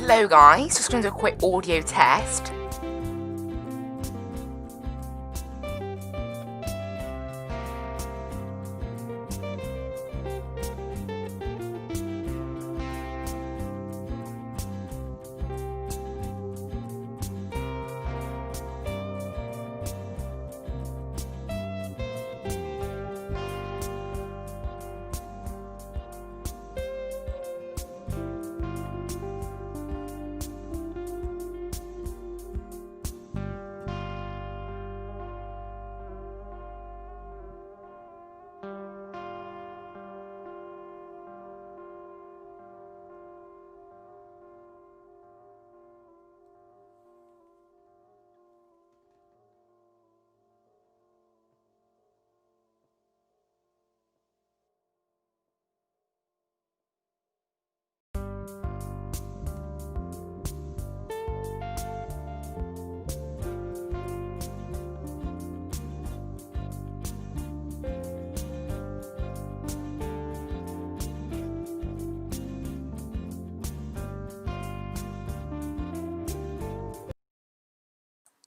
Hello guys, just going to do a quick audio test.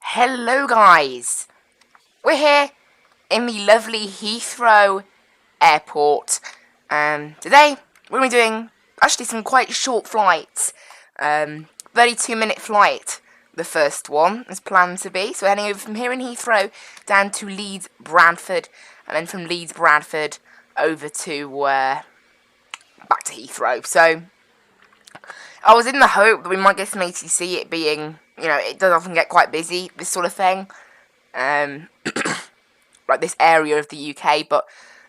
Hello guys, we're here in the lovely Heathrow airport. Today we're going to be doing actually some quite short flights. 32-minute flight, the first one is planned to be. So we're heading over from here in Heathrow down to Leeds Bradford, and then from Leeds Bradford over to back to Heathrow. So I was in the hope that we might get some ATC, it being, you know, it does often get quite busy, this sort of thing, like this area of the UK, but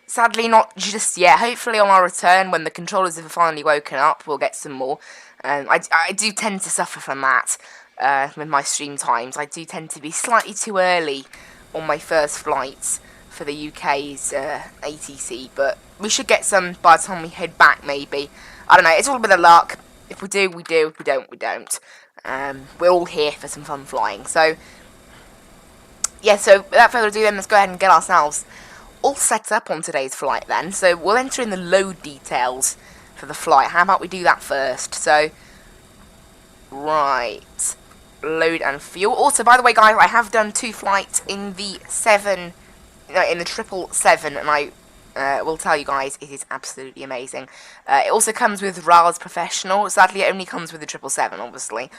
sadly not just yet. Hopefully on our return, when the controllers have finally woken up, we'll get some more. I do tend to suffer from that with my stream times. I do tend to be slightly too early on my first flights for the UK's ATC, but we should get some by the time we head back, maybe. I don't know, it's all a bit of luck. If we do, we do. If we don't, we don't. We're all here for some fun flying. So, yeah, so without further ado then, let's go ahead and get ourselves all set up on today's flight then. So we'll enter in the load details for the flight. How about we do that first? So, right, load and fuel. Also, by the way, guys, I have done 2 flights in the 777, and I will tell you guys, it is absolutely amazing. It also comes with RAL's Professional. Sadly, it only comes with the 777, obviously.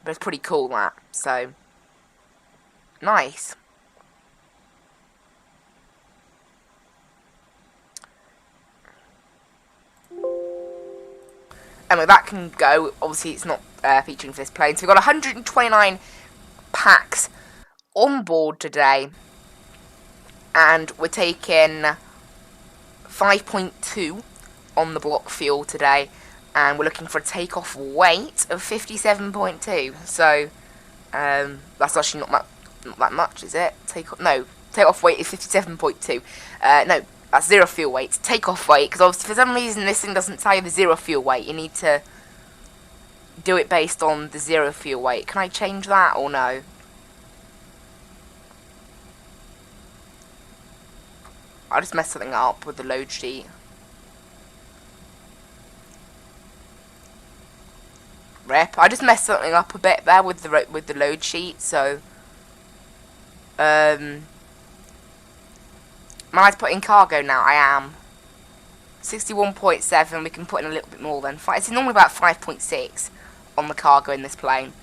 But it's pretty cool, that. So, nice. Anyway, that can go. Obviously, it's not featuring for this plane. So we've got 129 packs on board today. And we're taking 5.2 on the block fuel today, and we're looking for a takeoff weight of 57.2. So that's actually not that much, is it? Takeoff weight is 57.2. No, that's zero fuel weight. Takeoff weight, because obviously for some reason this thing doesn't tell you the zero fuel weight. You need to do it based on the zero fuel weight. Can I change that or no? I just messed something up with the load sheet. Rip. I just messed something up a bit there with the load sheet. So, am I to put in cargo now? I am. 61.7. We can put in a little bit more than 5. It's normally about 5.6 on the cargo in this plane.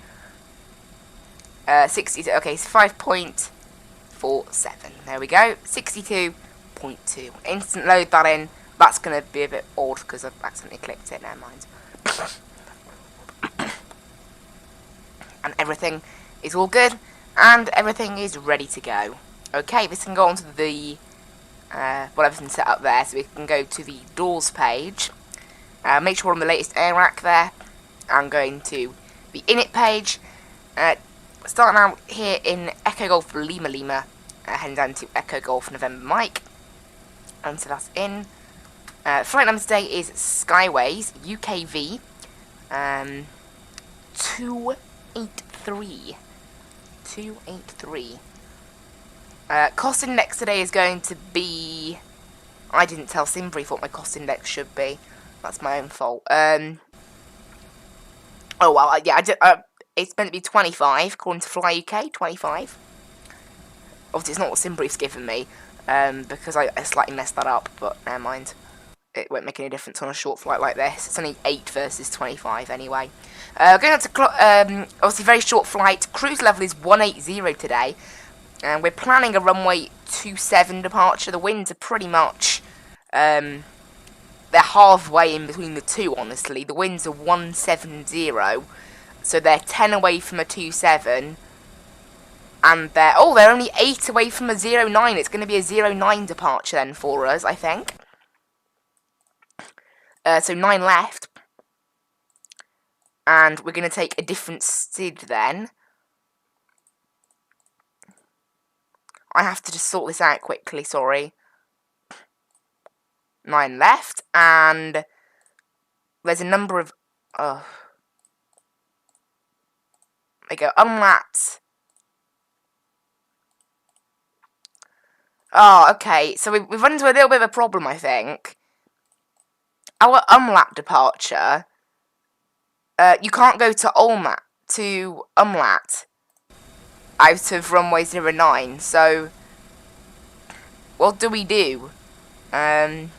60. Okay, so 5.47. There we go. 62.2. Instant load that in. That's going to be a bit odd because I've accidentally clicked it. Never mind. And everything is all good. And everything is ready to go. Okay, this can go on to the everything's set up there. So we can go to the doors page. Make sure we're on the latest air rack there. I'm going to the init page. Starting out here in Echo Golf Lima Lima. Heading down to Echo Golf November Mike. And so that's in. Flight number today is Skyways UKV 283. 283. Cost index today is going to be... I didn't tell Simbury what my cost index should be. That's my own fault. Oh, well, yeah, it's meant to be 25, according to Fly UK, 25. Obviously, it's not what SimBrief's given me, because I slightly messed that up, but never mind. It won't make any difference on a short flight like this. It's only 8 versus 25 anyway. Going on to, obviously, very short flight. Cruise level is 180 today, and we're planning a runway 27 departure. The winds are pretty much, they're halfway in between the two, honestly. The winds are 170, so they're 10 away from a 27, and they're only 8 away from a 09. It's going to be a 09 departure then for us, I think. So 9 left. And we're going to take a different SID then. I have to just sort this out quickly, sorry. 9 left, and there's a number of... There we go, unlapped. Oh, okay, so we've run into a little bit of a problem, I think. Our umlap departure, you can't go to umlat out of runway 09, so what do we do? Alright,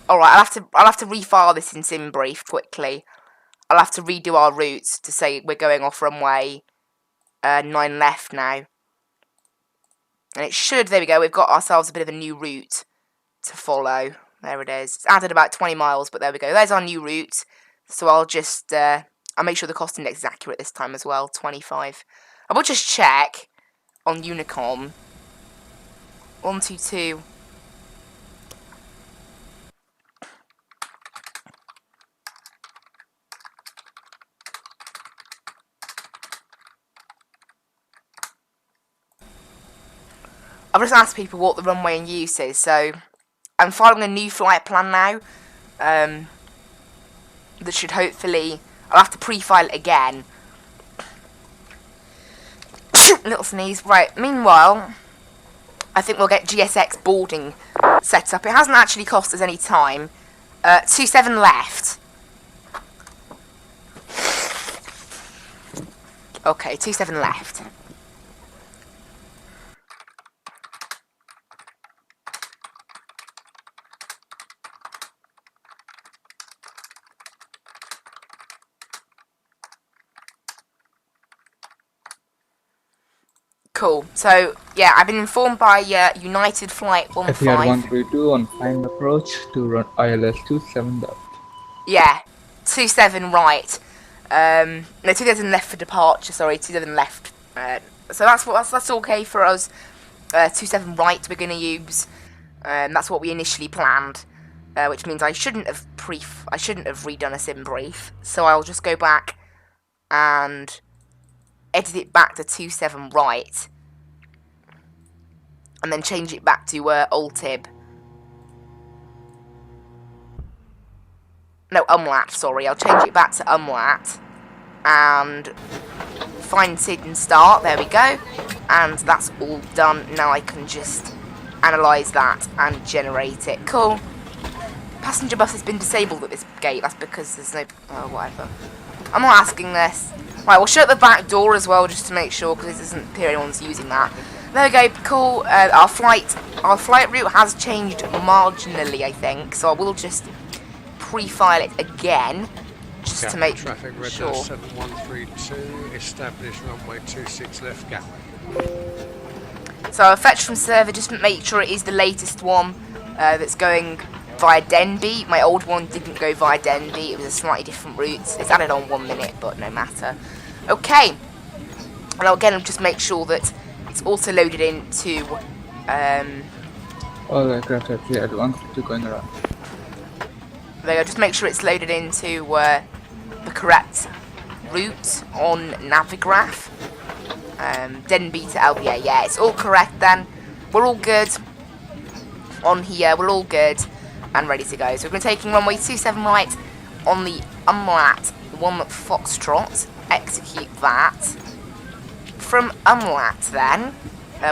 I'll have to refile this in SimBrief quickly. I'll have to redo our routes to say we're going off runway 9 left now. And it should, there we go, we've got ourselves a bit of a new route to follow. There it is. It's added about 20 miles, but there we go. There's our new route. So I'll just, I'll make sure the cost index is accurate this time as well, 25. I will just check on Unicom. 122. I've just asked people what the runway in use is, so I'm following a new flight plan now. That should hopefully... I'll have to pre-file it again. Little sneeze. Right, meanwhile, I think we'll get GSX boarding set up. It hasn't actually cost us any time. 27 left. Okay, 27 left. Cool. So, yeah, I've been informed by United Flight 15. Etihad 132 on final approach to run ILS 27 left. Yeah, 27 right. No, 27 left for departure, sorry, 27 left. So that's okay for us. 27 right we're going to use. That's what we initially planned. Which means I shouldn't have redone a SimBrief. So I'll just go back and edit it back to 27 right, and then change it back to Ultib. No, umlat, sorry. I'll change it back to umlat, and find SID and start. There we go. And that's all done. Now I can just analyse that and generate it. Cool. Passenger bus has been disabled at this gate. That's because there's no... whatever. I'm not asking this. Right, we'll shut the back door as well, just to make sure, because it doesn't appear anyone's using that. There we go, cool. Our flight route has changed marginally, I think, so I will just pre-file it again, just to make traffic, sure. 7132, establish runway 26 left gap. So I'll fetch from server, just to make sure it is the latest one that's going via Denby. My old one didn't go via Denby, it was a slightly different route. It's added on 1 minute, but no matter. Okay, and I'll again just make sure that it's also loaded into All aircraft at Etihad 132 going around. there you go, just make sure it's loaded into the correct route on Navigraph. Denby to LBA, yeah, it's all correct then. We're all good on here, we're all good and ready to go. So we're going to be taking runway 27 right on the umlat 1 Foxtrot, execute that. From umlat then,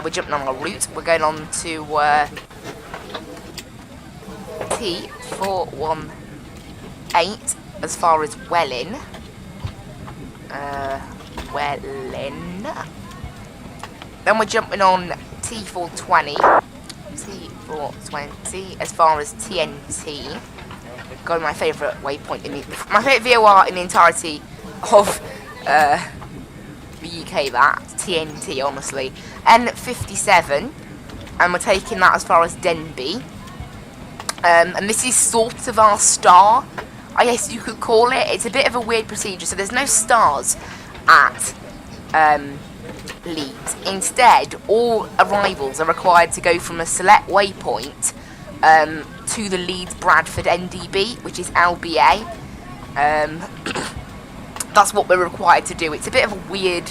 we're jumping on our route, we're going on to T41 008 as far as Welling. Welling. Then we're jumping on T420. T420 as far as TNT. God, my favourite waypoint my favourite VOR in the entirety of the UK. That TNT, honestly. N57, and we're taking that as far as Denbigh. And this is sort of our star, I guess you could call it. It's a bit of a weird procedure, so there's no stars at Leeds. Instead, all arrivals are required to go from a select waypoint to the Leeds Bradford NDB, which is LBA. That's what we're required to do. It's a bit of a weird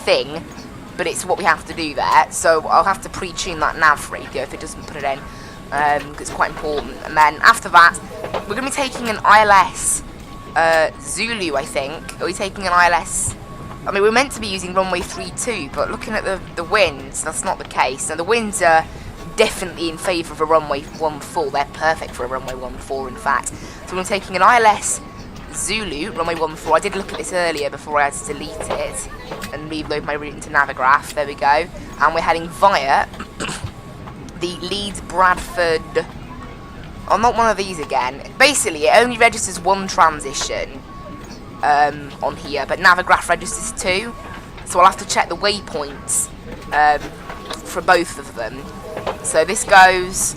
thing, but it's what we have to do there. So I'll have to pre-tune that nav radio if it doesn't put it in, because it's quite important. And then after that, we're going to be taking an ILS Zulu, I think. Are we taking an ILS? I mean, we're meant to be using runway 32, but looking at the winds, that's not the case. Now, the winds are definitely in favour of a runway 14. They're perfect for a runway 14, in fact. So we're taking an ILS Zulu, runway 14. I did look at this earlier before I had to delete it and reload my route into Navigraph. There we go. And we're heading via the Leeds Bradford. Oh, not one of these again. Basically, it only registers one transition on here, but Navigraph registers 2. So I'll have to check the waypoints for both of them. So this goes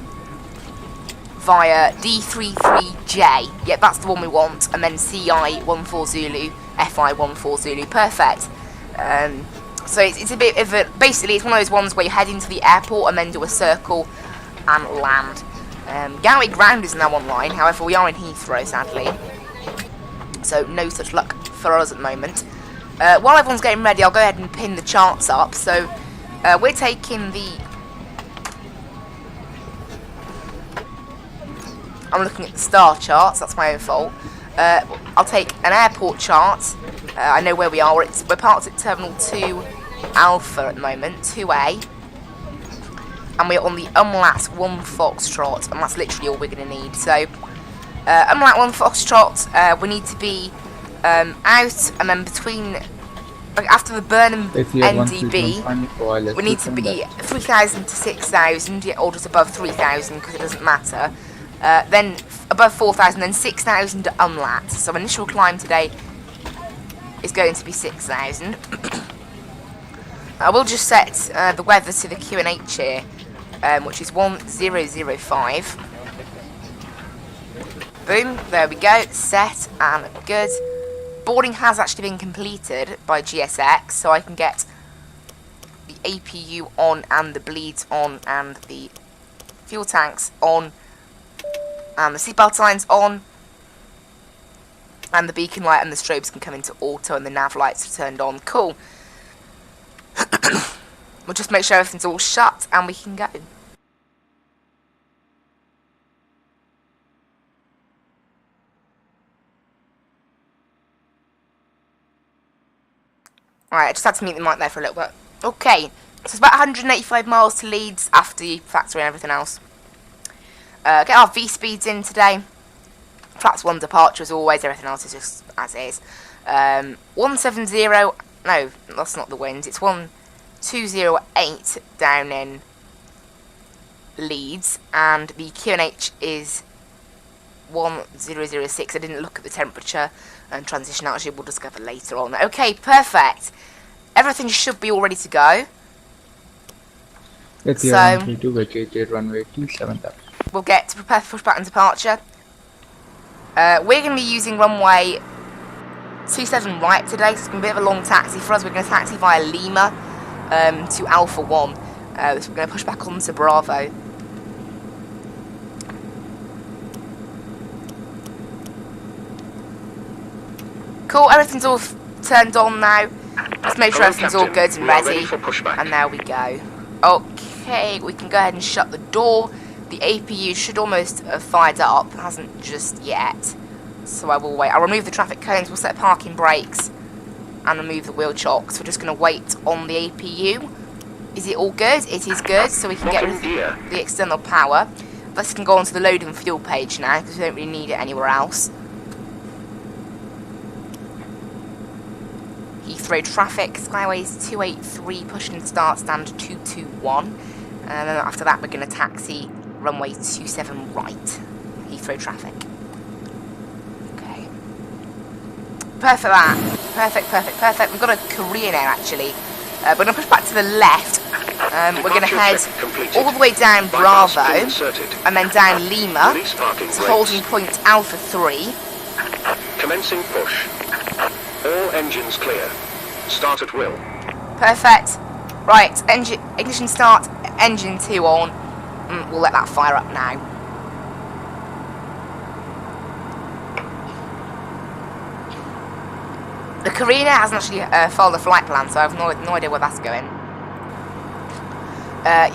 via D33J. Yep, that's the one we want. And then CI14 Zulu, FI14 Zulu. Perfect. So it's a bit of a... Basically, it's one of those ones where you head into the airport and then do a circle and land. Gatwick Ground is now online. However, we are in Heathrow, sadly. So no such luck for us at the moment. While everyone's getting ready, I'll go ahead and pin the charts up. So we're taking the... I'm looking at the star charts, that's my own fault. I'll take an airport chart. I know where we are. We're parked at Terminal 2 Alpha at the moment, 2A. And we're on the Umlaut 1 Foxtrot, and that's literally all we're going to need. So, Umlaut 1 Foxtrot, we need to be out, and then between... After the Burnham NDB, we need to be 3,000 to 6,000, or just above 3,000, because it doesn't matter. Then above 4,000, then 6,000 to Umlaut. So initial climb today is going to be 6,000. I will just set the weather to the QNH here, which is 1005. Boom, there we go, set and good. Boarding has actually been completed by GSX, so I can get the APU on and the bleeds on and the fuel tanks on. And the seatbelt signs on, and the beacon light and the strobes can come into auto, and the nav lights are turned on. Cool. We'll just make sure everything's all shut and we can go. Alright, I just had to mute the mic there for a little bit. Okay, so it's about 185 miles to Leeds after you factor in everything else. Get our V-speeds in today. Flaps 1 departure as always, everything else is just as is. 170, no, that's not the wind, it's 1208 down in Leeds, and the QNH is 1006. I didn't look at the temperature and transition, actually we'll discover later on. Okay, perfect. Everything should be all ready to go. It's So, runway 27 up. We'll get to prepare for pushback and departure. We're going to be using runway 27 right today, so it's going to be a bit of a long taxi for us. We're going to taxi via Lima to Alpha 1. So we're going to push back on to Bravo. Cool, everything's all turned on now. Let's make sure everything's all good and ready. And there we go. Okay, we can go ahead and shut the door. The APU should almost have fired up, hasn't just yet. So I will wait. I'll remove the traffic cones, we'll set parking brakes, and remove the wheel chocks. We're just going to wait on the APU. Is it all good? It is good, so we can get rid of the external power. Let's can go on to the load and fuel page now, because we don't really need it anywhere else. Heathrow traffic, Skyways 283, push and start, stand 221. And then after that, we're going to taxi runway 27 right. Heathrow traffic. Okay. Perfect that. Perfect, perfect, perfect. We've got a Korean Air actually. We're going to push back to the left. We're going to head all the way down Bravo and then down Lima to holding point Alpha 3. Commencing push. All engines clear. Start at will. Perfect. Right, ignition start, engine 2 on. We'll let that fire up now. The Korean Air hasn't actually followed the flight plan, so I have no idea where that's going.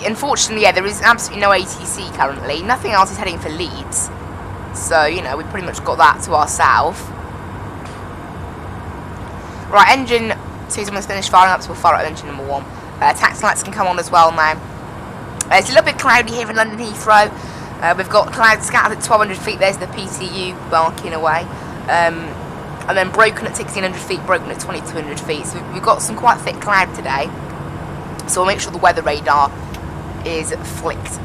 Unfortunately, yeah, there is absolutely no ATC currently. Nothing else is heading for Leeds. So, you know, we pretty much got that to ourselves. Right, engine 2's almost finished firing up, so we'll fire up engine number 1. Taxi lights can come on as well now. It's a little bit cloudy here in London Heathrow. We've got clouds scattered at 1200 feet. There's the PTU barking away. And then broken at 1600 feet, broken at 2200 feet. So we've got some quite thick cloud today. So we'll make sure the weather radar is flicked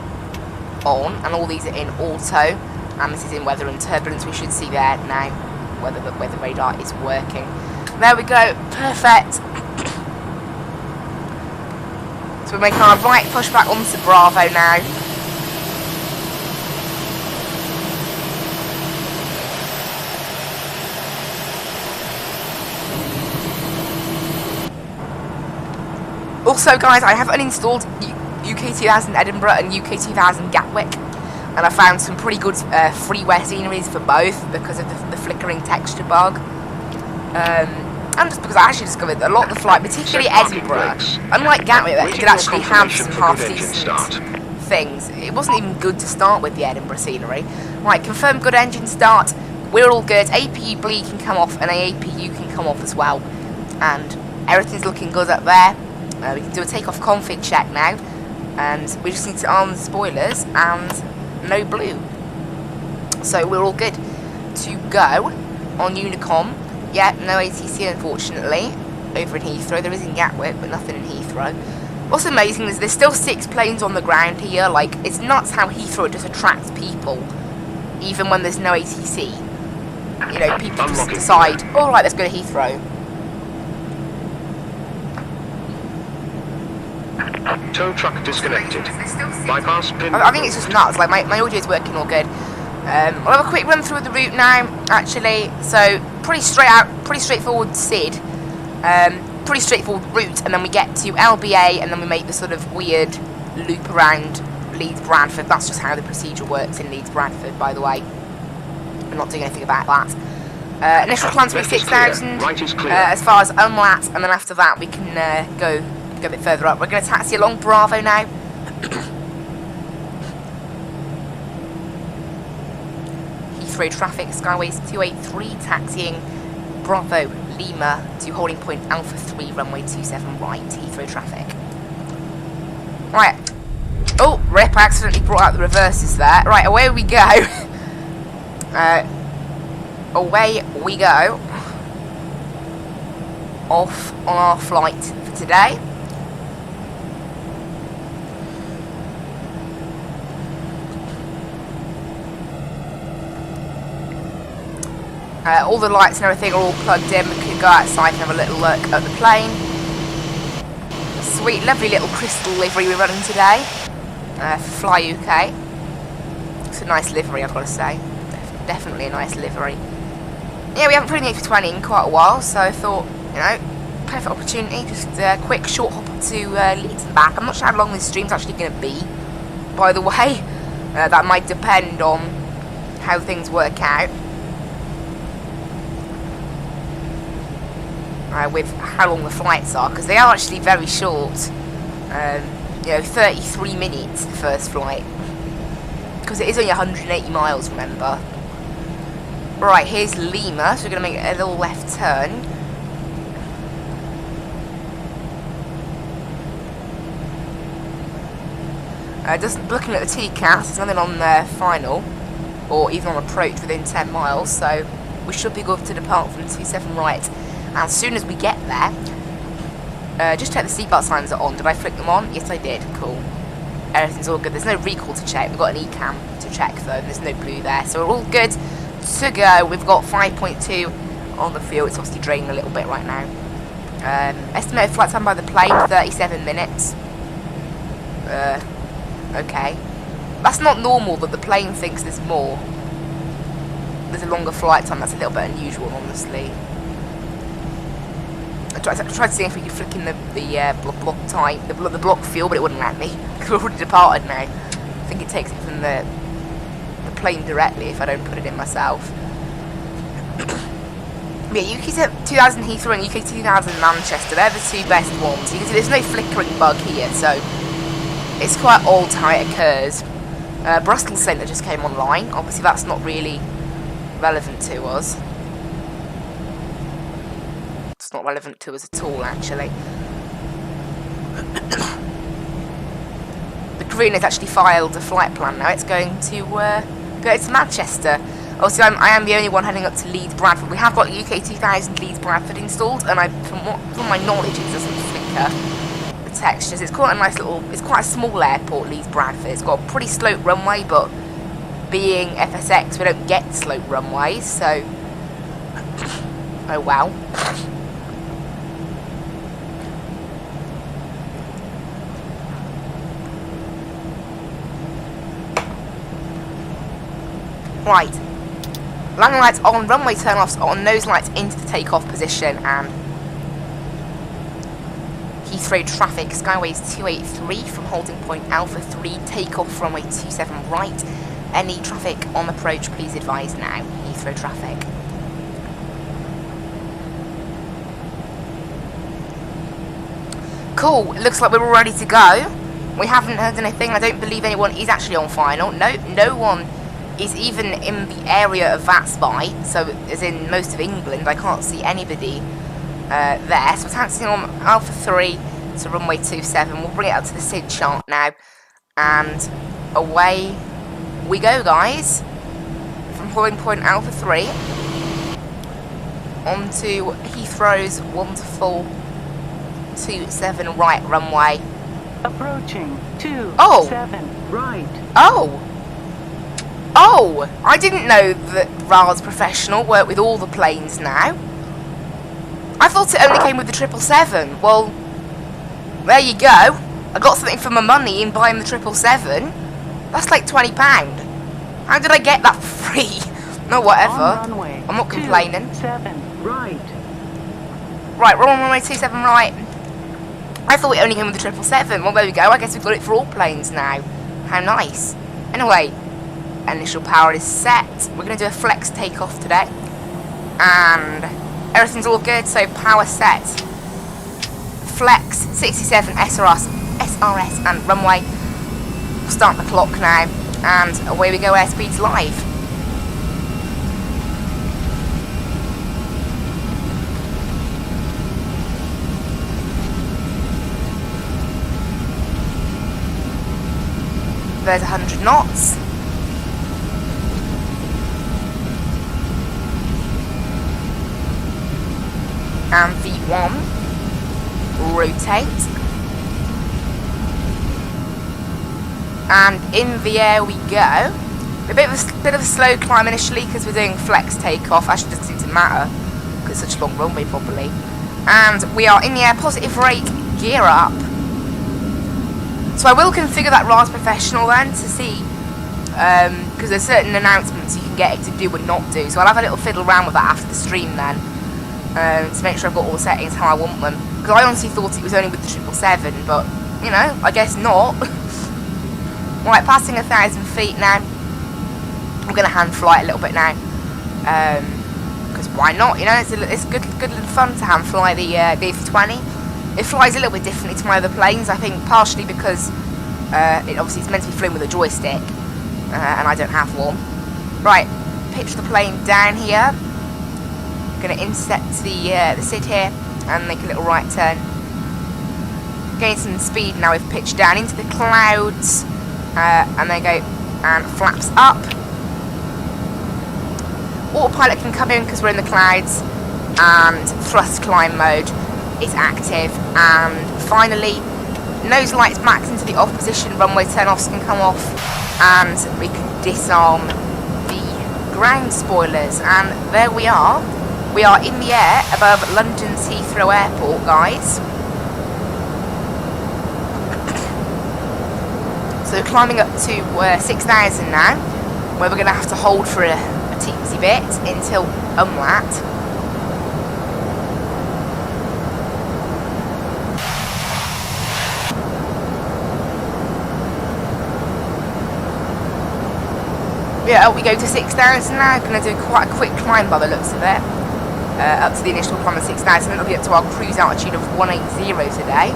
on. And all these are in auto. And this is in weather and turbulence. We should see there now whether the weather radar is working. There we go. Perfect. So we're making our right push back onto Bravo now. Also, guys, I have uninstalled UK 2000 Edinburgh and UK 2000 Gatwick, and I found some pretty good freeware sceneries for both because of the flickering texture bug. And just because I actually discovered that a lot of the flight, particularly Edinburgh, unlike Gatwick, that could actually have some half-decent things. It wasn't even good to start with the Edinburgh scenery. Right, confirm good engine start. We're all good. APU bleed can come off, and APU can come off as well. And everything's looking good up there. We can do a takeoff config check now, and we just need to arm the spoilers and no blue. So we're all good to go on Unicom. Yeah, no ATC unfortunately over in Heathrow. There is in Gatwick, but nothing in Heathrow. What's amazing is there's still 6 planes on the ground here. Like, it's nuts how Heathrow just attracts people, even when there's no ATC. You know, people just decide, all right, let's go to Heathrow. Tow truck disconnected. Bypass pin. I think it's just nuts. Like, my audio is working all good. We'll have a quick run through the route now, actually. So, pretty straightforward SID. Pretty straightforward route, and then we get to LBA, and then we make the sort of weird loop around Leeds Bradford. That's just how the procedure works in Leeds Bradford, by the way. I'm not doing anything about that. Initial plan to be 6,000 as far as unlat, and then after that we can go a bit further up. We're going to taxi along Bravo now. Heathrow traffic, Skyways 283, taxiing Bravo, Lima to holding point Alpha 3, runway 27 right, Heathrow traffic. Right. Oh, rip, I accidentally brought out the reverses there. Right, away we go. Away we go. Off on our flight for today. All the lights and everything are all plugged in. We can go outside and have a little look at the plane. Sweet, lovely little crystal livery we're running today. Fly UK. It's a nice livery, I've got to say. Definitely a nice livery. Yeah, we haven't put in the A320 in quite a while, so I thought, you know, perfect opportunity. Just a quick short hop to Leeds and back. I'm not sure how long this stream's actually going to be, by the way. That might depend on how things work out. With how long the flights are, because they are actually very short. You know, 33 minutes the first flight, because it is only 180 miles, remember. Right, here's Lima, so we're going to make a little left turn. Looking at the TCAS, there's nothing on final, or even on approach within 10 miles, so we should be good to depart from 27 right. And as soon as we get there, Just check the seatbelt signs are on. Did I flick them on? Yes, I did. Cool. Everything's all good. There's no recall to check. We've got an ECAM to check, though. And there's no blue there. So we're all good to go. We've got 5.2 on the fuel. It's obviously draining a little bit right now. Estimated flight time by the plane, 37 minutes. Okay. That's not normal that the plane thinks there's more. There's a longer flight time. That's a little bit unusual, honestly. I tried to see if we could flick in the block time, the block fuel, but it wouldn't let me. We're already departed now. I think it takes it from the plane directly if I don't put it in myself. Yeah, UK 2000 Heathrow and UK 2000 Manchester, they're the two best ones. You can see there's no flickering bug here, so it's quite old how it occurs. Brussels Centre just came online. Obviously that's not really relevant to us. It's not relevant to us at all, actually. The Green has actually filed a flight plan now. It's going to go to Manchester. Also, I am the only one heading up to Leeds Bradford. We have got UK 2000 Leeds Bradford installed, and from my knowledge, it doesn't flicker the textures. It's quite a nice little. It's quite a small airport, Leeds Bradford. It's got a pretty sloped runway, but being FSX, we don't get sloped runways, so oh wow. Right. Landing lights on, runway turn-offs on, nose lights into the takeoff position, and Heathrow traffic, Skyways 283 from holding point Alpha 3, takeoff runway 27 right. Any traffic on approach, please advise now. Heathrow traffic. Cool, it looks like we're all ready to go. We haven't heard anything. I don't believe anyone is actually on final. No one is even in the area of Vatsim, so as in most of England. I can't see anybody there. So we're taxiing on Alpha 3 to runway 27. We'll bring it up to the SID chart now, and away we go, guys. From holding point Alpha 3 onto Heathrow's wonderful 27 right runway. Approaching 27 right. Oh, I didn't know that RAS Professional worked with all the planes now. I thought it only came with the 777. Well, there you go. I got something for my money in buying the 777. That's like £20. How did I get that for free? No, whatever. I'm not complaining. 27 right. Right, we're on runway 27 right. I thought it only came with the 777. Well, there we go. I guess we've got it for all planes now. How nice. Anyway, initial power is set. We're going to do a flex takeoff today. And everything's all good, so power set. Flex, 67 SRS and runway. We'll start the clock now. And away we go, airspeed's live. There's 100 knots. And V1, rotate, and in the air we go. A bit of a slow climb initially because we're doing flex takeoff. Actually, doesn't seem to matter because it's such a long runway probably. And we are in the air, positive rate, gear up. So I will configure that RAS Professional then to see, because there's certain announcements you can get it to do and not do. So I'll have a little fiddle around with that after the stream then. To make sure I've got all the settings how I want them. Because I honestly thought it was only with the 777, but, you know, I guess not. Right, passing 1,000 feet now. I'm going to hand fly it a little bit now. Because why not, you know, it's good little fun to hand fly the A320. It flies a little bit differently to my other planes, I think partially because it's meant to be flown with a joystick. And I don't have one. Right, pitch the plane down here. Going to intercept the SID here and make a little right turn. Gain some speed now. We've pitched down into the clouds, and then go and flaps up. Autopilot can come in because we're in the clouds, and thrust climb mode. is active, and finally nose lights back into the off-position, runway turn-offs can come off, and we can disarm the ground spoilers, and there we are. We are in the air above London's Heathrow Airport, guys. So climbing up to 6,000 now, where we're going to have to hold for a teensy bit until umlaut. Yeah, up we go to 6,000 now. Going to do quite a quick climb by the looks of it. Up to the initial climb of 6,000. It'll be up to our cruise altitude of 180 today.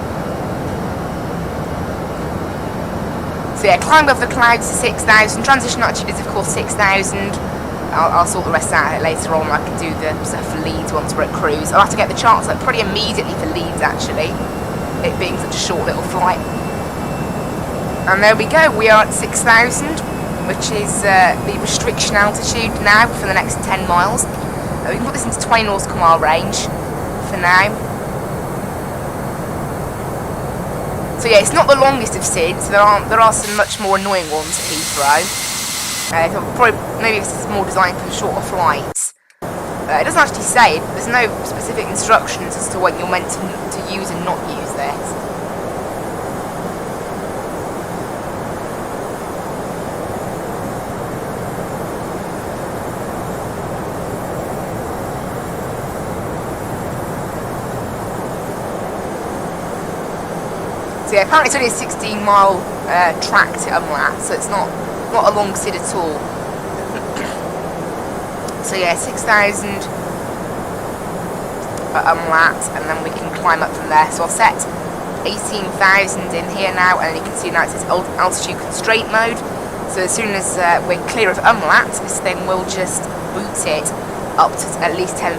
So yeah, climb above the clouds to 6,000. Transition altitude is of course 6,000. I'll sort the rest out later on. I can do the stuff for Leeds once we're at cruise. I'll have to get the charts up pretty immediately for Leeds actually, it being such a short little flight. And there we go, we are at 6,000, which is the restriction altitude now for the next 10 miles. We can put this into 20 nautical mile range for now. So yeah, it's not the longest of SIDS. There are some much more annoying ones at Heathrow. Probably maybe this is more designed for shorter flights. It doesn't actually say. There's no specific instructions as to when you're meant to use and not use this. So yeah, apparently it's only a 16-mile track to umlaut, so it's not a long SID at all. So yeah, 6,000 umlaut, and then we can climb up from there. So I'll set 18,000 in here now, and you can see now it says altitude constraint mode. So as soon as we're clear of umlaut, this thing will just boot it up to at least 10,000.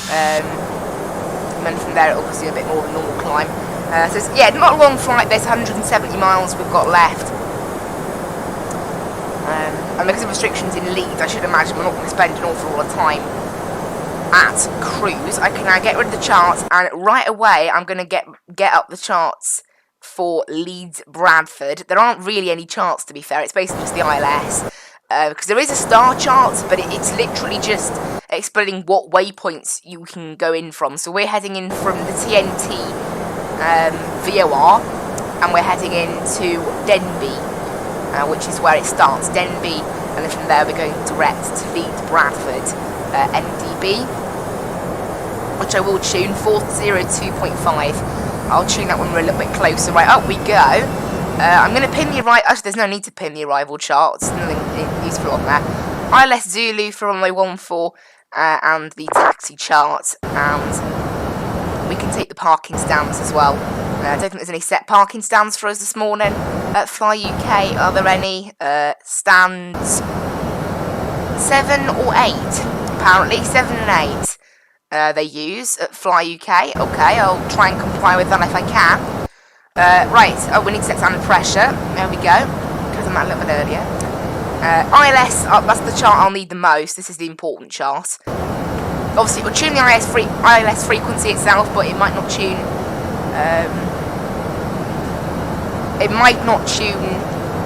And then from there it'll obviously a bit more of a normal climb. So it's, yeah, not a long flight. There's 170 miles we've got left. And because of restrictions in Leeds, I should imagine we're not going to spend an awful lot of time at cruise. I can now get rid of the charts, and right away I'm going to get up the charts for Leeds Bradford. There aren't really any charts, to be fair. It's basically just the ILS. Because there is a star chart, but it's literally just explaining what waypoints you can go in from. So we're heading in from the TNT VOR, and we're heading into Denbigh, which is where it starts, Denbigh, and then from there we're going direct to Leeds Bradford, NDB, which I will tune 402.5. I'll tune that when we're a little bit closer. Right, up we go. I'm going to pin the arrival. Actually, there's no need to pin the arrival charts. Nothing useful on there. ILS Zulu for runway 14, and the taxi chart, and we can take the parking stands as well. I don't think there's any set parking stands for us this morning. At Fly UK, are there any stands? 7 or 8? Apparently, 7 and 8 they use at Fly UK. Okay, I'll try and comply with that if I can. Right, oh, we need to set down the pressure. There we go. Could have done that a little bit earlier. ILS, that's the chart I'll need the most. This is the important chart. Obviously, it will tune the ILS frequency itself, but it might not tune. It might not tune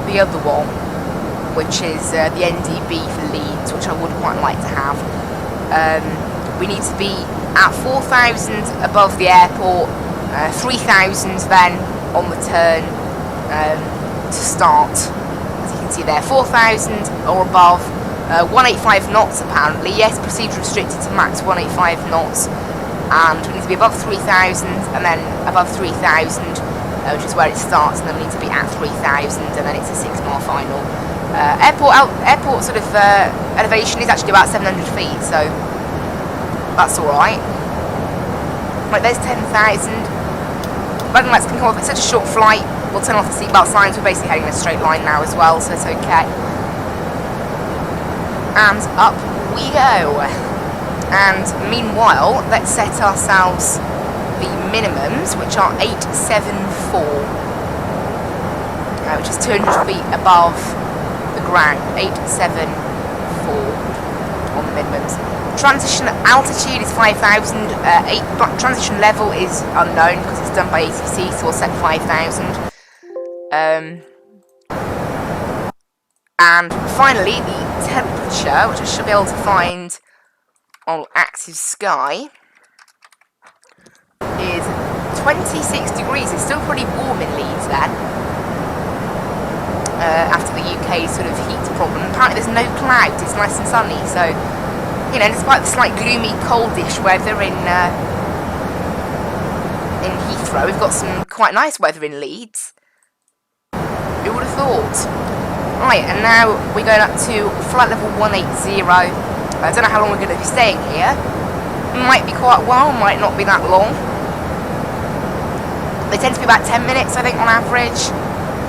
the other one, which is the NDB for Leeds, which I would quite like to have. We need to be at 4,000 above the airport, 3,000 then on the turn to start. As you can see there, 4,000 or above, 185 knots apparently. Yes, procedure restricted to max 185 knots, and we need to be above 3,000 and then above 3,000, which is where it starts, and then we need to be at 3,000, and then it's a 6-mile final. Airport sort of elevation is actually about 700 feet, so that's alright. Right, there's 10,000. Landing lights can come off. It's such a short flight. We'll turn off the seatbelt signs. We're basically heading in a straight line now as well, so it's okay. And up we go. And meanwhile, let's set ourselves the minimums, which are 874, which is 200 feet above the ground. 874 on the minimums. Transition altitude is 5,000. Transition level is unknown because it's done by ATC, so we'll set 5,000. And finally, the temperature, which I should be able to find on active sky, is 26 degrees. It's still pretty warm in Leeds then. After the UK sort of heat problem. Apparently there's no clouds, it's nice and sunny, so, you know, despite the slight gloomy, coldish weather in Heathrow, we've got some quite nice weather in Leeds. Who would have thought? Right, and now we're going up to flight level 180. I don't know how long we're going to be staying here. Might be quite a while, might not be that long. They tend to be about 10 minutes, I think, on average.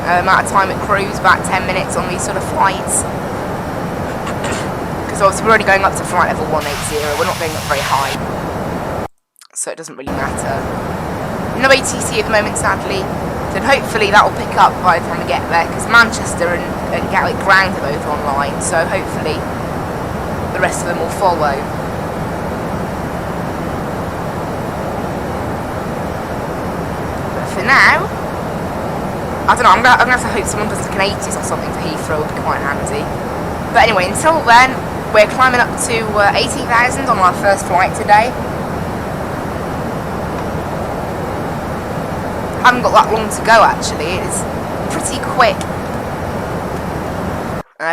Amount of time at cruise, about 10 minutes on these sort of flights. Because obviously we're only going up to flight level 180, we're not going up very high. So it doesn't really matter. No ATC at the moment, sadly. Then hopefully that will pick up by the time we get there, because Manchester and Gatwick Ground are both online, so hopefully the rest of them will follow. But for now, I don't know, I'm gonna have to hope someone does like an 80s or something for Heathrow, would be quite handy. But anyway, until then, we're climbing up to 80,000 on our first flight today. Haven't got that long to go actually, it's pretty quick.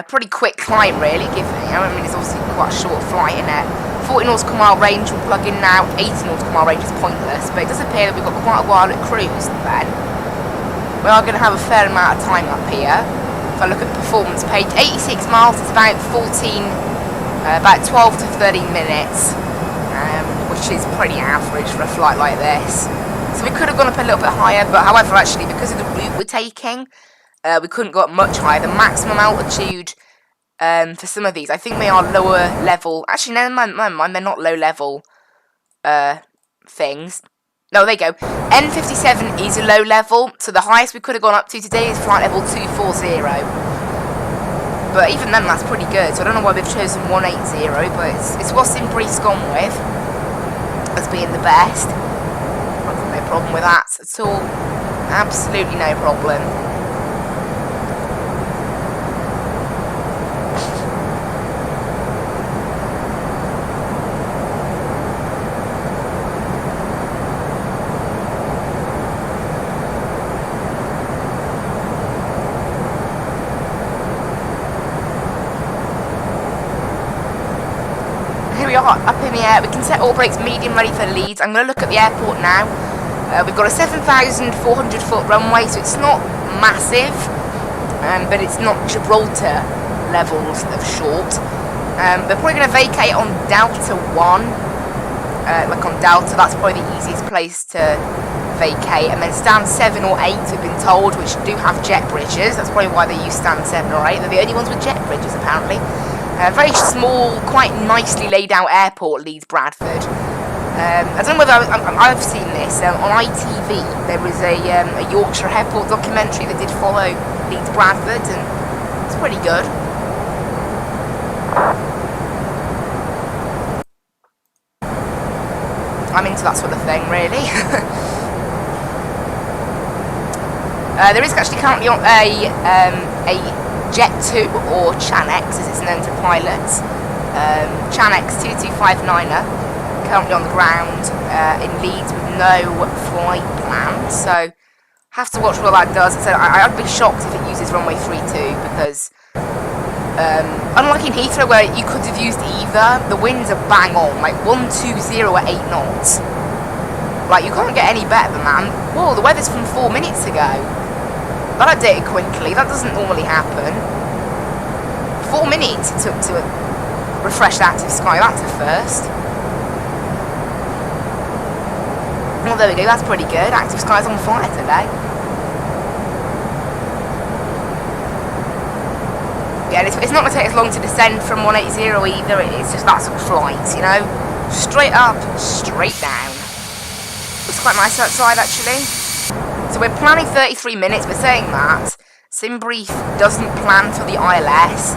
Pretty quick climb really, given, you know, I mean it's obviously quite a short flight, isn't it? 40 nautical mile range will plug in now, 80 nautical mile range is pointless, but it does appear that we've got quite a while at cruise then. We are going to have a fair amount of time up here. If I look at the performance page, 86 miles is about 12 to 13 minutes, which is pretty average for a flight like this. So we could have gone up a little bit higher, but however, actually, because of the route we're taking, we couldn't go up much higher. The maximum altitude for some of these, I think they are lower level. Actually, no, mind, they're not low level things. No, there you go. N57 is a low level, so the highest we could have gone up to today is flight level 240. But even then, that's pretty good. So I don't know why we've chosen 180, but it's what Simbrief's gone with as being the best. I've got no problem with that at all. Absolutely no problem. Here we are, up in the air. We can set all brakes medium ready for Leeds. I'm going to look at the airport now. We've got a 7,400 foot runway, so it's not massive, but it's not Gibraltar levels of short. We're probably going to vacate on Delta 1. Like on Delta, that's probably the easiest place to vacate. And then stand 7 or 8, we've been told, which do have jet bridges. That's probably why they use stand 7 or 8. They're the only ones with jet bridges, apparently. Very small, quite nicely laid out airport, Leeds Bradford. I don't know whether I've seen this on ITV. There was a Yorkshire airport documentary that did follow Leeds Bradford, and it's pretty good. I'm into that sort of thing, really. There is actually currently on a Jet 2, or Chanex as it's known to pilots. Chanex 2259er, currently on the ground in Leeds with no flight plan, so have to watch what that does. So I'd be shocked if it uses runway 32, because unlike in Heathrow where you could have used either, the winds are bang on, like 120 at 8 knots. Like, you can't get any better than that. And, whoa, the weather's from 4 minutes ago. That updated quickly, that doesn't normally happen. 4 minutes it took to refresh active sky, that's a first. Well, there we go, that's pretty good. Active sky's on fire today. Yeah, it's not going to take as long to descend from 180 either, it's just that sort of flight, you know? Straight up, straight down. Looks quite nice outside, actually. So we're planning 33 minutes, but saying that, Simbrief doesn't plan for the ILS.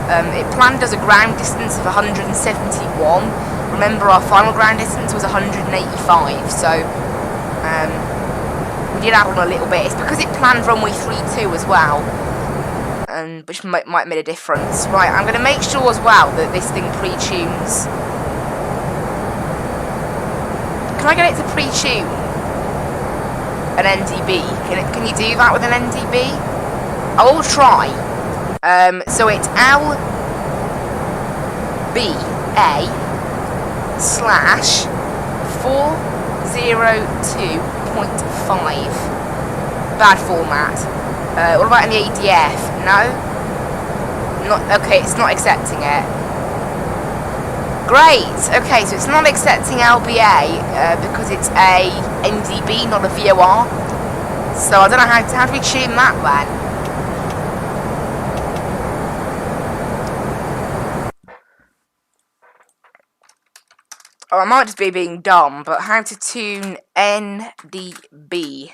It planned as a ground distance of 171. Remember, our final ground distance was 185, so we did add on a little bit. It's because it planned runway 32 as well, which might have made a difference. Right, I'm going to make sure as well that this thing pre-tunes. Can I get it to pre-tune an NDB? Can you do that with an NDB? I will try. So it's LBA/402.5. Bad format. What about in the ADF? No? Not okay, it's not accepting it. Great! Okay, so it's not accepting LBA because it's a NDB, not a VOR. So I don't know how do we tune that then? Oh, I might just be being dumb, but how to tune NDB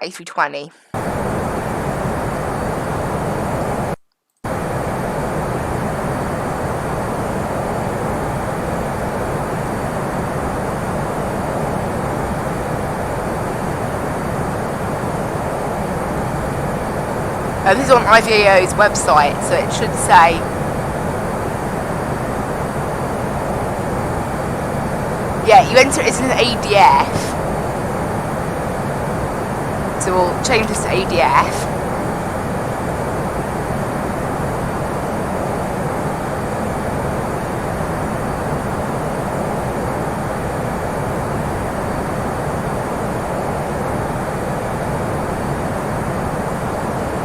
A320? This is on IVAO's website, so it should say yeah, you enter it's an ADF. So we'll change this to ADF.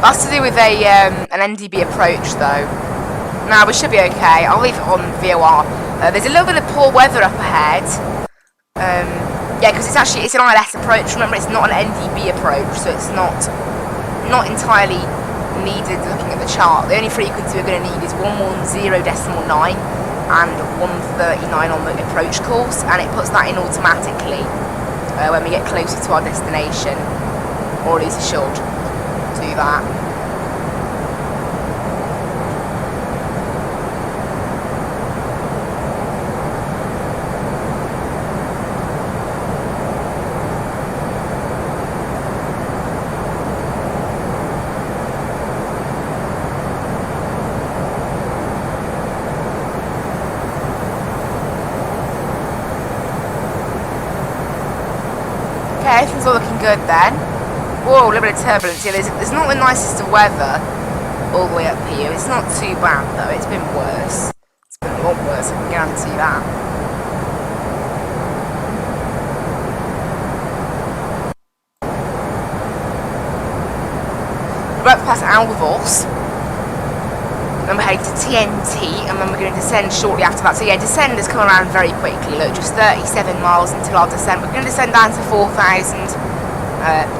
That's to do with an NDB approach though. Now we should be okay. I'll leave it on VOR. There's a little bit of poor weather up ahead. Yeah, because it's an ILS approach. Remember, it's not an NDB approach, so it's not entirely needed looking at the chart. The only frequency we're going to need is 110.9 and 139 on the approach course, and it puts that in automatically when we get closer to our destination, or at least it should do that. Okay, everything's all looking good then. Whoa, a little bit of turbulence here. There's not the nicest of weather all the way up here. It's not too bad though, it's been worse. It's been a lot worse, I can guarantee that. We're about to pass Alvos. Then we're heading to TNT, and then we're going to descend shortly after that. So yeah, descend has come around very quickly. Look, just 37 miles until our descent. We're going to descend down to 4,000,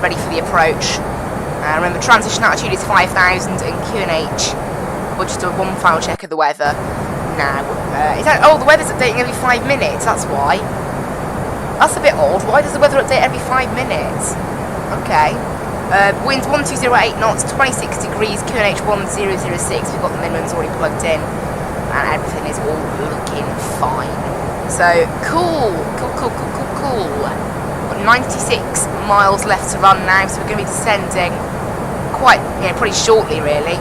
ready for the approach. Remember, transition altitude is 5,000 and QNH. We'll just do one final check of the weather now. Oh, the weather's updating every 5 minutes, that's why. That's a bit odd. Why does the weather update every 5 minutes? Okay. Winds 1208 knots, 26 degrees, QNH 1006. We've got the minimums already plugged in, and everything is all looking fine. So, cool. Got 96 miles left to run now, so we're going to be descending quite, pretty shortly, really.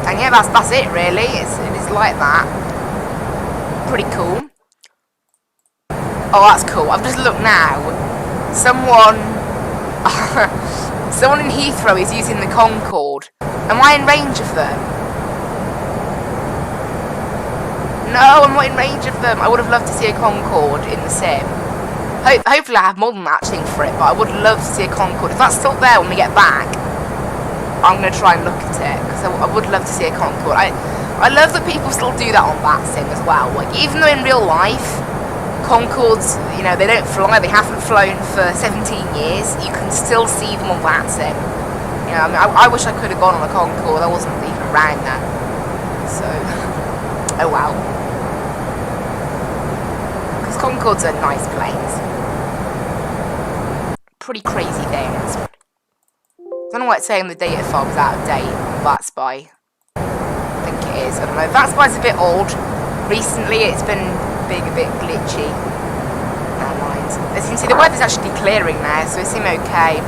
And yeah, that's it, really. It is like that. Pretty cool. Oh, that's cool. I've just looked now. Someone in Heathrow is using the Concorde. Am I in range of them? No, I'm not in range of them. I would have loved to see a Concorde in the sim. Hopefully I have more than that thing for it, but I would love to see a Concorde. If that's still there when we get back, I'm going to try and look at it, because I would love to see a Concorde. I love that people still do that on Vatsim as well. Like, even though in real life, Concords, they don't fly, they haven't flown for 17 years, you can still see them on Vatsim. I wish I could have gone on a Concorde, I wasn't even around then. So, oh well. Because Concords are nice planes. Pretty crazy things. don't know why it's saying the data file was out of date. That's by. I think it is. I don't know. That's by's a bit old. Recently, it's been being a bit glitchy. Never mind. As you can see, the weather's actually clearing now, so it seems okay.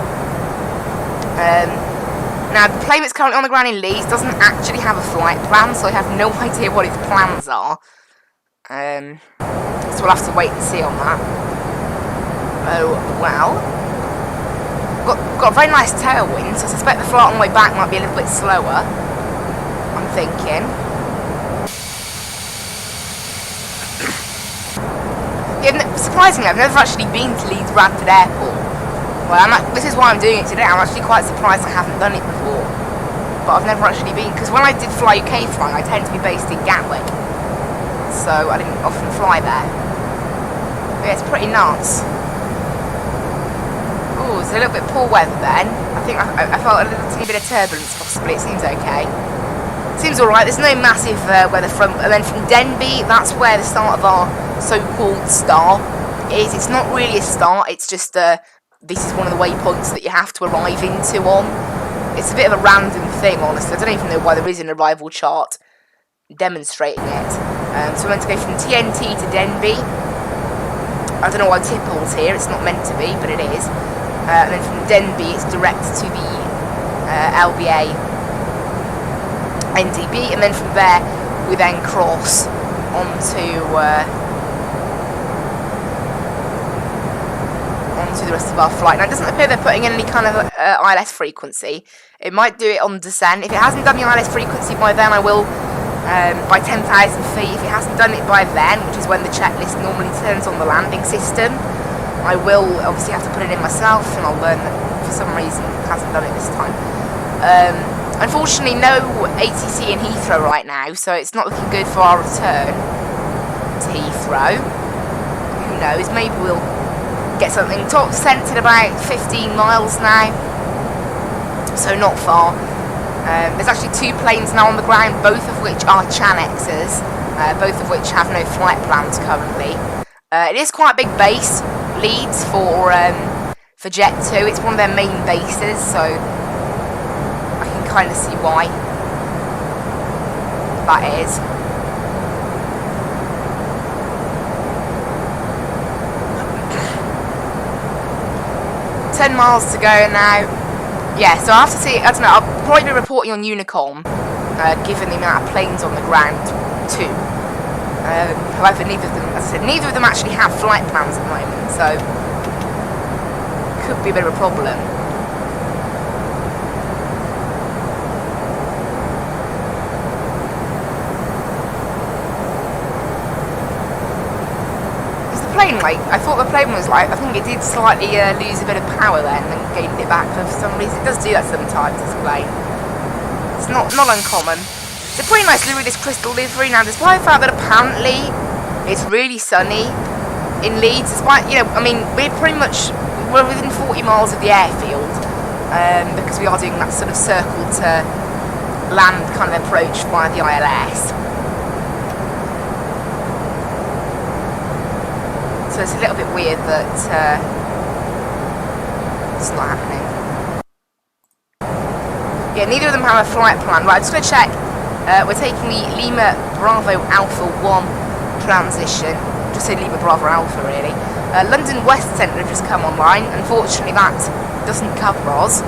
Now, the plane that's currently on the ground in Leeds doesn't actually have a flight plan, so I have no idea what its plans are. So we'll have to wait and see on that. Oh, well. Got a very nice tailwind, so I suspect the flight on the way back might be a little bit slower. I'm thinking. Yeah, surprisingly, I've never actually been to Leeds Bradford Airport. Well, this is why I'm doing it today. I'm actually quite surprised I haven't done it before. But I've never actually been, because when I did Fly UK flying, I tend to be based in Gatwick. So I didn't often fly there. But yeah, it's pretty nuts. Ooh, it's a little bit poor weather then. I think I felt a little teeny bit of turbulence possibly. It seems okay. Seems alright, there's no massive weather front. And then from Denbigh, that's where the start of our so-called star is. It's not really a start, it's just this is one of the waypoints that you have to arrive into on. It's a bit of a random thing, honestly. I don't even know why there is an arrival chart demonstrating it. So we're meant to go from TNT to Denbigh. I don't know why Tipple's here, it's not meant to be, but it is. And then from Denbigh, it's direct to the LBA NDB, and then from there, we then cross onto the rest of our flight. Now, it doesn't appear they're putting in any kind of ILS frequency. It might do it on descent. If it hasn't done the ILS frequency by then, I will, by 10,000 feet. If it hasn't done it by then, which is when the checklist normally turns on the landing system, I will obviously have to put it in myself, and I'll learn that for some reason it hasn't done it this time. Unfortunately, no ATC in Heathrow right now, so it's not looking good for our return to Heathrow. Who knows, maybe we'll get something. Top descent at about 15 miles now, so not far. There's actually 2 planes now on the ground, both of which are Chanexes, both of which have no flight plans currently. It is quite a big base, Leeds, for Jet2. It's one of their main bases, so I can kind of see why that is. Miles to go now. Yeah, so I have to see. I don't know. I'll probably be reporting on Unicom, given the amount of planes on the ground too. However, neither of them, as I said, neither of them actually have flight plans at the moment, so could be a bit of a problem. Like, I thought the plane was like, I think it did slightly lose a bit of power then and gained it back, but for some reason it does do that sometimes, this plane. It's not uncommon. It's a pretty nice livery, this crystal livery. Now, despite the fact that apparently it's really sunny in Leeds, despite, you know, I mean, we're within 40 miles of the airfield, because we are doing that sort of circle to land kind of approach via the ILS. So it's a little bit weird that it's not happening. Yeah, neither of them have a flight plan. Right, I'm just going to check. We're taking the Lima Bravo Alpha 1 transition. Just say Lima Bravo Alpha, really. London West Centre have just come online. Unfortunately, that doesn't cover Oz.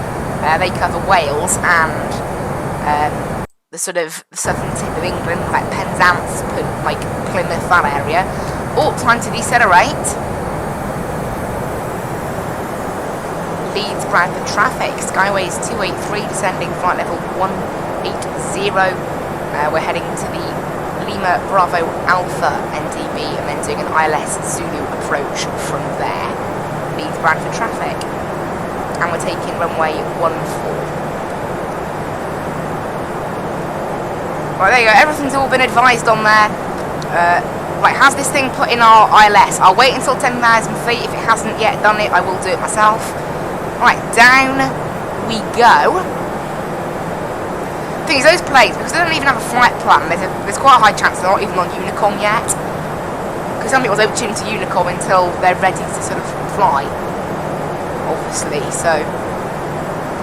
They cover Wales and the sort of southern tip of England, like Penzance, like Plymouth, that area. Oh, time to decelerate. Leeds Bradford traffic. Skyways 283, descending flight level 180. We're heading to the Lima Bravo Alpha NDB and then doing an ILS Zulu approach from there. Leeds Bradford traffic. And we're taking runway 14. Right, there you go. Everything's all been advised on there. Right, has this thing put in our ILS? I'll wait until 10,000 feet. If it hasn't yet done it, I will do it myself. Right, down we go. The thing is, those planes, because they don't even have a flight plan, there's quite a high chance they're not even on Unicom yet. Because some people don't tune to Unicom until they're ready to sort of fly, obviously. So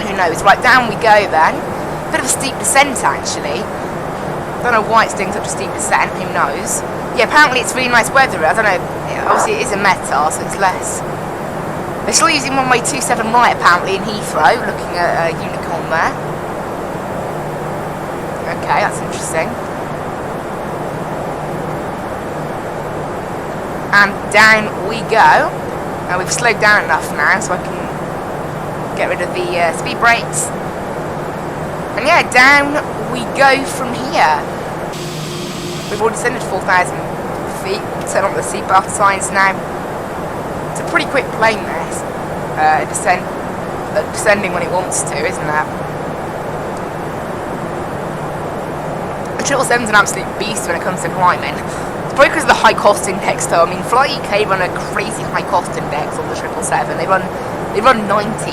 Who knows? Right, down we go then. Bit of a steep descent, actually. Don't know why it's doing such a steep descent. Who knows? Yeah, apparently it's really nice weather. I don't know. Obviously, it is a Meta, so it's less. They're still using runway 27 right, apparently, in Heathrow. Looking at a unicorn there. Okay, that's interesting. And down we go. We've slowed down enough now, so I can get rid of the speed brakes. And yeah, down we go from here. We've already descended 4,000 feet. Turn on the seatbelt signs now. It's a pretty quick plane, this. Descending when it wants to, isn't it? The 777's an absolute beast when it comes to climbing. It's probably because of the high cost index, though. I mean, Fly UK run a crazy high cost index on the 777. They run 90.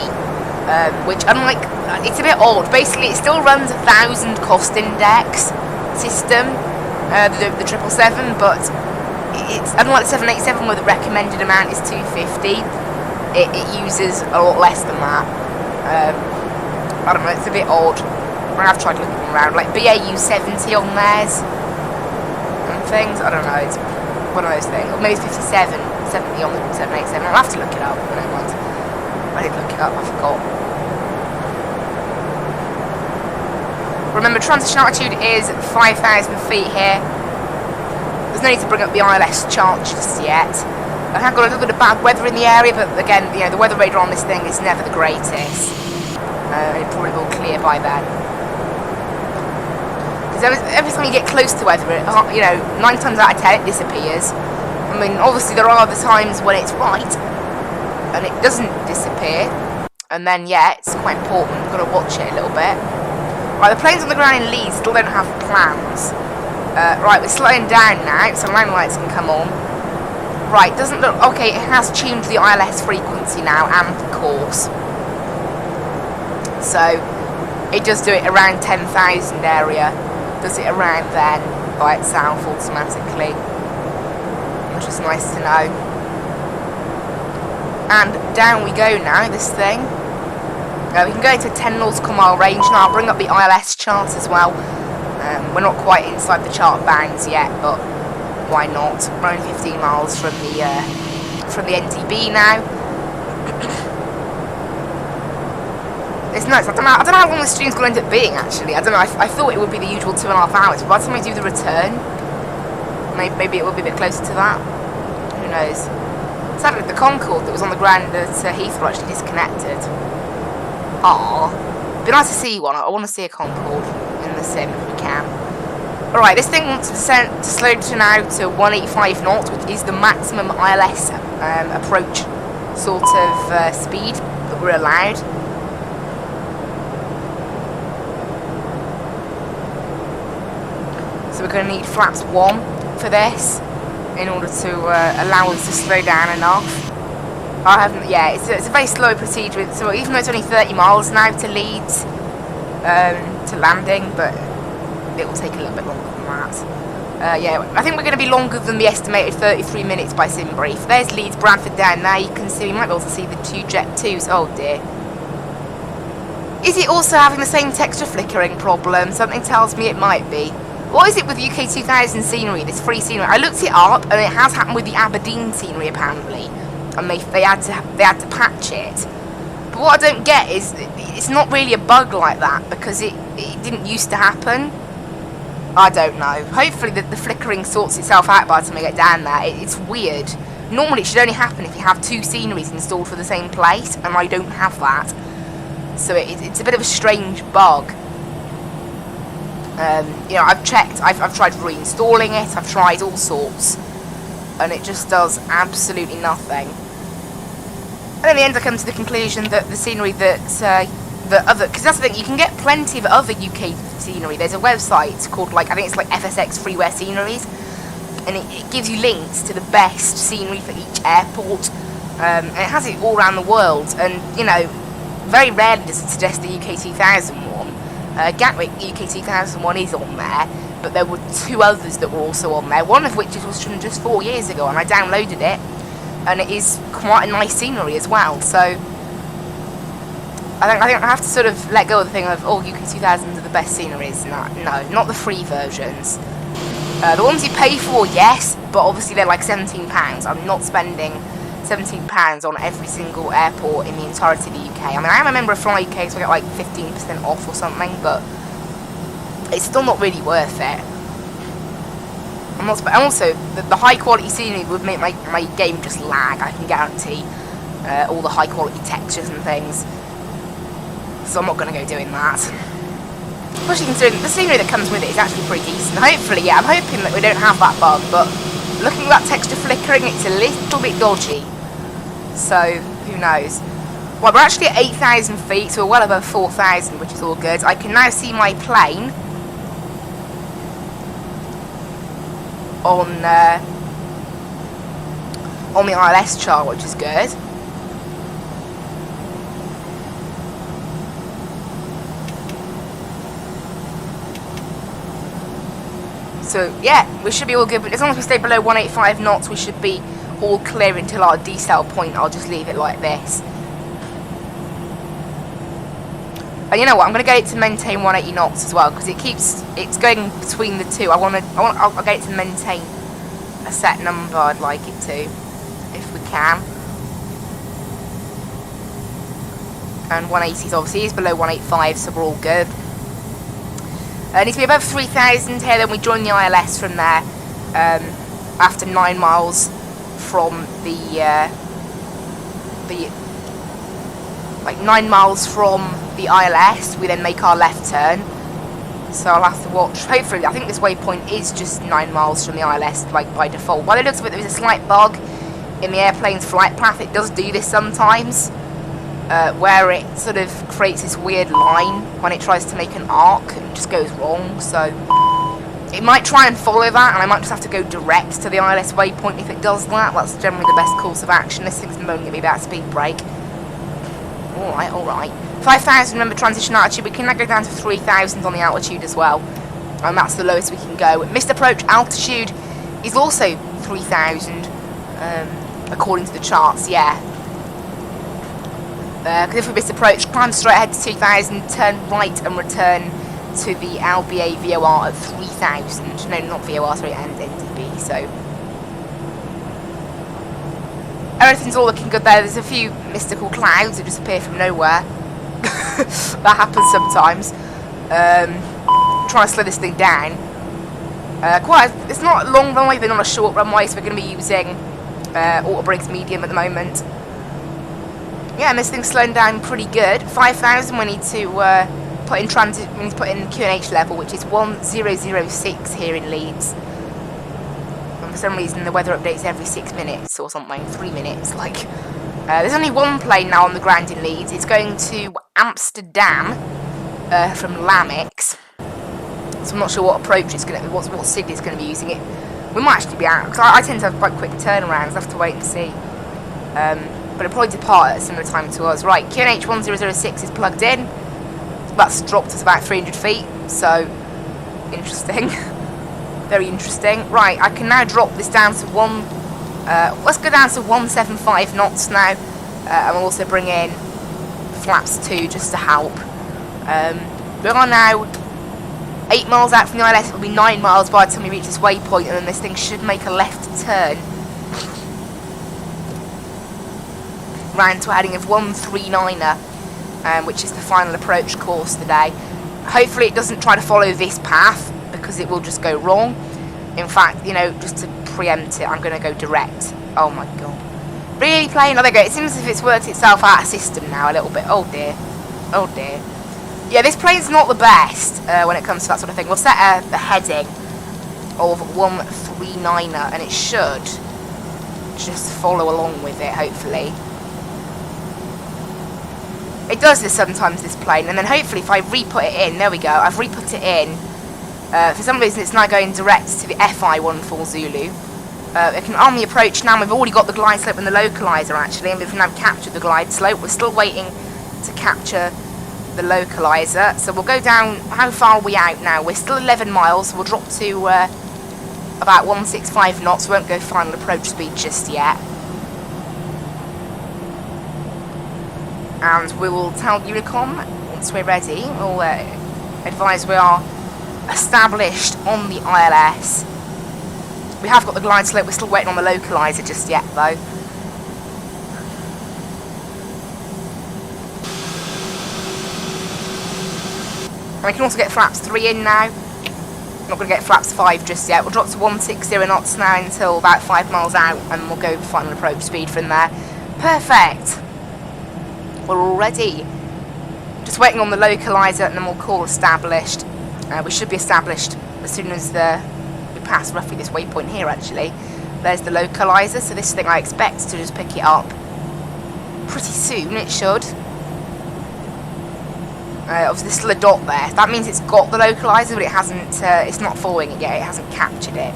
Which, unlike, it's a bit odd. Basically, it still runs 1,000 cost index system, the 777, but it's unlike the 787 where the recommended amount is 250. It uses a lot less than that. I don't know. It's a bit odd. I've tried looking around, like BAU 70 on theirs and things. I don't know. It's one of those things. Or maybe it's 57, 70 on the 787. I'll have to look it up. I don't mind. I did look it up. I forgot. Remember, transition altitude is 5,000 feet here. There's no need to bring up the ILS chart just yet. I have got a little bit of bad weather in the area, but again, you know, the weather radar on this thing is never the greatest. It probably will clear by then. Because every time you get close to weather, it, you know, 9 times out of 10 it disappears. I mean, obviously there are the times when it's right and it doesn't disappear, and then yeah, it's quite important. You've got to watch it a little bit. Right, the planes on the ground in Leeds still don't have plans. Right, we're slowing down now, so line lights can come on. Right, doesn't look... Okay, it has tuned the ILS frequency now, and the course. So, it does do it around 10,000 area. Does it around then, by itself, automatically. Which is nice to know. And down we go now, this thing. We can go into 10 nautical mile range now. I'll bring up the ILS chart as well. We're not quite inside the chart bounds yet, but why not? We're only 15 miles from the NTB now. It's nuts. I don't know how long the stream's going to end up being, actually. I don't know. I thought it would be the usual 2.5 hours, but by the time we do the return, maybe it will be a bit closer to that. Who knows? Sadly, the Concorde that was on the ground at Heathrow actually disconnected. Aww. It'd be nice to see one. I want to see a Concorde in the sim if we can. Alright, this thing wants to slow to now to 185 knots, which is the maximum ILS approach sort of speed that we're allowed. So we're going to need flaps 1 for this in order to allow us to slow down enough. I haven't, yeah, it's a very slow procedure, so even though it's only 30 miles now to Leeds, to landing, but it will take a little bit longer than that. Yeah, I think we're going to be longer than the estimated 33 minutes by sim brief. There's Leeds Bradford down there. You can see, you might be able to see the 2 Jet 2s. Oh dear. Is it also having the same texture flickering problem? Something tells me it might be. What is it with UK 2000 scenery, this free scenery? I looked it up, and it has happened with the Aberdeen scenery apparently, and they had to patch it. But what I don't get is it's not really a bug like that because it didn't used to happen. I don't know. Hopefully the flickering sorts itself out by the time I get down there. It's weird. Normally it should only happen if you have 2 sceneries installed for the same place, and I don't have that. So it's a bit of a strange bug. You know, I've checked, I've tried reinstalling it, I've tried all sorts, and it just does absolutely nothing. And in the end I come to the conclusion that the scenery that because that's the thing, you can get plenty of other UK scenery. There's a website called, like, I think it's like FSX Freeware Sceneries, and it gives you links to the best scenery for each airport, and it has it all around the world, and, you know, very rarely does it suggest the UK 2001. Gatwick UK 2001 is on there, but there were 2 others that were also on there, one of which was from just 4 years ago, and I downloaded it, and it is quite a nice scenery as well. So I think I have to sort of let go of the thing of, oh, UK 2000s are the best sceneries. No, not the free versions. The ones you pay for, yes, but obviously they're like £17. I'm not spending £17 on every single airport in the entirety of the UK. I mean, I am a member of Fly UK, so I get like 15% off or something, but it's still not really worth it. I'm not. And also, the high quality scenery would make my game just lag. I can guarantee all the high quality textures and things. So I'm not going to go doing that. Especially considering the scenery that comes with it is actually pretty decent. Hopefully, yeah, I'm hoping that we don't have that bug, but looking at that texture flickering, it's a little bit dodgy. So, who knows. Well, we're actually at 8,000 feet, so we're well above 4,000, which is all good. I can now see my plane on the ILS chart, which is good. So yeah, we should be all good, but as long as we stay below 185 knots, we should be all clear until our decel point. I'll just leave it like this. And you know what, I'm going to get it to maintain 180 knots as well, because it's going between the two. I'll get it to maintain a set number I'd like it to, if we can. And 180 obviously is below 185, so we're all good. It needs to be above 3,000 here, then we join the ILS from there. After 9 miles from like 9 miles from the ILS, we then make our left turn. So I'll have to watch. Hopefully, I think this waypoint is just 9 miles from the ILS, like by default. By the looks of it, there is a slight bug in the airplane's flight path. It does do this sometimes, where it sort of creates this weird line when it tries to make an arc and it just goes wrong. So it might try and follow that, and I might just have to go direct to the ILS waypoint if it does that. That's generally the best course of action. This thing's moaning at me about speed brake. Alright. 5,000, remember transition altitude. We can now go down to 3,000 on the altitude as well. And that's the lowest we can go. Missed approach altitude is also 3,000, according to the charts, yeah. Because if we miss approach, climb straight ahead to 2,000, turn right and return to the LBA VOR at 3,000. No, not VOR, sorry, and NDB, so everything's all looking good there. There's a few mystical clouds that just appear from nowhere. That happens sometimes. Trying to slow this thing down. It's not a long runway, but not a short runway, so we're going to be using auto brakes medium at the moment. Yeah, and this thing's slowing down pretty good. 5,000, we need to put in transit. We need to put in QNH level, which is 1006 here in Leeds. For some reason the weather updates every 6 minutes or something, 3 minutes, like. There's only one plane now on the ground in Leeds. It's going to Amsterdam from Lamix. So I'm not sure what approach it's going to be, what SIG is going to be using it. We might actually be out, because I tend to have quite quick turnarounds. I have to wait and see. But it'll probably depart at a similar time to us. Right, QNH 1006 is plugged in. That's dropped us about 300 feet, so interesting. Very interesting. Right, I can now drop this down to let's go down to 175 knots now, and we'll also bring in flaps 2 just to help. We are now 8 miles out from the ILS. It'll be 9 miles by the time we reach this waypoint, and then this thing should make a left turn round to a heading of 139er, which is the final approach course today. Hopefully it doesn't try to follow this path, because it will just go wrong. In fact, you know, just to preempt it, I'm going to go direct. Oh my god. Really playing? Oh, there we go. It seems as if it's worked itself out of system now a little bit. Oh dear. Oh dear. Yeah, this plane's not the best when it comes to that sort of thing. We'll set a heading of 139er, and it should just follow along with it, hopefully. It does this sometimes, this plane, and then hopefully if I re-put it in, there we go, I've re-put it in. For some reason it's now going direct to the FI-14 Zulu. We can arm the approach now. We've already got the glide slope and the localizer actually, and we've now captured the glide slope. We're still waiting to capture the localizer. So we'll go down. How far are we out now? We're still 11 miles, so we'll drop to about 165 knots. We won't go final approach speed just yet. and we will tell Unicom once we're ready. We'll advise we are established on the ILS. We have got the glide slope, we're still waiting on the localizer just yet though. And we can also get flaps 3 in now. Not going to get flaps 5 just yet. We'll drop to 160 knots now until about 5 miles out, and we'll go final approach speed from there. Perfect. We're all ready. Just waiting on the localizer, and then we'll call established. We should be established as soon as we pass roughly this waypoint here. Actually, there's the localizer. So this thing I expect to just pick it up pretty soon. It should. Obviously there's still a dot there. That means it's got the localizer, but it hasn't. It's not following it yet. It hasn't captured it.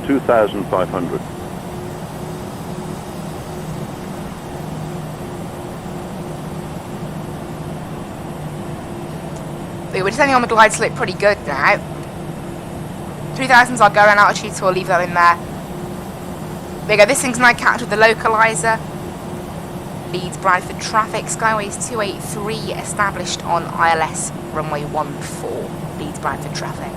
2,500. But we're descending on the glide slope pretty good now. 3,000's our go-around altitude, so we'll leave that in there. There you go. This thing's now captured the localizer. Leeds Bradford traffic, Skyways 283 established on ILS runway 14, Leeds Bradford traffic.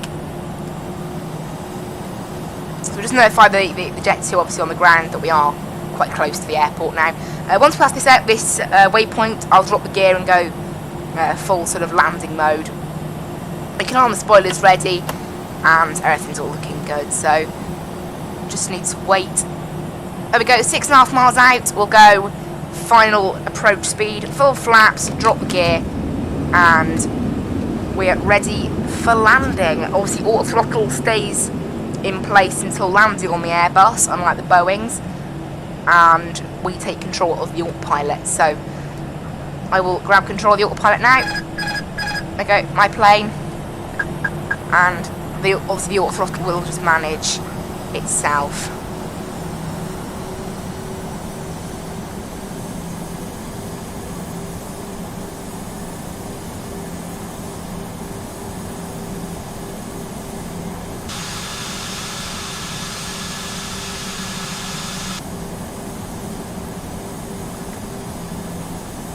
So we just notified the Jet 2 obviously on the ground that we are quite close to the airport now. Once we pass this waypoint, I'll drop the gear and go full sort of landing mode. We can arm the spoilers ready and everything's all looking good, so just need to wait. There we go, 6.5 miles out, we'll go final approach speed, full flaps, drop the gear, and we're ready for landing. Obviously auto throttle stays in place until landing on the Airbus, unlike the Boeings, and we take control of the autopilot. So I will grab control of the autopilot now. There we go, my plane, and obviously the auto throttle will just manage itself.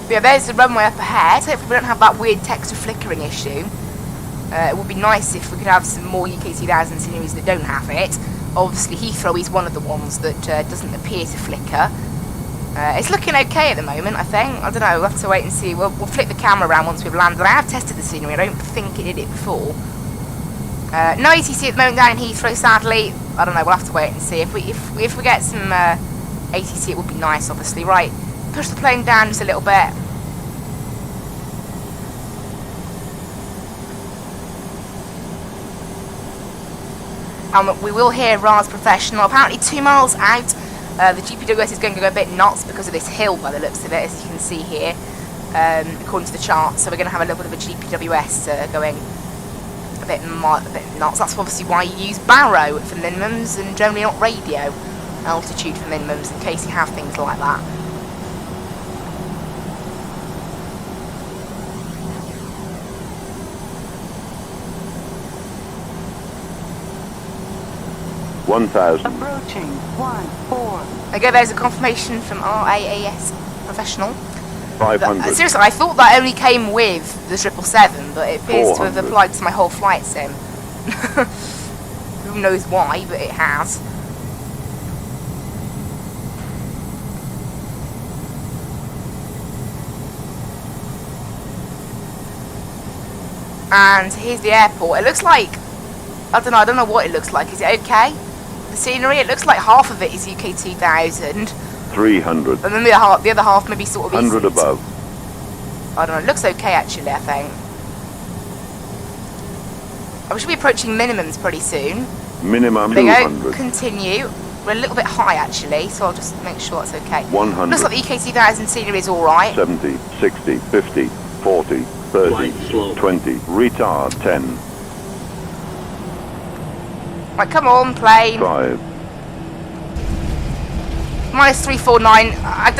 But yeah, there's the runway up ahead. Hopefully we don't have that weird texture flickering issue. It would be nice if we could have some more UK 2000 sceneries that don't have it. Obviously Heathrow is one of the ones that doesn't appear to flicker. It's looking okay at the moment, I think. I don't know, we'll have to wait and see. We'll flip the camera around once we've landed. I have tested the scenery, I don't think it did it before. No ATC at the moment down in Heathrow, sadly. I don't know, we'll have to wait and see. If we get some ATC, it would be nice, obviously. Right, push the plane down just a little bit. We will hear Ra's Professional. Apparently 2 miles out, the GPWS is going to go a bit nuts because of this hill by the looks of it, as you can see here, according to the chart. So we're going to have a little bit of a GPWS going a bit nuts. That's obviously why you use Barrow for minimums and generally not radio altitude for minimums, in case you have things like that. Approaching 14. Okay, there's a confirmation from RAAS Professional. 500. Seriously, I thought that only came with the 777, but it appears to have 400. applied to my whole flight sim. Who knows why, but it has. And here's the airport. It looks like, I don't know what it looks like. Is it okay? The scenery, it looks like half of it is UK 2000. 300. And then the other half maybe sort of 100 isn't. above. I don't know, it looks okay actually, I think. We should be approaching minimums pretty soon. Minimum There you go, 200. continue. We're a little bit high actually, so I'll just make sure that's okay. 100. Looks like the UK 2000 scenery is alright. 70, 60, 50, 40, 30, 20. Retard 10. Right, come on, plane. 5. Minus 349. I've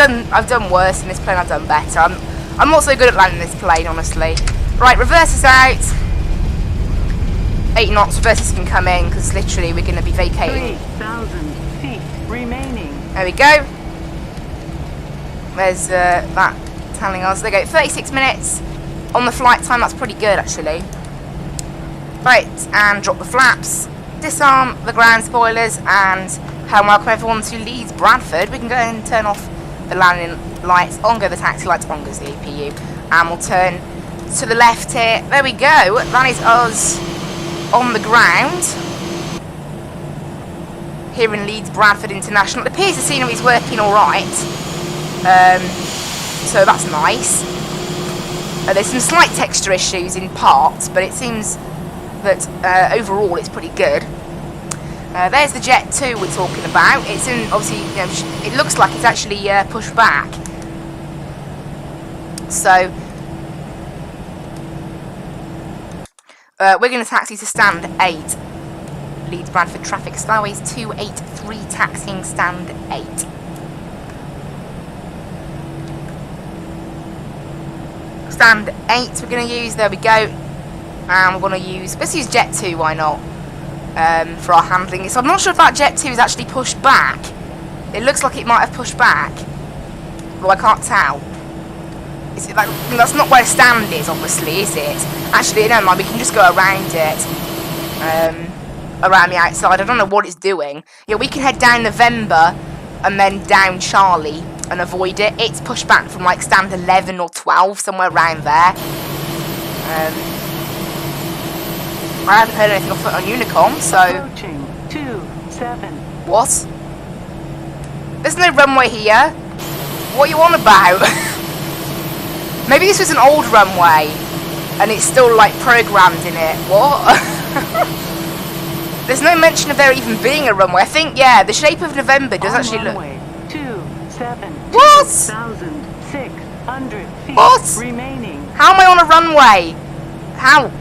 done worse in this plane. I've done better. I'm not so good at landing this plane, honestly. Right, reverse is out. 8 knots. Reverses can come in because literally we're going to be vacating. 3,000 feet remaining. There we go. There's that telling us. There we go, 36 minutes on the flight time. That's pretty good, actually. Right, and drop the flaps, disarm the ground spoilers, and hello, welcome everyone to Leeds Bradford. We can go and turn off the landing lights, on go the taxi lights, on goes the APU, and we'll turn to the left here. There we go, that is us on the ground here in Leeds Bradford International. It appears the scenery is working alright, so that's nice. There's some slight texture issues in parts, but it seems that overall it's pretty good. There's the Jet 2 we're talking about. It's in, obviously, you know, it looks like it's actually pushed back. So we're going to taxi to stand 8. Leeds Bradford traffic Skyways 283 taxiing stand 8. Stand 8 we're going to use, there we go. And we're going to use, let's use Jet 2, why not, for our handling. So I'm not sure if that Jet 2 is actually pushed back. It looks like it might have pushed back, though I can't tell. Is it like, that's not where stand is, obviously, is it? Actually, never mind, we can just go around it, around the outside. I don't know what it's doing. Yeah, we can head down November and then down Charlie and avoid it. It's pushed back from like stand 11 or 12, somewhere around there. I haven't heard anything off it on Unicom, so... Approaching 27. What? There's no runway here. What are you on about? Maybe this was an old runway, and it's still, like, programmed in it. What? There's no mention of there even being a runway. I think, yeah, the shape of November does actually look... Runway 27. What? 2,600 feet What? remaining. How am I on a runway? Help.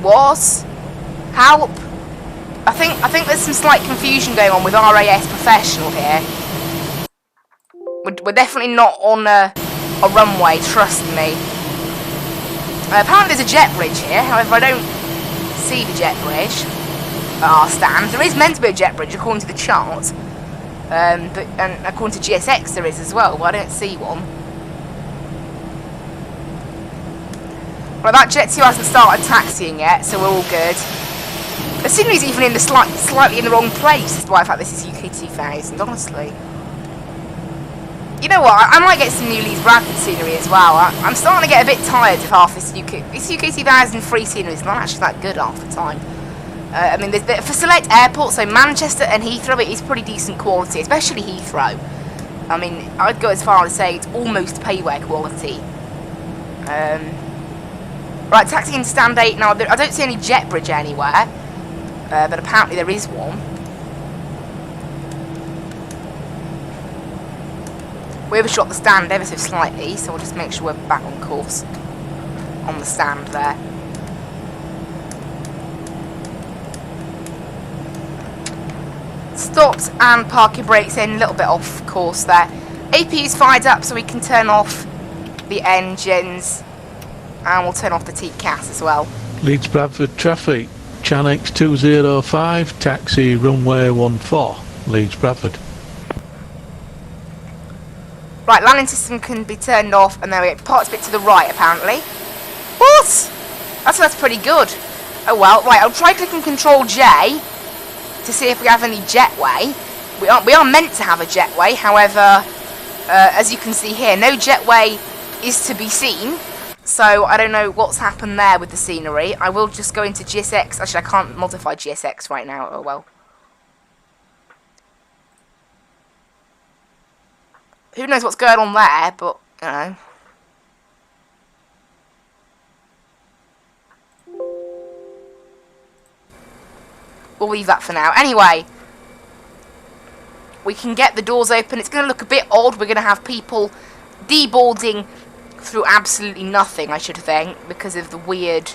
What? Help. I think there's some slight confusion going on with RAS Professional here. We're definitely not on a runway, trust me. Apparently there's a jet bridge here, however I don't see the jet bridge at our stand. There is meant to be a jet bridge according to the chart, and according to GSX there is as well, but I don't see one. Well, that Jet 2 hasn't started taxiing yet, so we're all good. The scenery's even in the slightly in the wrong place, despite the fact this is UK 2000, honestly. You know what, I might get some new Leeds Bradford scenery as well. I'm starting to get a bit tired of half this UK 2000 free scenery. It's not actually that good half the time. I mean, for select airports, so Manchester and Heathrow, it is pretty decent quality, especially Heathrow. I mean, I'd go as far as say it's almost payware quality. Right, taxiing stand 8 now. I don't see any jet bridge anywhere, but apparently there is one. We overshot the stand ever so slightly, so we'll just make sure we're back on course on the stand there. Stopped and parking brakes in, a little bit off course there. APU's fired up so we can turn off the engines. And we'll turn off the TCAS as well. Leeds Bradford traffic, Chanix 205, taxi runway 14, Leeds Bradford. Right, landing system can be turned off, and then we get parts bit to the right apparently. What? That's pretty good. Oh well, right, I'll try clicking Control J to see if we have any jetway. We are meant to have a jetway, however, as you can see here, no jetway is to be seen. So I don't know what's happened there with the scenery. I will just go into GSX. Actually, I can't modify GSX right now. Oh well. Who knows what's going on there, but, you know. We'll leave that for now. Anyway, we can get the doors open. It's going to look a bit odd. We're going to have people deboarding through absolutely nothing, I should think, because of the weird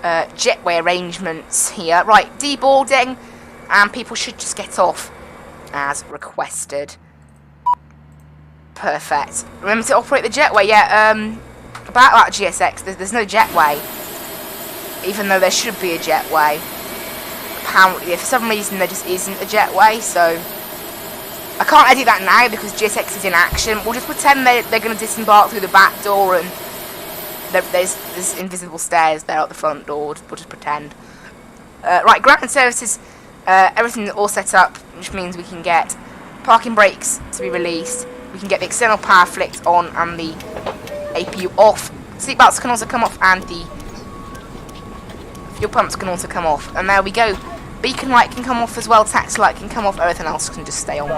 jetway arrangements here. Right, deboarding, and people should just get off as requested. Perfect. Remember to operate the jetway. Yeah, about that GSX, there's no jetway, even though there should be a jetway. Apparently, for some reason, there just isn't a jetway, so I can't edit that now because GSX is in action. We'll just pretend they're going to disembark through the back door, and there's invisible stairs there at the front door. We'll just pretend. Right, ground services, everything's all set up, which means we can get parking brakes to be released. We can get the external power flicked on and the APU off. Seatbelts can also come off, and the fuel pumps can also come off. And there we go. Beacon light can come off as well, taxi light can come off, everything else can just stay on.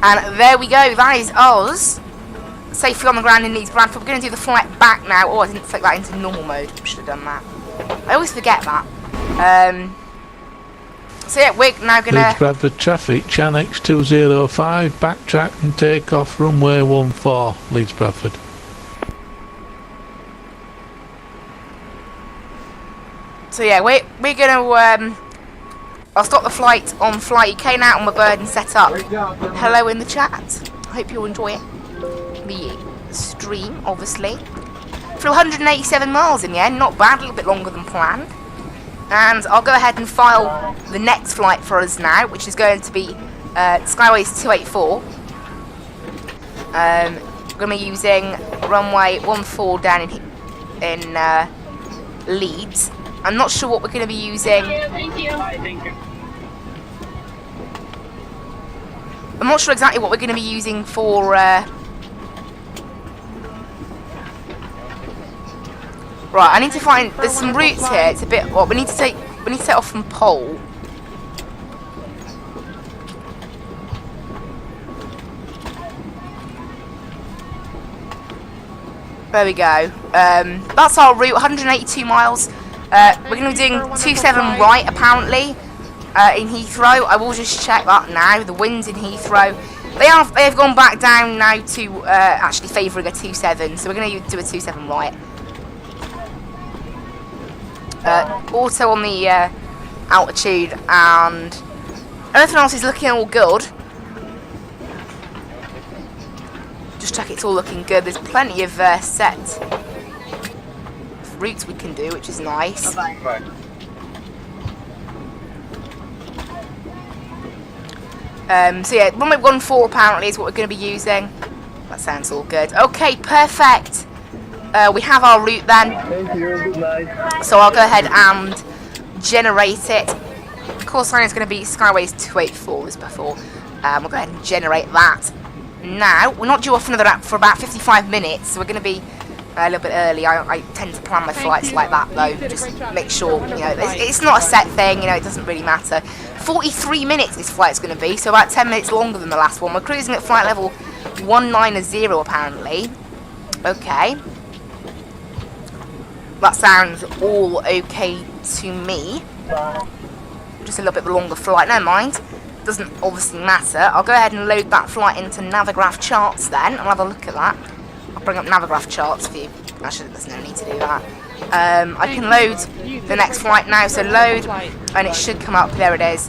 And there we go, that is us safely on the ground in Leeds Bradford. We're going to do the flight back now. Oh, I didn't take that into normal mode, should have done that. I always forget that. So yeah, we're now going to... Leeds Bradford traffic, Chanex 205, backtrack and take off runway 14, Leeds Bradford. So yeah, we're gonna I'll stop the flight on Flight UK now on my bird and set up. Hello in the chat. Hope you enjoy it. The stream, obviously. Flew 187 miles in the end, not bad, a little bit longer than planned. And I'll go ahead and file the next flight for us now, which is going to be Skyways 284. We're gonna be using runway 14 down in Leeds. I'm not sure what we're going to be using. I'm not sure exactly what we're going to be using for. Right, I need to find. There's some routes here. It's a bit. Well, we need to take off from Pole. There we go. That's our route. 182 miles. We're going to be doing 27 right, apparently, in Heathrow. I will just check that now. The winds in Heathrow, they have gone back down now to actually favouring a 27. So we're going to do a 27 right. Also on the altitude, and everything else is looking all good. Just check it's all looking good. There's plenty of set routes we can do, which is nice. So yeah, runway 14 apparently is what we're going to be using. That sounds all good. Okay, perfect. We have our route then. So I'll go ahead and generate it. Course line is going to be Skyways 284 as before. We'll go ahead and generate that. Now, we're not due off for about 55 minutes, so we're going to be a little bit early. I tend to plan my flights like that though, just make sure, you know, it's not a set thing, you know, it doesn't really matter. 43 minutes this flight's going to be, so about 10 minutes longer than the last one. We're cruising at flight level 190 apparently. Okay. That sounds all okay to me. Just a little bit of a longer flight, never mind. Doesn't obviously matter. I'll go ahead and load that flight into Navigraph charts then. I'll have a look at that. I'll bring up Navigraph charts for you. Actually, there's no need to do that. I can load the next flight now, so load, and it should come up. There it is.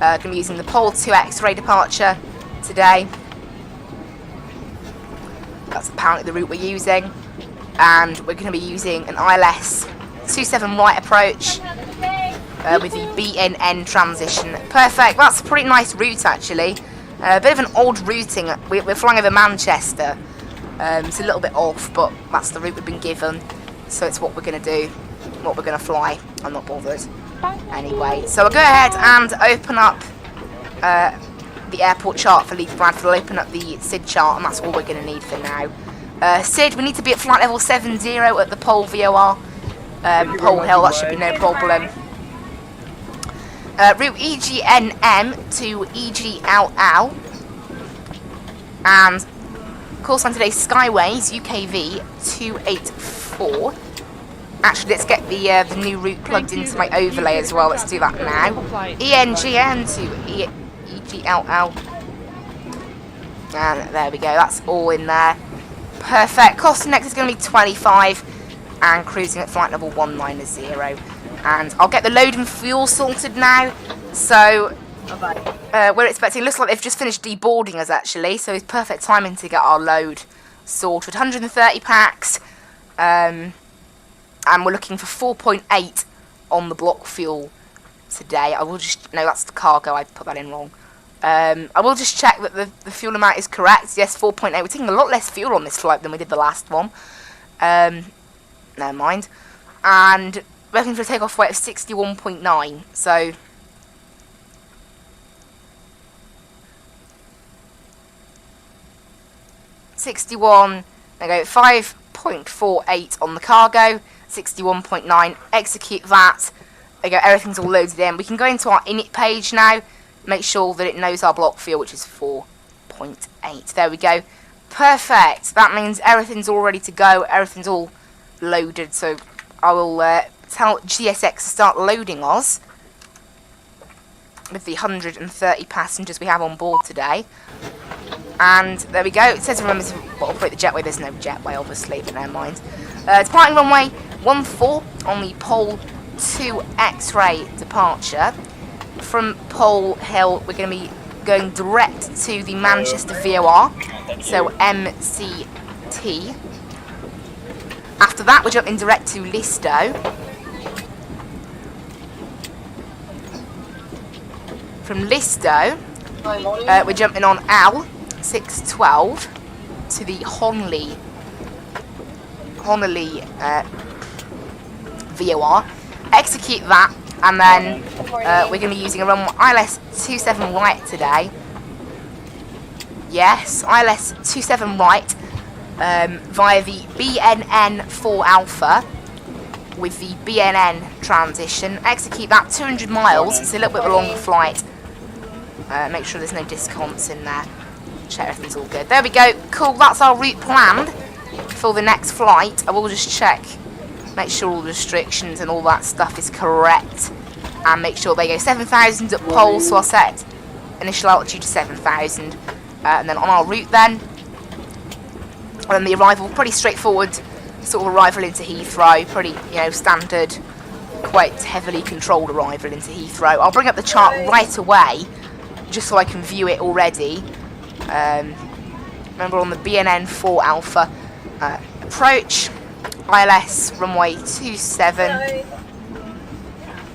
Going to be using the Pole 2 X-ray departure today. That's apparently the route we're using. And we're going to be using an ILS 27 right approach with the BNN transition. Perfect. That's a pretty nice route, actually. A bit of an odd routing. We're flying over Manchester. It's a little bit off, but that's the route we've been given. So it's what we're going to do, what we're going to fly. I'm not bothered. Anyway, so I'll go ahead and open up the airport chart for Leeds Bradford. I'll open up the SID chart, and that's all we're going to need for now. SID, we need to be at flight level 70 at the Pole VOR. Pole Hill, that should be no problem. Route EGNM to EGLL. And course on today's Skyways UKV 284. Actually, let's get the new route plugged into my overlay as well. Let's do that now. ENGN to EGLL. And there we go. That's all in there. Perfect. Cost next is going to be 25, and cruising at flight level 190. And I'll get the load and fuel sorted now. So we're expecting. Looks like they've just finished deboarding us actually. So it's perfect timing to get our load sorted. 130 packs. And we're looking for 4.8 on the block fuel today. I will just no, that's the cargo. I put that in wrong. I will just check that the fuel amount is correct. Yes, 4.8. We're taking a lot less fuel on this flight than we did the last one. Never mind. And we're looking for a takeoff weight of 61.9. So 61. There we go. 5.48 on the cargo. 61.9. Execute that. There we go. Everything's all loaded in. We can go into our init page now. Make sure that it knows our block fuel, which is 4.8. There we go. Perfect. That means everything's all ready to go. Everything's all loaded. So I will tell GSX to start loading us with the 130 passengers we have on board today. And there we go. It says remember to operate the jetway. There's no jetway, obviously, but never mind. Departing runway 14 on the Pole 2 X-ray departure. From Pole Hill, we're going to be going direct to the Manchester VOR, so MCT. After that, we're jumping direct to Listo. From Listo, we're jumping on L612 to the Honley VOR. Execute that. And then we're going to be using a runway ILS 27 right today. Yes, ILS 27 right via the BNN 4 Alpha with the BNN transition. Execute that 200 miles. It's a little bit of a longer flight. Make sure there's no discounts in there. Check everything's all good. There we go. Cool. That's our route planned for the next flight. I will just check. Make sure all the restrictions and all that stuff is correct. And make sure they go 7,000 at Pole, so I'll set initial altitude to 7,000. And then on our route then. And then the arrival, pretty straightforward sort of arrival into Heathrow. Pretty, standard, quite heavily controlled arrival into Heathrow. I'll bring up the chart right away, just so I can view it already. Remember on the BNN 4 Alpha, approach. ILS runway 27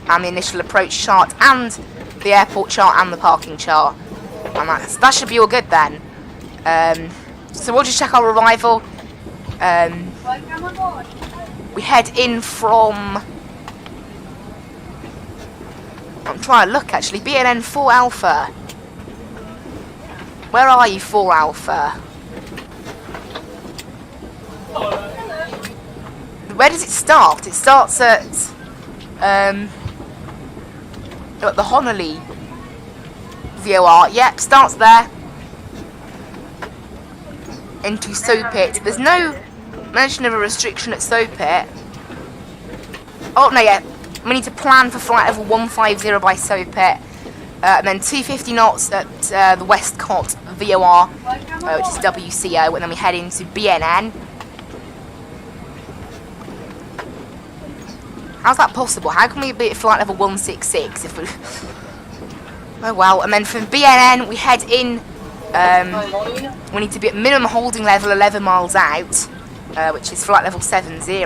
and the initial approach chart and the airport chart and the parking chart, and that should be all good then. So we'll just check our arrival. We head in from, I'm trying to look actually, BNN 4 Alpha. Where are you, 4 Alpha? Where does it start? It starts at the Honolulu VOR. Yep, starts there. Into Sopit. There's no mention of a restriction at Sopit. Oh no, yeah. We need to plan for flight level 150 by Sopit. And then 250 knots at the Westcott VOR, which is WCO, and then we head into BNN. How's that possible? How can we be at flight level 166 if we... Oh well, and then from BNN we head in, we need to be at minimum holding level 11 miles out, which is flight level 70.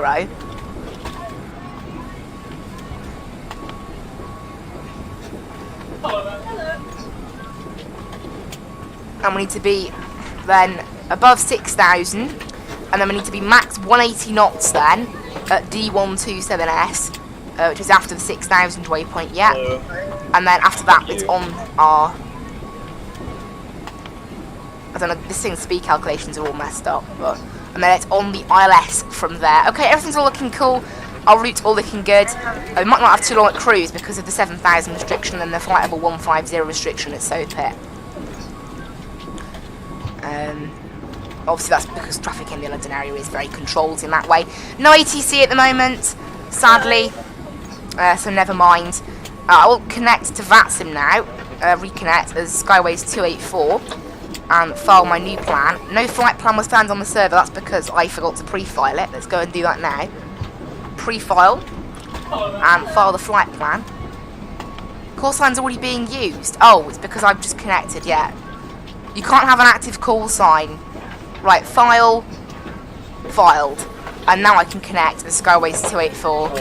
And we need to be then above 6,000, and then we need to be max 180 knots then at D127S, which is after the 6,000 waypoint, yeah. And then after that it's on our, I don't know, this thing's speed calculations are all messed up, but, and then it's on the ILS from there. Okay, everything's all looking cool, our route's all looking good. We might not have too long at cruise because of the 7,000 restriction and the flight level 150 restriction at Sopit. Obviously that's because traffic in the London area is very controlled in that way. No ATC at the moment, sadly, so never mind. I will connect to Vatsim now, reconnect as Skyways 284, and file my new plan. No flight plan was found on the server, that's because I forgot to pre-file it. Let's go and do that now. Pre-file, and file the flight plan. Call sign's already being used. Oh, it's because I've just connected, yeah. You can't have an active call sign. Right, file, filed. And now I can connect the Skyways 284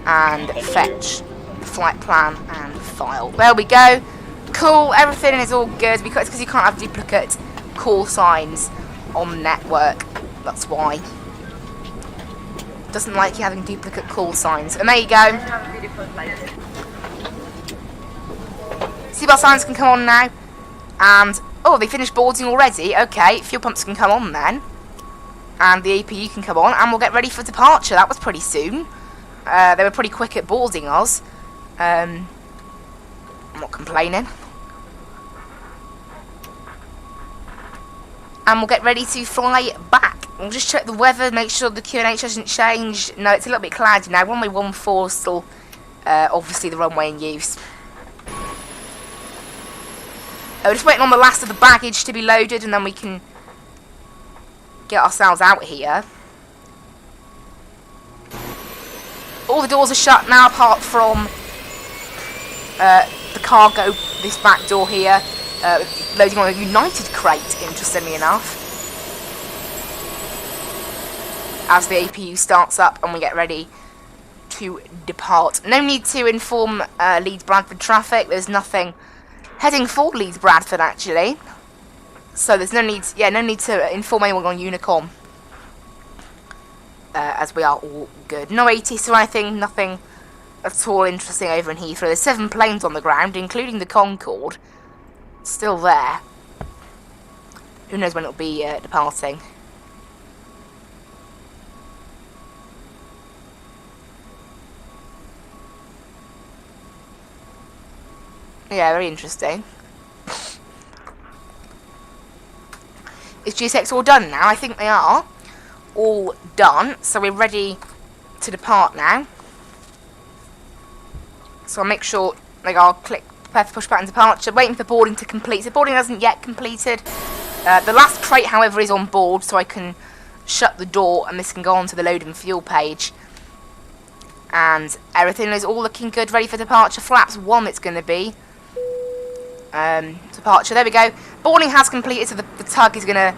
and fetch the flight plan and file. There we go. Cool, everything is all good because you can't have duplicate call signs on the network. That's why. Doesn't like you having duplicate call signs. And there you go. Seatbelt signs can come on now. And, oh, they finished boarding already. Okay, fuel pumps can come on then. And the APU can come on. And we'll get ready for departure. That was pretty soon. They were pretty quick at boarding us. I'm not complaining. And we'll get ready to fly back. We'll just check the weather, make sure the QNH hasn't changed. No, it's a little bit cloudy now. Runway 14 is still obviously the runway in use. We're just waiting on the last of the baggage to be loaded and then we can get ourselves out here. All the doors are shut now apart from the cargo, this back door here. Loading on a United crate, interestingly enough, as the APU starts up and we get ready to depart. No need to inform Leeds Bradford traffic. There's nothing heading for Leeds Bradford actually, so there's no need. Yeah, no need to inform anyone on Unicom, as we are all good. No ATIS or anything. Nothing at all interesting over in Heathrow. There's 7 planes on the ground, including the Concorde. Still there. Who knows when it'll be departing. Yeah, very interesting. Is GSX all done now? I think they are all done. So we're ready to depart now. So I'll make sure, like, I'll click prepare for push button departure, waiting for boarding to complete. So boarding hasn't yet completed. The last crate, however, is on board, so I can shut the door and this can go on to the load and fuel page. And everything is all looking good, ready for departure. Flaps 1 it's going to be. Departure, there we go. Boarding has completed, so the tug is going to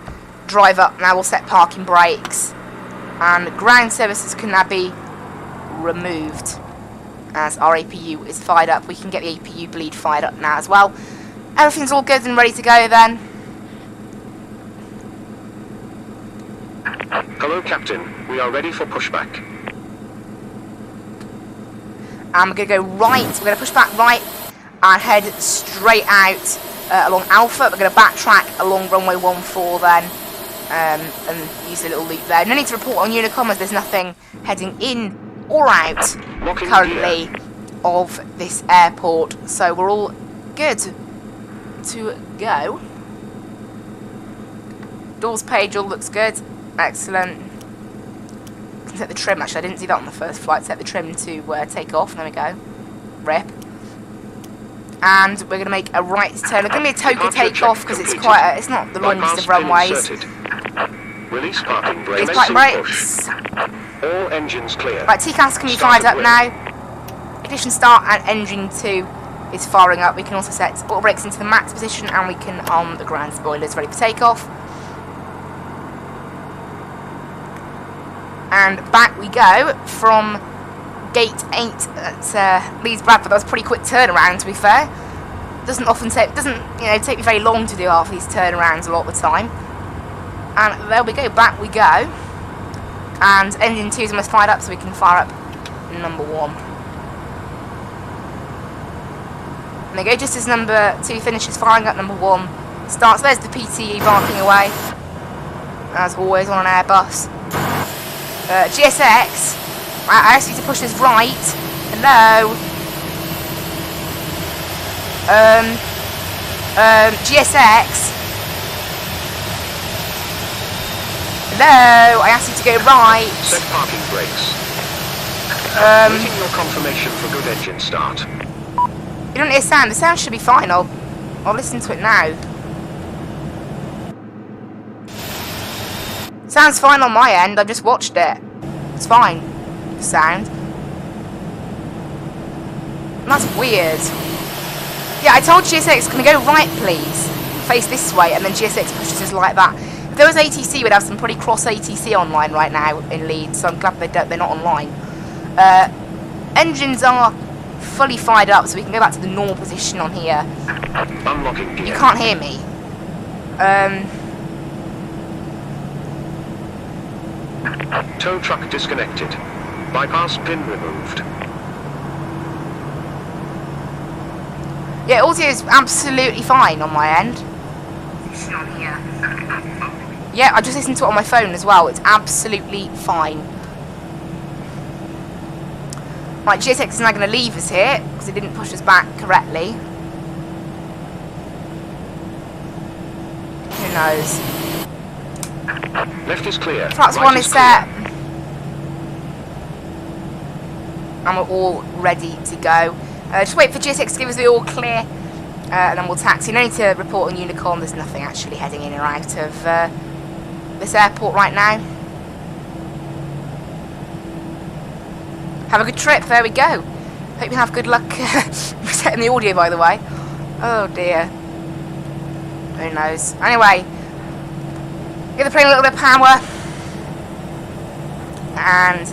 drive up. Now we'll set parking brakes. And ground services can now be removed. As our APU is fired up, we can get the APU bleed fired up now as well. Everything's all good and ready to go then. Hello, Captain. We are ready for pushback. And we're going to go right. We're going to push back right and head straight out along Alpha. We're going to backtrack along runway 14 then and use a little loop there. No need to report on Unicom as there's nothing heading in or out currently of this airport, so we're all good to go. Doors page all looks good, excellent. Can set the trim, actually I didn't do that on the first flight. Set the trim to take off. There we go. Rip. And we're going to make a right turn. It's going to be a Toka takeoff because it's quite it's not the longest of runways. Release parking brakes. It's quite brakes. All engines clear. Right, TCAS can be fired up now. Ignition start and engine 2 is firing up. We can also set auto brakes into the max position and we can arm the ground spoilers ready for takeoff. And back we go from gate 8 at Leeds Bradford. That was a pretty quick turnaround, to be fair. Doesn't take me very long to do half these turnarounds a lot of the time. And there we go, back we go. And engine 2 is almost fired up, so we can fire up number 1. And there we go, just as number 2 finishes firing up, number 1 starts. There's the PTE barking away, as always on an Airbus. GSX, I asked you to push this right. Hello. GSX. Hello, I asked you to go right. Set parking brakes. Waiting your confirmation for good engine start. You don't hear sound. The sound should be fine. I'll listen to it now. Sounds fine on my end. I've just watched it. It's fine. The sound. That's weird. Yeah, I told GSX, can we go right, please? Face this way, and then GSX pushes us like that. If there was ATC, we'd have some pretty cross ATC online right now in Leeds, so I'm glad they're not online. Engines are fully fired up so we can go back to the normal position on here. Unlocking You gear. can't hear me. Tow truck disconnected. Bypass pin removed. Yeah, audio is absolutely fine on my end. Yeah, I just listened to it on my phone as well. It's absolutely fine. Right, GSX is now going to leave us here because it didn't push us back correctly. Who knows? Left is clear. Flaps Right 1 is clear. set. And we're all ready to go. Just wait for GSX to give us the all clear. And then we'll taxi. No need to report on Unicom. There's nothing actually heading in or out of this airport right now. Have a good trip. There we go. Hope you have good luck resetting the audio, by the way. Oh dear. Who knows? Anyway, give the plane a little bit of power. And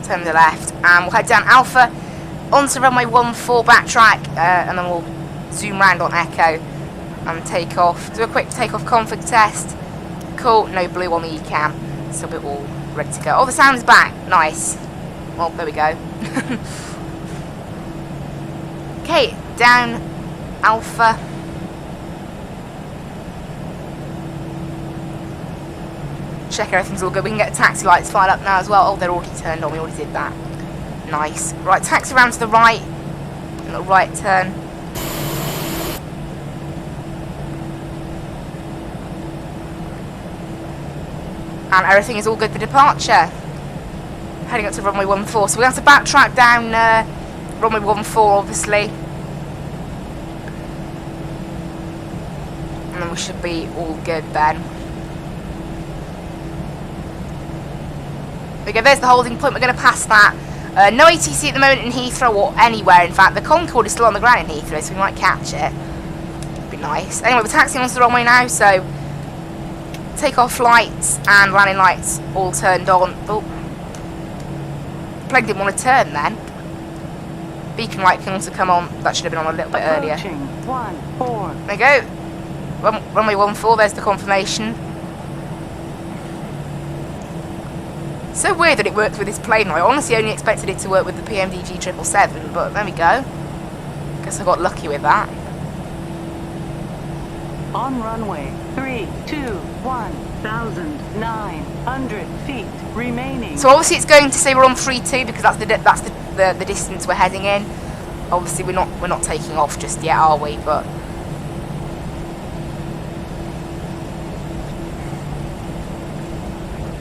turn to the left. And we'll head down Alpha onto runway 14 backtrack. And then we'll zoom round on Echo and take off. Do a quick takeoff config test. Cool. No blue on the ECAM. So we're all ready to go. Oh, the sound's back. Nice. Well, there we go. Okay, down Alpha. Check everything's all good. We can get taxi lights fired up now as well. Oh, they're already turned on. We already did that. Nice. Right, taxi around to the right. A little right turn. And everything is all good for departure. Heading up to runway 14. So we have to backtrack down runway 14, obviously. And then we should be all good then. There we go, there's the holding point. We're going to pass that. No ATC at the moment in Heathrow or anywhere, in fact. The Concorde is still on the ground in Heathrow, so we might catch it. Be nice. Anyway, we're taxiing onto the runway now, so take-off lights and landing lights all turned on. Oh. Plane didn't want to turn then. Beacon light can also come on. That should have been on a little bit earlier. Approaching 14. There we go. Runway 14, there's the confirmation. So weird that it worked with this plane. I honestly only expected it to work with the PMDG 777, but there we go. Guess I got lucky with that. On runway 321,900 feet remaining. So obviously it's going to say we're on 3-2 because that's the distance we're heading in. Obviously we're not taking off just yet, are we? But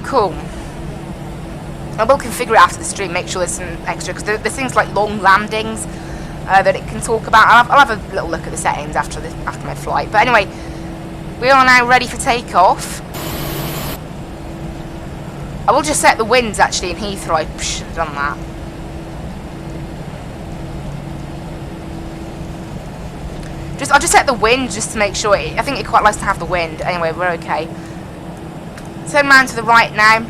cool. I will configure it after the stream, make sure there's some extra, because there's things like long landings that it can talk about. I'll have a little look at the settings after my flight. But anyway, we are now ready for takeoff. I will just set the winds actually in Heathrow. I should have done that. I'll just set the wind just to make sure. I think it quite likes to have the wind. Anyway, we're okay. Turn round to the right now.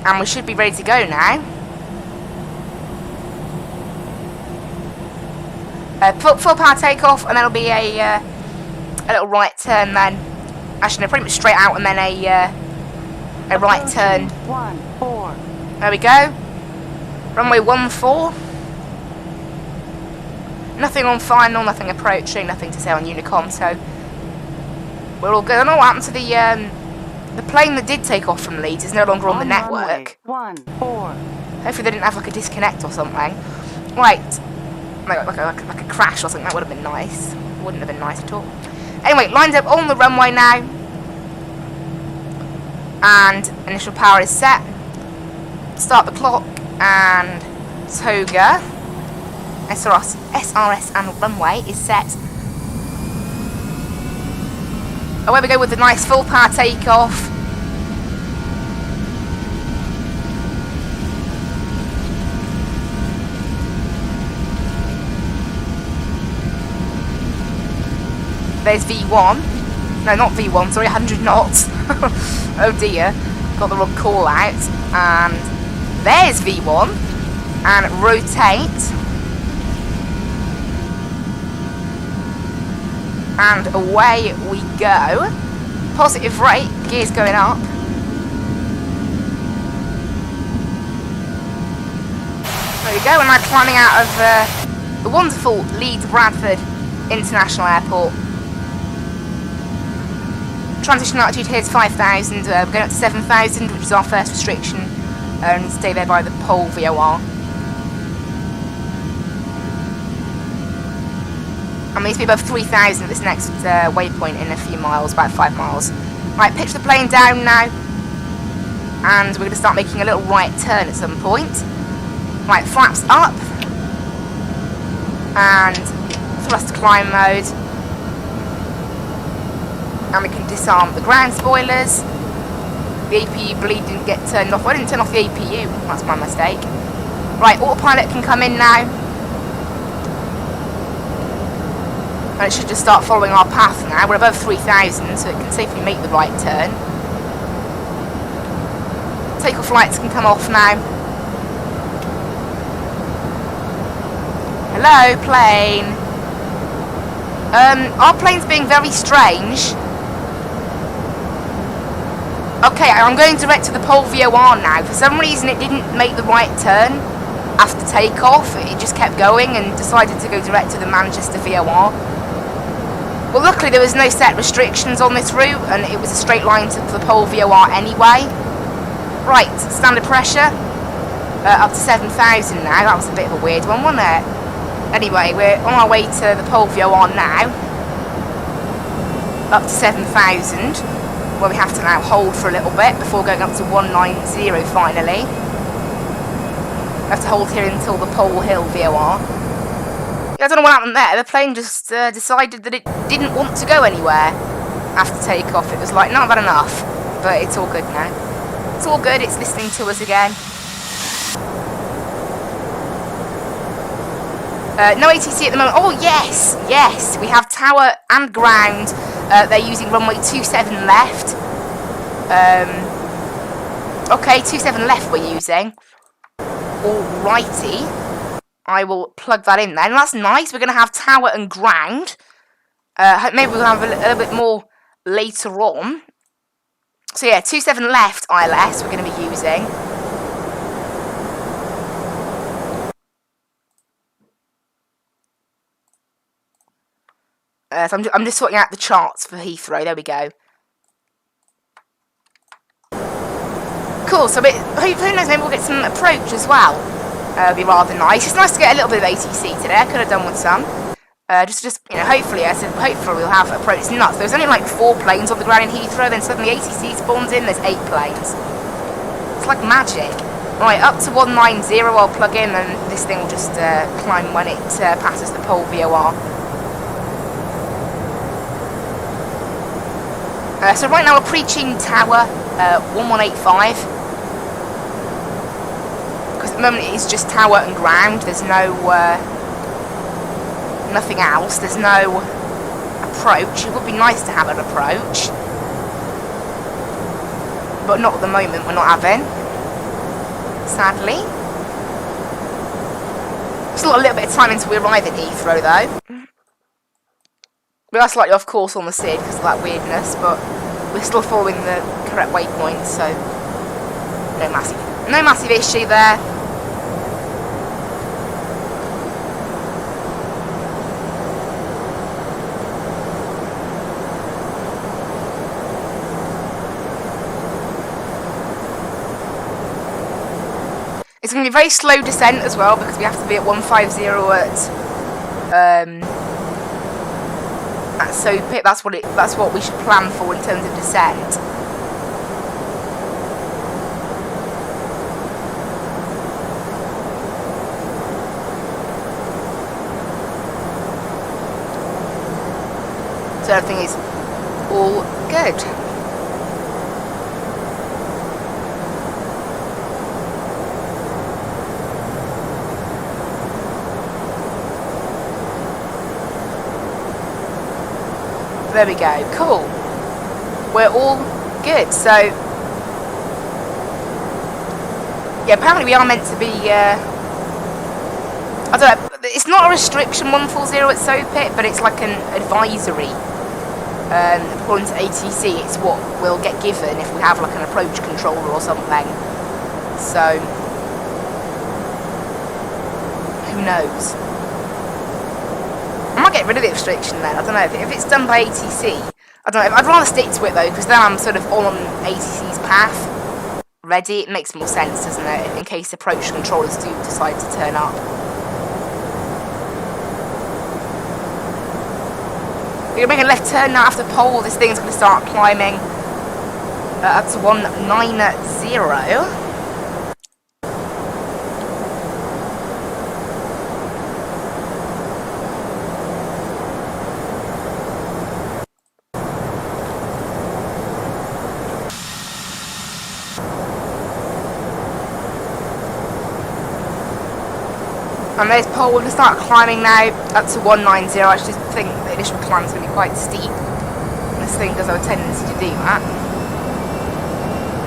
And we should be ready to go now. Full power takeoff, and then it'll be a little right turn then. Actually, no, pretty much straight out, and then a right turn. 14. There we go. Runway 14. Nothing on final, nothing approaching, nothing to say on Unicom, so we're all good. I don't know what happened to the plane that did take off from Leeds is no longer on the network. 14. Hopefully they didn't have like a disconnect or something. Right. Like a crash or something. That would have been nice. Wouldn't have been nice at all. Anyway, lined up on the runway now. And initial power is set. Start the clock and toga. SRS and runway is set. Away we go with the nice full power takeoff. There's V1. No, not V1, sorry, 100 knots. Oh dear, got the wrong call out. And there's V1. and rotate. And away we go. Positive rate, gears going up. There we go, we're now climbing out of the wonderful Leeds Bradford International Airport. Transition altitude here is 5,000, we're going up to 7,000, which is our first restriction, and stay there by the pole VOR. And we need to be above 3,000 at this next waypoint in a few miles, about 5 miles. Right, pitch the plane down now, and we're going to start making a little right turn at some point. Right, flaps up, and thrust climb mode. And we can disarm the ground spoilers. The APU bleed didn't get turned off. I didn't turn off the APU, that's my mistake. Right, autopilot can come in now. And it should just start following our path now. We're above 3,000, so it can safely make the right turn. Takeoff lights can come off now. Hello, plane. Our plane's being very strange. Okay, I'm going direct to the pole VOR now. For some reason it didn't make the right turn after takeoff. It just kept going and decided to go direct to the Manchester VOR. Well, luckily there was no set restrictions on this route and it was a straight line to the pole VOR anyway. Right, standard pressure. Up to 7,000 now. That was a bit of a weird one, wasn't it? Anyway, we're on our way to the pole VOR now. Up to 7,000. Where we have to now hold for a little bit before going up to 190 finally. We have to hold here until the Pole Hill VOR. Yeah, I don't know what happened there. The plane just decided that it didn't want to go anywhere after takeoff. It was like, not had enough. But it's all good now. It's all good. It's listening to us again. No ATC at the moment. Oh, yes. Yes. We have tower and ground. They're using runway 27 left. Okay, 27 left we're using. Alrighty. I will plug that in then. That's nice. We're going to have tower and ground. Maybe we'll have a little bit more later on. So yeah, 27 left ILS we're going to be using. So I'm just sorting out the charts for Heathrow. There we go. Cool. So who knows? Maybe we'll get some approach as well. It'll be rather nice. It's nice to get a little bit of ATC today. I could have done with some. Just you know, hopefully, I said hopefully we'll have approach. It's nuts. There was only like 4 planes on the ground in Heathrow. Then suddenly ATC spawns in. There's 8 planes. It's like magic. Right, up to 190. I'll plug in, and this thing will just climb when it passes the pole VOR. So right now we're preaching tower 1185 because at the moment it is just tower and ground. There's no nothing else. There's no approach. It would be nice to have an approach, but not at the moment. We're not having, sadly. Still got a little bit of time until we arrive at Heathrow though. We are slightly off course on the SID because of that weirdness, but we're still following the correct waypoint, so no massive issue there. It's going to be a very slow descent as well because we have to be at 150 at so that's what we should plan for in terms of descent. So everything is all good. There we go, cool. We're all good, so yeah, apparently we are meant to be I don't know, it's not a restriction 140 at SOPIT, but it's like an advisory. According to ATC, it's what will get given if we have like an approach controller or something. So, who knows? I might get rid of the restriction then. I don't know if it's done by ATC. I don't know. I'd rather stick to it though, because then I'm sort of on ATC's path. Ready? It makes more sense, doesn't it? In case approach controllers do decide to turn up. We're going to make a left turn now after pole. This thing's going to start climbing up to 190. And there's pole, we're going to start climbing now up to 190. I just think the initial climb is going to be quite steep. This thing does have a tendency to do that.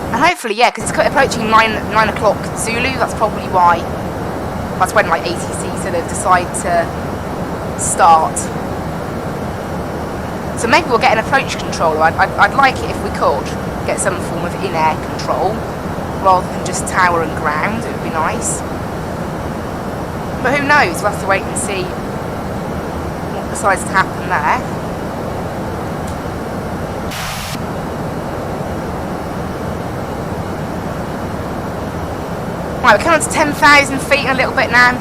And hopefully, yeah, because it's approaching 9 o'clock Zulu, that's probably why. That's when like ATC sort of decide to start. So maybe we'll get an approach controller. I'd like it if we could get some form of in-air control rather than just tower and ground. It would be nice. But who knows? We'll have to wait and see what decides to happen there. Right, we're coming to 10,000 feet in a little bit now.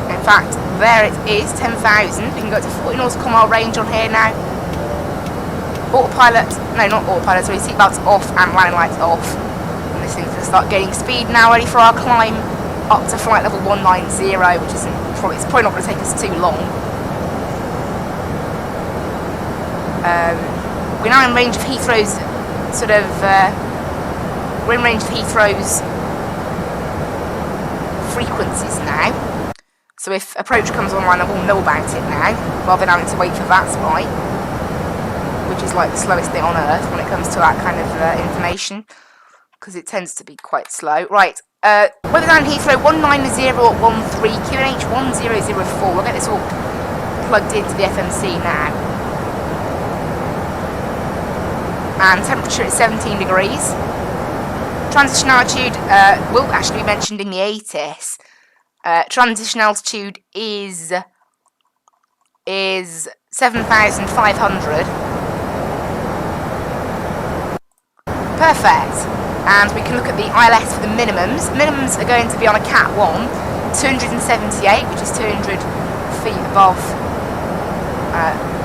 In fact, there it is, 10,000. We can go to 40 nautical mile range on here now. Autopilot, no not autopilot, sorry, seatbelts off and landing lights off. And this thing's going to start gaining speed now, ready for our climb up to flight level 190, which isn't probably, it's probably not going to take us too long. We're now in range of Heathrow's sort of, we're in range of Heathrow's frequencies now. So if approach comes online, I will know about it now, rather than having to wait for VATSI, which is like the slowest thing on earth when it comes to that kind of information, because it tends to be quite slow. Right, weather down Heathrow 190 at 13, QNH 1004. We'll get this all plugged into the FMC now. And temperature at 17 degrees. Transition altitude will actually be mentioned in the ATIS. Transition altitude is 7,500. Perfect. And we can look at the ILS for the minimums. Minimums are going to be on a Cat 1, 278, which is 200 feet above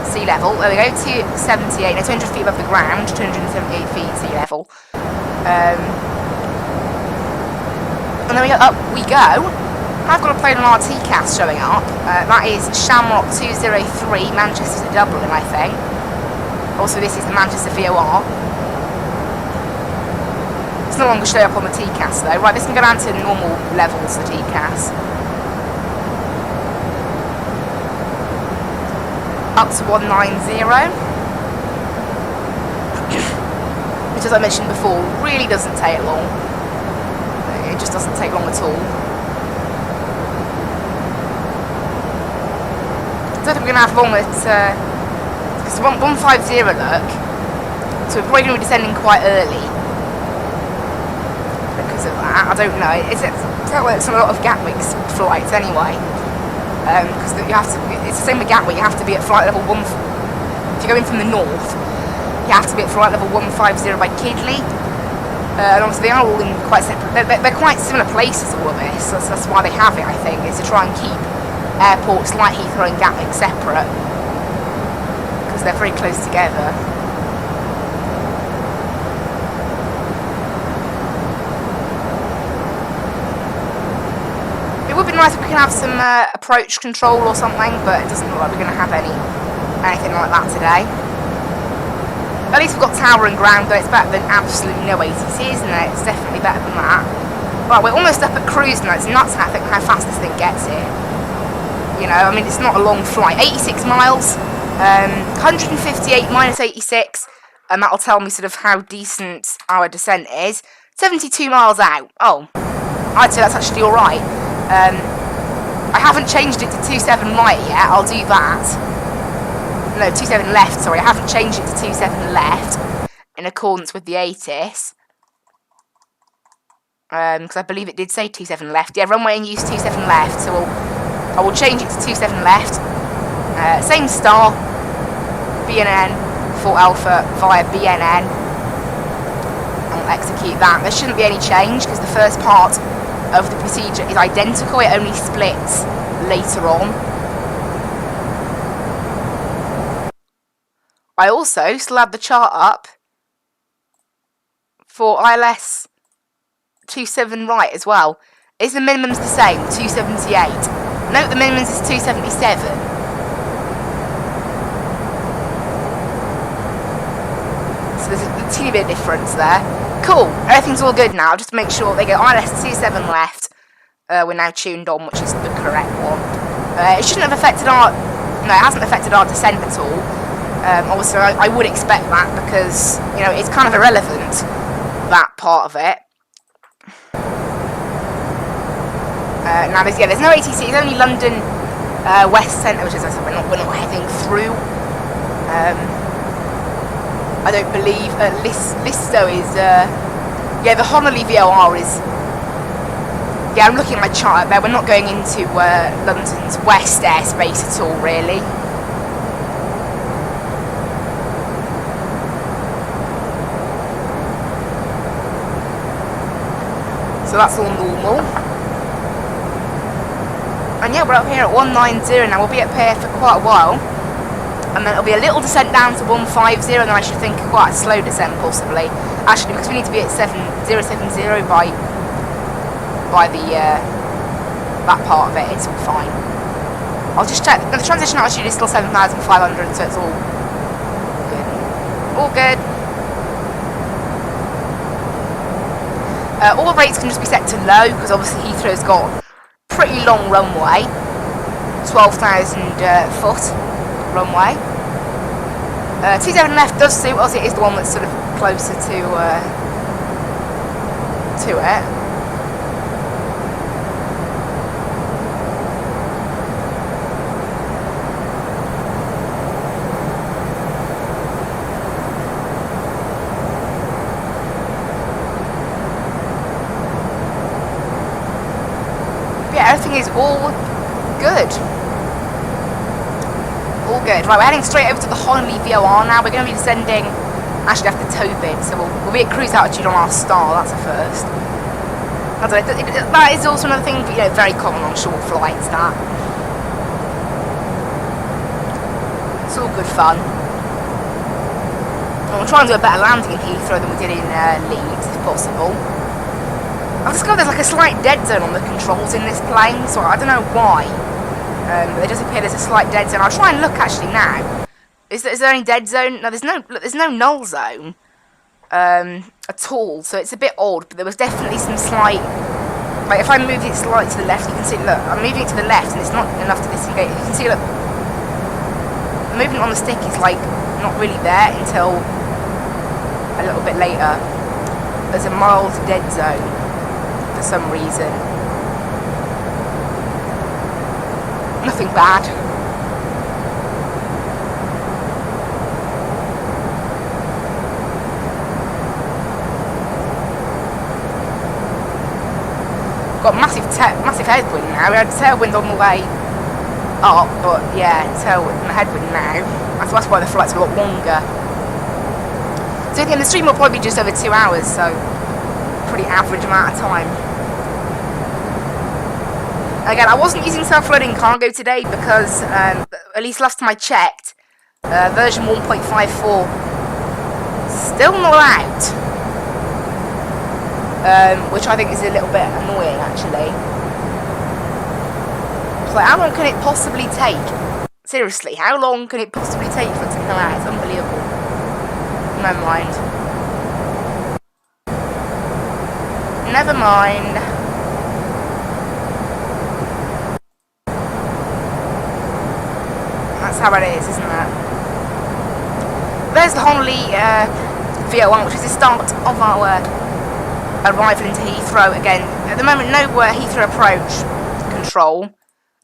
sea level. There we go, 278, no, 200 feet above the ground, 278 feet sea level. And then we go, up we go. I've got a plane on our TCAS showing up. That is Shamrock 203, Manchester to Dublin, I think. Also, this is the Manchester VOR. It's no longer showing up on the TCAS though. Right, this can go down to normal levels, the TCAS. Up to 190. Which, as I mentioned before, really doesn't take long. It just doesn't take long at all. I don't think we're going to have long at, it's 150 look, so we're probably going to be descending quite early because of that. I don't know, it works on a lot of Gatwick's flights anyway, because you have to, it's the same with Gatwick, you have to be at flight level 1, if you're going from the north, you have to be at flight level 150 by Kidley, and obviously they are all in quite separate, they're quite similar places, all of this, so that's why they have it, I think, is to try and keep airports like Heathrow and Gatwick separate, because they're very close together. It would be nice if we can have some approach control or something, but it doesn't look like we're going to have anything like that today. At least we've got tower and ground, though. It's better than absolutely no ATC, isn't it? It's definitely better than that. Right, we're almost up at cruise now. It's nuts how fast this thing gets here. You know, I mean, it's not a long flight. 86 miles, 158 minus 86, and that'll tell me sort of how decent our descent is. 72 miles out. Oh, I'd say that's actually alright. I haven't changed it to 27 right yet, I'll do that. No, 27 left, sorry, I haven't changed it to 27 left, in accordance with the ATIS. Because I believe it did say 27 left. Yeah, runway in use 27 left, so I will change it to 27 left. Same star, BNN, 4 Alpha via BNN. And we'll execute that. There shouldn't be any change, because the first part of the procedure is identical, it only splits later on. I also still have the chart up for ILS 27 right as well. Is the minimums the same? 278. Note the minimums is 277. So there's a teeny bit of difference there. Cool. Everything's all good now. Just to make sure they go ILS 27 left. We're now tuned on, which is the correct one. It shouldn't have affected our... No, it hasn't affected our descent at all. Obviously, I would expect that because, you know, it's kind of irrelevant, that part of it. Now, there's no ATC, it's only London West Centre, which is, as I said, we're not heading through. I don't believe Listo is, yeah, the Honolulu VOR is, yeah, I'm looking at my chart there, we're not going into London's West airspace at all, really. So that's all normal. And yeah, we're up here at 190 now. We'll be up here for quite a while. And then it'll be a little descent down to 150, and then I should think quite a slow descent possibly. Actually, because we need to be at 7070 by the that part of it, it's all fine. I'll just check. The transition altitude is still 7,500, so it's all good. All good. All rates can just be set to low, because obviously Heathrow's got pretty long runway, 12,000 foot runway. 27 left does suit us, it is the one that's sort of closer to it. Everything is all good. All good. Right, we're heading straight over to the Honolulu VOR now. We're going to be descending, actually after Tobin, so we'll be at cruise altitude on our star. That's a first. I don't know, that is also another thing, you know, very common on short flights, that. It's all good fun. And we'll try and do a better landing in Heathrow than we did in Leeds, if possible. I've discovered there's like a slight dead zone on the controls in this plane, so I don't know why. But there does appear there's a slight dead zone. I'll try and look actually now. Is there any dead zone? No, there's no null zone at all. So it's a bit odd, but there was definitely some slight. Like if I move it slightly to the left, you can see. Look, I'm moving it to the left, and it's not enough to disengage. You can see, look, the movement on the stick is like not really there until a little bit later. There's a mild dead zone. For some reason. Nothing bad. Got massive headwind now. We had tailwind on the way up, but yeah, tailwind and headwind now. That's why the flight's a lot longer. So again, the stream will probably be just over 2 hours, so pretty average amount of time. Again, I wasn't using self-loading cargo today because, at least last time I checked, version 1.54 still not out, which I think is a little bit annoying actually. So how long can it possibly take? Seriously, how long can it possibly take for it to come out? It's unbelievable. Never mind. Never mind. That's how it is, isn't it? there's the Honolulu VO1, which is the start of our arrival into Heathrow. Again, at the moment, no Heathrow approach control,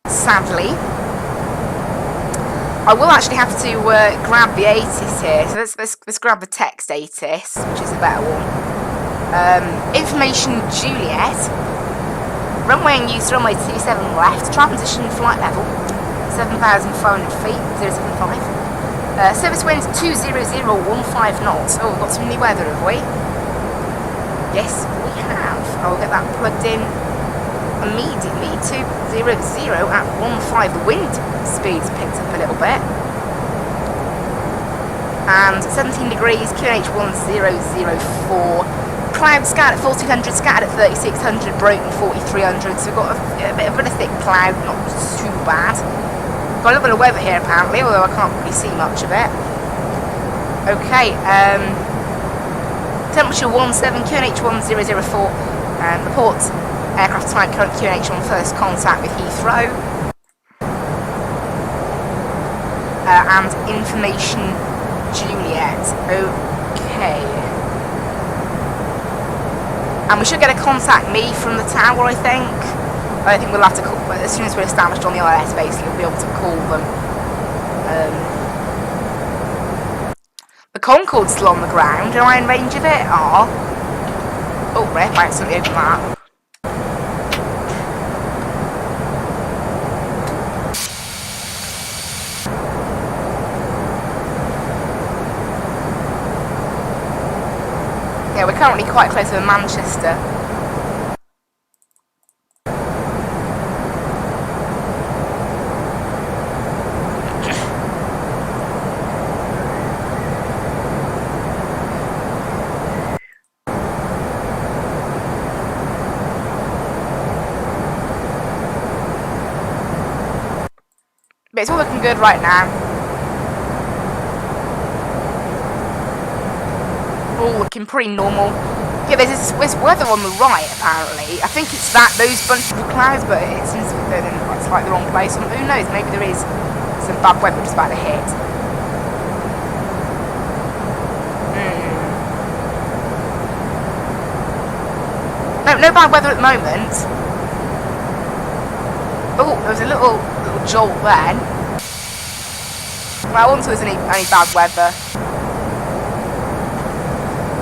sadly. I will actually have to grab the ATIS here, so let's grab the text ATIS, which is a better one. Information Juliet. Runway in use, runway 27 left, transition flight level, 7,500 feet, 075. Service winds 20015 knots. Oh, we've got some new weather, have we? Yes, we have. I'll get that plugged in immediately. 200 at 15. The wind speed's picked up a little bit. And 17 degrees, QNH 1004. Cloud scattered at 1400, scattered at 3600, broken 4300. So we've got a bit of a thick cloud, not too bad. Got a little bit of weather here apparently, although I can't really see much of it. Okay, temperature 17, QNH 1004, report aircraft type current QNH on first contact with Heathrow. And information Juliet. Okay. And we should get a contact me from the tower, I think. I think we'll have to call, but as soon as we're established on the ILS, basically, we'll be able to call them. The Concorde's still on the ground. Am I in range of it? Ah. Oh, rip, I accidentally opened that. Yeah, we're currently quite close to Manchester. But it's all looking good right now. All looking pretty normal. Yeah, there's this weather on the right, apparently. I think it's those bunch of clouds, but it seems it's like the wrong place. Who knows, maybe there is some bad weather just about to hit. No bad weather at the moment. Oh, there was a little jolt then. Well, I wonder if there's any bad weather.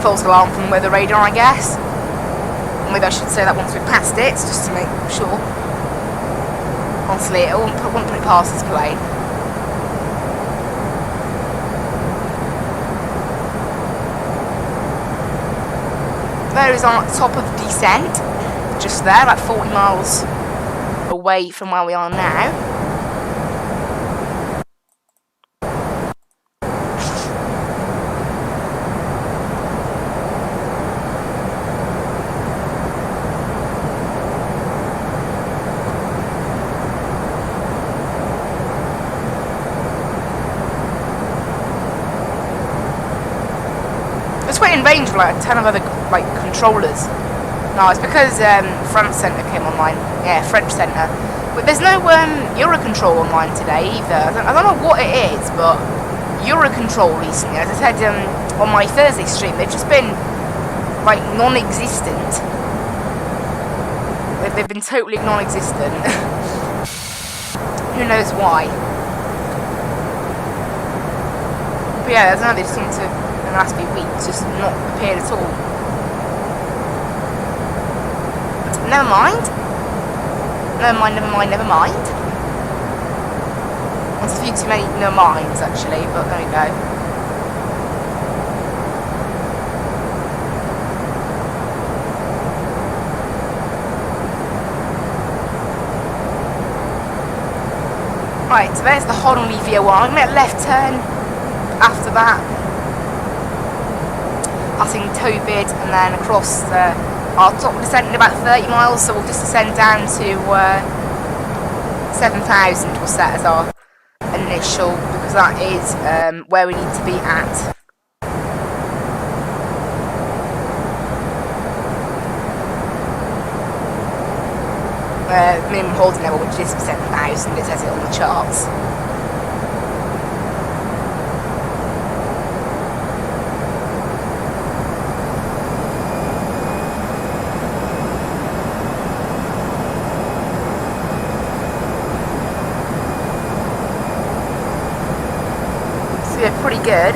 False alarm from the weather radar, I guess. Or maybe I should say that once we've passed it, just to make sure. Honestly, I won't put it past this plane. There is our top of descent. Just there, about 40 miles away from where we are now. In range of like a ton of other like controllers. No, it's because France Centre came online. Yeah, French Centre. But there's no Eurocontrol online today either. I don't know what it is, but Eurocontrol recently, as I said on my Thursday stream, they've just been like non-existent. They've been totally non-existent. Who knows why? But yeah, I don't know. They just seem to, in the last few weeks, just not appeared at all. Never mind. Never mind, never mind, never mind. There's a few too many no minds, actually, but there we go. Right, so there's the Honolulu VO1. I'm going to make a left turn after that. Passing Tobid and then across our top descent in about 30 miles, so we'll just descend down to 7,000 we'll set as our initial, because that is where we need to be at. Minimum holding level, which is 7,000, it says it on the charts. pretty good.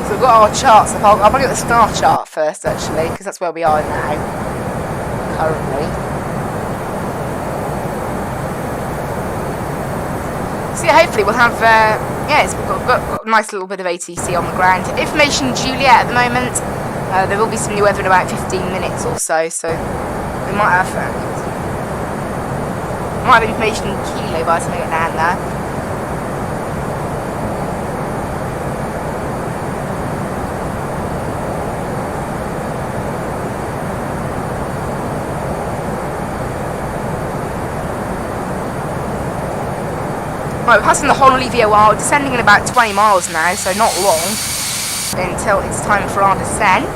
So we've got our charts up. I'll bring up the star chart first, actually, because that's where we are now, currently. So yeah, hopefully we'll have, we've got a nice little bit of ATC on the ground. Information Juliet at the moment. There will be some new weather in about 15 minutes or so, we might have information in Kilo by the time we get down there. Right, we're passing the Honolulu VOR, descending in about 20 miles now, so not long until it's time for our descent.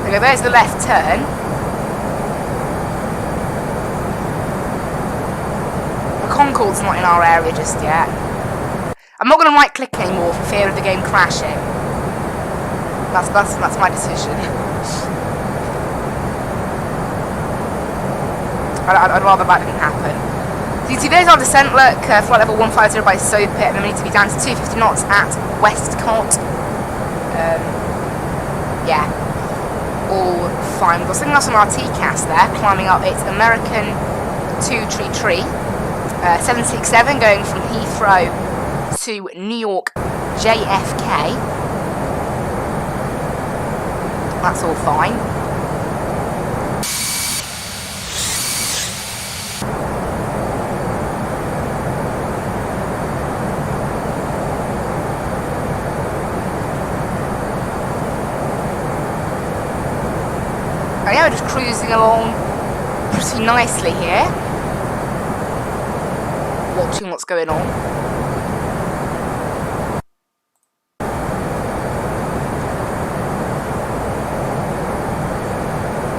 Okay, there's the left turn. The Concorde's not in our area just yet. I'm not going to right click anymore for fear of the game crashing. That's my decision. I'd rather that didn't happen. So you can see there's our descent, look, flight level 150 by Soapit, and then we need to be down to 250 knots at Westcott. Yeah, all fine. We've got something else on our TCAS there, climbing up. It's American 233, 767 going from Heathrow to New York JFK. That's all fine. We're just cruising along pretty nicely here, watching what's going on.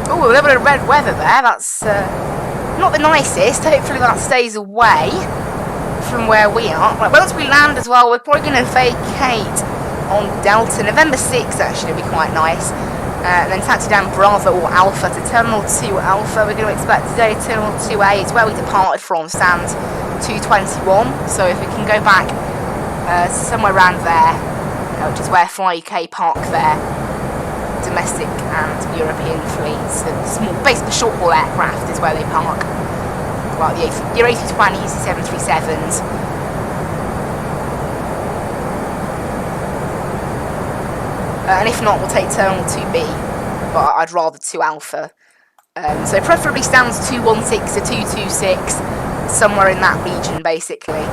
Oh, a little bit of red weather there. That's not the nicest. Hopefully that stays away from where we are. Right, once we land as well, we're probably going to vacate on Delta. November 6th actually will be quite nice. And then taxi down Bravo or Alpha to Terminal 2 Alpha. We're going to expect today Terminal 2A. It's where we departed from, stand 221. So if we can go back somewhere around there, which is where Fly UK park their domestic and European fleets. Small, basically short haul aircraft is where they park. Well, your A320s, the 737s. And if not, we'll take Terminal 2B, but I'd rather 2 Alpha. So preferably stands 216 to 226, somewhere in that region, basically.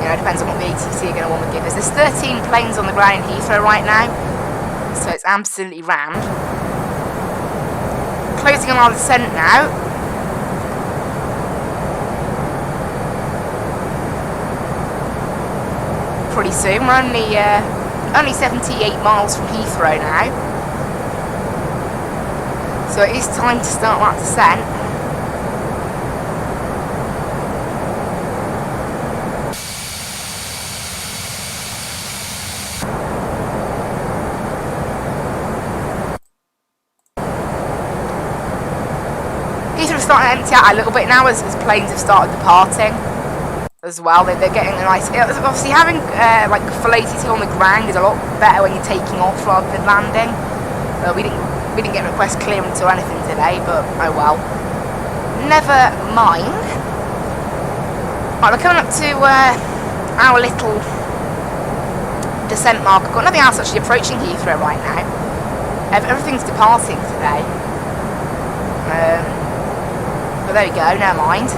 It depends on what the ATC are going to want to give us. There's 13 planes on the ground in Heathrow right now, so it's absolutely rammed. Closing on our descent now. Pretty soon. We're only 78 miles from Heathrow now, so it is time to start that descent. Heathrow's starting to empty out a little bit now as planes have started departing. As well, they're getting a nice. Obviously, having like full ATC on the ground is a lot better when you're taking off rather than landing. We didn't get request clearance or anything today, but oh well. Never mind. Right, we're coming up to our little descent mark. I've got nothing else actually approaching Heathrow right now. Everything's departing today. But there we go. Never mind.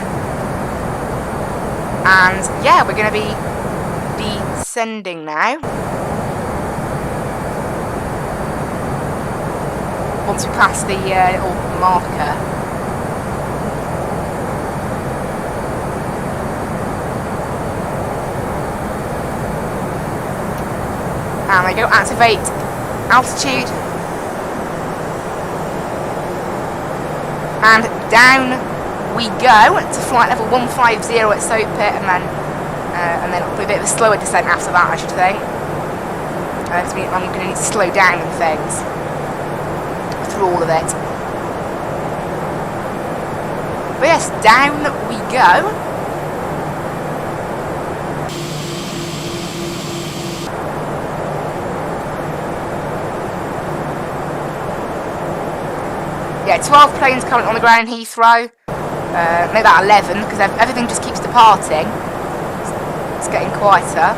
And yeah, we're going to be descending now. Once we pass the little marker. And we go activate altitude. And down we go to flight level 150 at Soapit, and then it'll be a bit of a slower descent after that, I should think. Because I'm going to need to slow down and things through all of it. But yes, down we go. Yeah, 12 planes currently on the ground in Heathrow. Maybe about 11, because everything just keeps departing. It's getting quieter.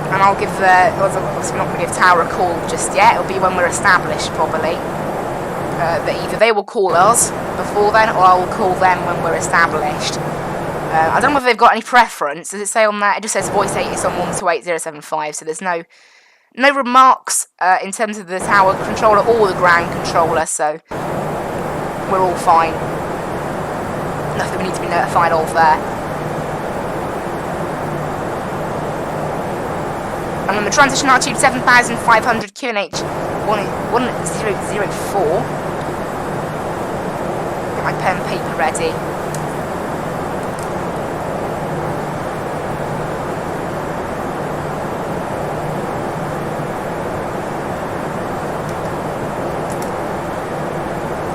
And I'll give obviously we're not going to give Tower a call just yet. It'll be when we're established, probably. That either they will call us before then, or I will call them when we're established. I don't know if they've got any preference. Does it say on that? It just says voice 8 is on 128075, so there's no remarks in terms of the tower controller or the ground controller, so we're all fine. Nothing we need to be notified of there. And then the transition altitude 7,500 QNH 1004. Get my pen and paper ready.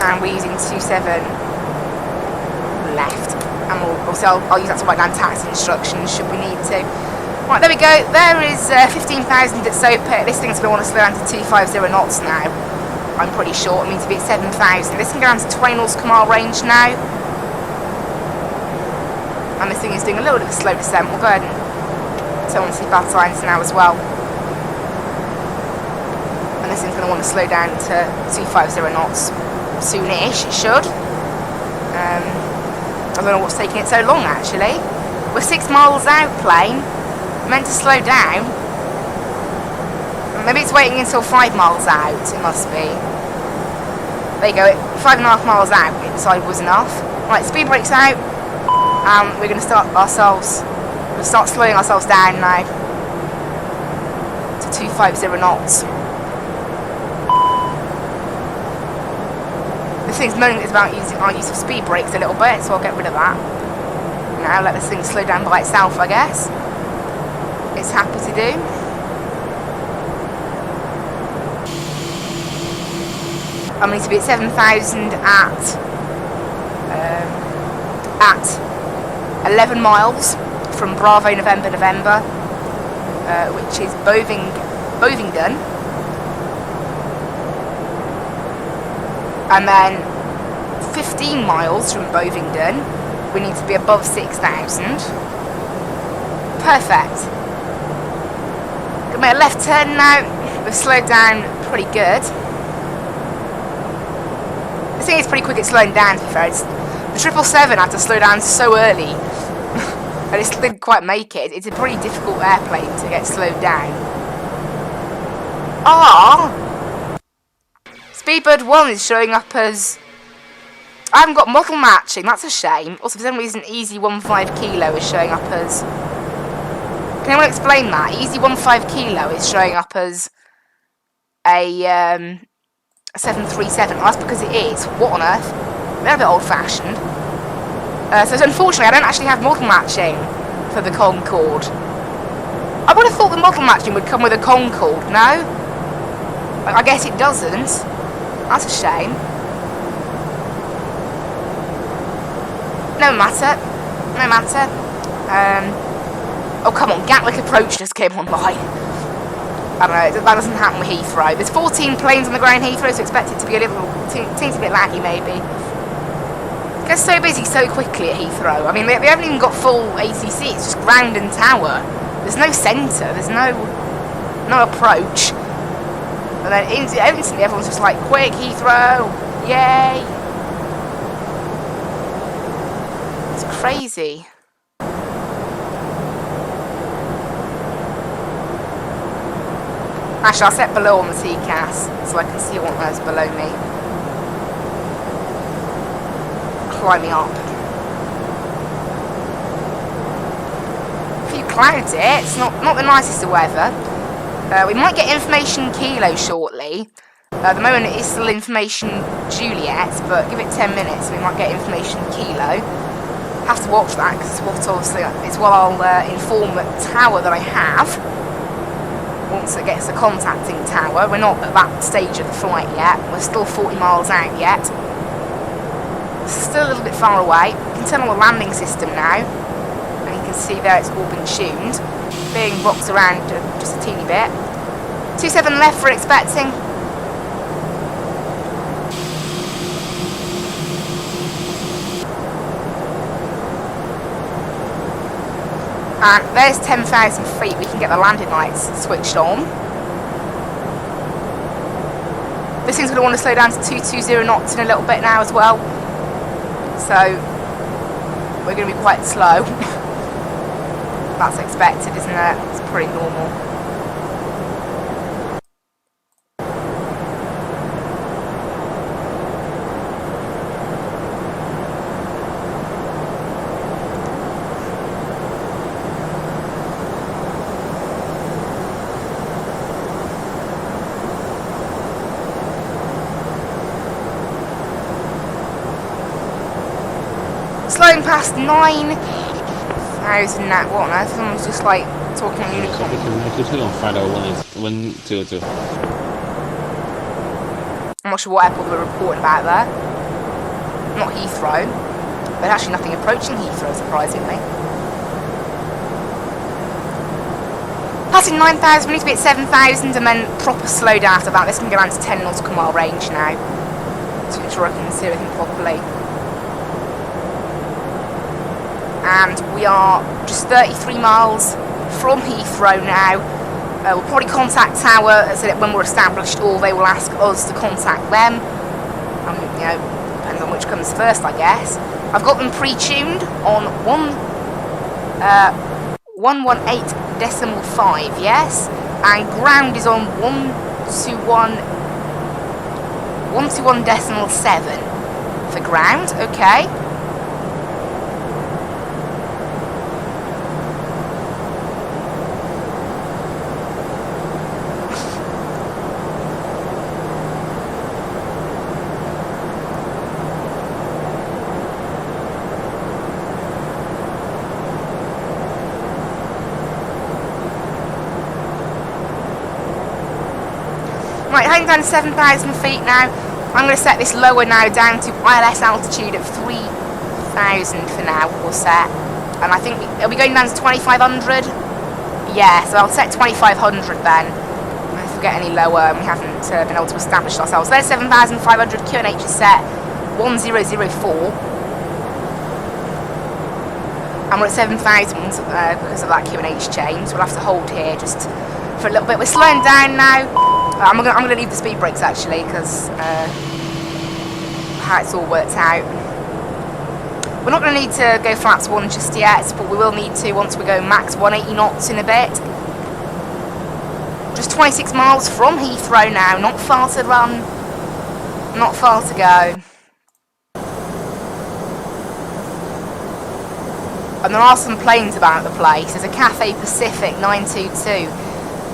And we're using 27 left, and obviously I'll use that to write down taxi instructions should we need to. Right, there we go. There is 15,000 at SOPIT. This thing's going to want to slow down to 250 knots now. I'm pretty sure. It means to be at 7,000. This can go down to 20 nautical mile range now. And this thing is doing a little bit of a slow descent. We'll go ahead and turn on the seatbelt signs now as well. And this thing's going to want to slow down to 250 knots. Soonish, it should. I don't know what's taking it so long, actually. We're 6 miles out, plane. Meant to slow down. Maybe it's waiting until 5 miles out, it must be. There you go, 5.5 miles out, it decided was enough. Right, speed brakes out. We're going to start slowing ourselves down now. To 250 knots. This thing's moaning about our use of speed brakes a little bit, so I'll get rid of that. Now let this thing slow down by itself, I guess. It's happy to do. I'm going to be at 7,000 at 11 miles from Bravo November, which is Bovingdon. And then 15 miles from Bovingdon, we need to be above 6,000. Perfect. Gonna make a left turn now. We've slowed down pretty good. I think it's pretty quick at slowing down, to be fair. The 777 had to slow down so early. And it didn't quite make it. It's a pretty difficult airplane to get slowed down. Speedbird 1 is showing up as... I haven't got model matching, that's a shame. Also, for some reason, Easy 15 Kilo is showing up as... Can anyone explain that? Easy 15 Kilo is showing up as a 737. Oh, that's because it is. What on earth? They're a bit old-fashioned. So unfortunately, I don't actually have model matching for the Concorde. I would have thought the model matching would come with a Concorde, no? I guess it doesn't. That's a shame. No matter. No matter. Oh, come on. Gatwick Approach just came online. I don't know. That doesn't happen with Heathrow. There's 14 planes on the ground Heathrow, so expect it to be a little... Seems a bit laggy, maybe. It gets so busy so quickly at Heathrow. I mean, they haven't even got full ACC. It's just ground and tower. There's no centre. There's no approach. And then instantly everyone's just like, quick, Heathrow! Yay! It's crazy. Actually, I'll set below on the TCAS so I can see what there's below me. Climbing up. A few clouds here. It's not the nicest of weather. We might get information Kilo shortly. At the moment it is still information Juliet, but give it 10 minutes and we might get information Kilo. Have to watch that because it's what I'll inform the tower that I have. once it gets a contacting tower. We're not at that stage of the flight yet. We're still 40 miles out yet. Still a little bit far away. You can turn on the landing system now. And you can see there it's all been tuned. Being boxed around just a teeny bit. 27 left we're expecting. And there's 10,000 feet. We can get the landing lights switched on. This thing's going to want to slow down to 220 knots in a little bit now as well. So we're going to be quite slow. That's expected, isn't it? It's pretty normal. Slowing past 9,000 now. What on earth? Someone's just like talking on unicorn. I'm not sure what airport they were reporting about there. Not Heathrow. There's actually nothing approaching Heathrow, surprisingly. Passing 9,000, we need to be at 7,000 and then proper slow down after that. This can go down to 10 nautical mile range now. To ensure I can see everything properly. And we are just 33 miles from Heathrow now. We'll probably contact Tower so that when we're established, or they will ask us to contact them. You know, depends on which comes first, I guess. I've got them pre-tuned on 118.5, yes, and ground is on 121.7 for ground. Okay. Right, heading down to 7,000 feet now. I'm going to set this lower now down to ILS altitude of 3,000 for now, we'll set. And I think, are we going down to 2,500? Yeah, so I'll set 2,500 then. If we get any lower and we haven't been able to establish ourselves. There's 7,500, QNH is set 1004. And we're at 7,000 because of that QNH change, so we'll have to hold here just for a little bit. We're slowing down now. I'm gonna leave the speed brakes actually because how it's all worked out. We're not gonna need to go flaps 1 just yet, but we will need to once we go max 180 knots in a bit. Just 26 miles from Heathrow now. Not far to run. Not far to go. And there are some planes about the place. There's a Cathay Pacific 922.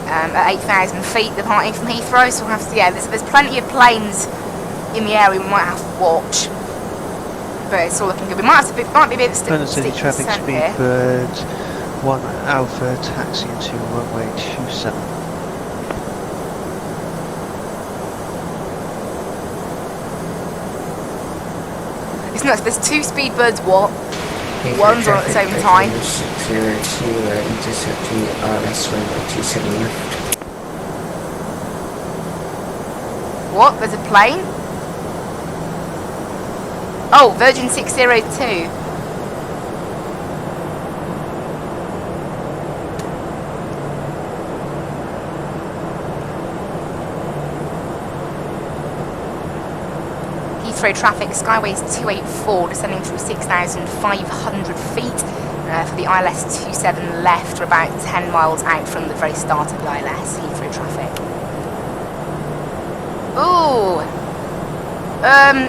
At 8,000 feet departing from Heathrow, so we'll have to, yeah, there's plenty of planes in the area we might have to watch, but it's all looking good. We might be a bit London City traffic here. Speedbird 1 Alpha taxi into runway 27. It's nuts, there's 2 Speedbirds, what? One's on at the same time. Intercepting RS runway 27 left. What? There's a plane? Oh, Virgin 602. Heathrow traffic, Skyways 284, descending through 6,500 feet for the ILS 27 left. We're about 10 miles out from the very start of the ILS, Heathrow traffic. Ooh,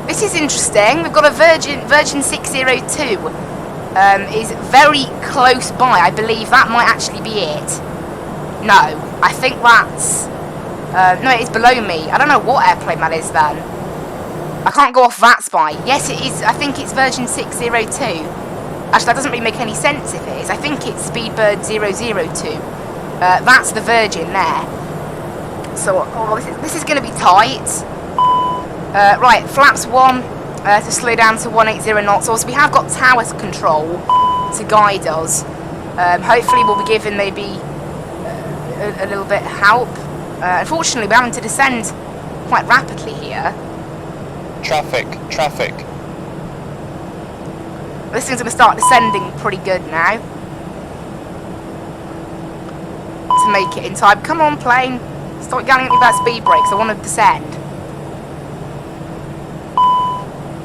this is interesting. We've got a Virgin 602 is very close by. I believe that might actually be it. No, I think that's... no, it is below me. I don't know what airplane that is then. I can't go off that spy. Yes, it is. I think it's Virgin 602. Actually, that doesn't really make any sense if it is. I think it's Speedbird 002. That's the Virgin there. So this is going to be tight. Right, flaps 1 to slow down to 180 knots. Also, we have got tower control to guide us. Hopefully we'll be given maybe a little bit help. Unfortunately, we're having to descend quite rapidly here. Traffic. This thing's going to start descending pretty good now. To make it in time. Come on, plane. Stop yelling at me about speed brakes. I want to descend.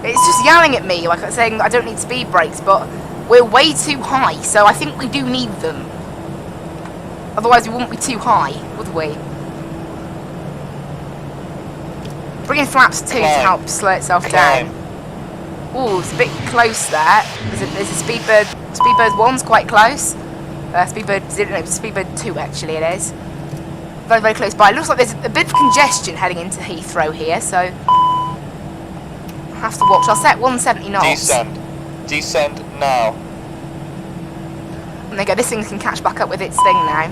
It's just yelling at me, like I'm saying I don't need speed brakes, but we're way too high, so I think we do need them. Otherwise we wouldn't be too high, would we? Bring in flaps 2 to help slow itself down. Ooh, it's a bit close there. There's a Speedbird. Speedbird 1's quite close. Speedbird 2 actually it is. Very, very close by. It looks like there's a bit of congestion heading into Heathrow here, so I have to watch. I'll set 170 knots. Descend now. And there you go, this thing can catch back up with its thing now.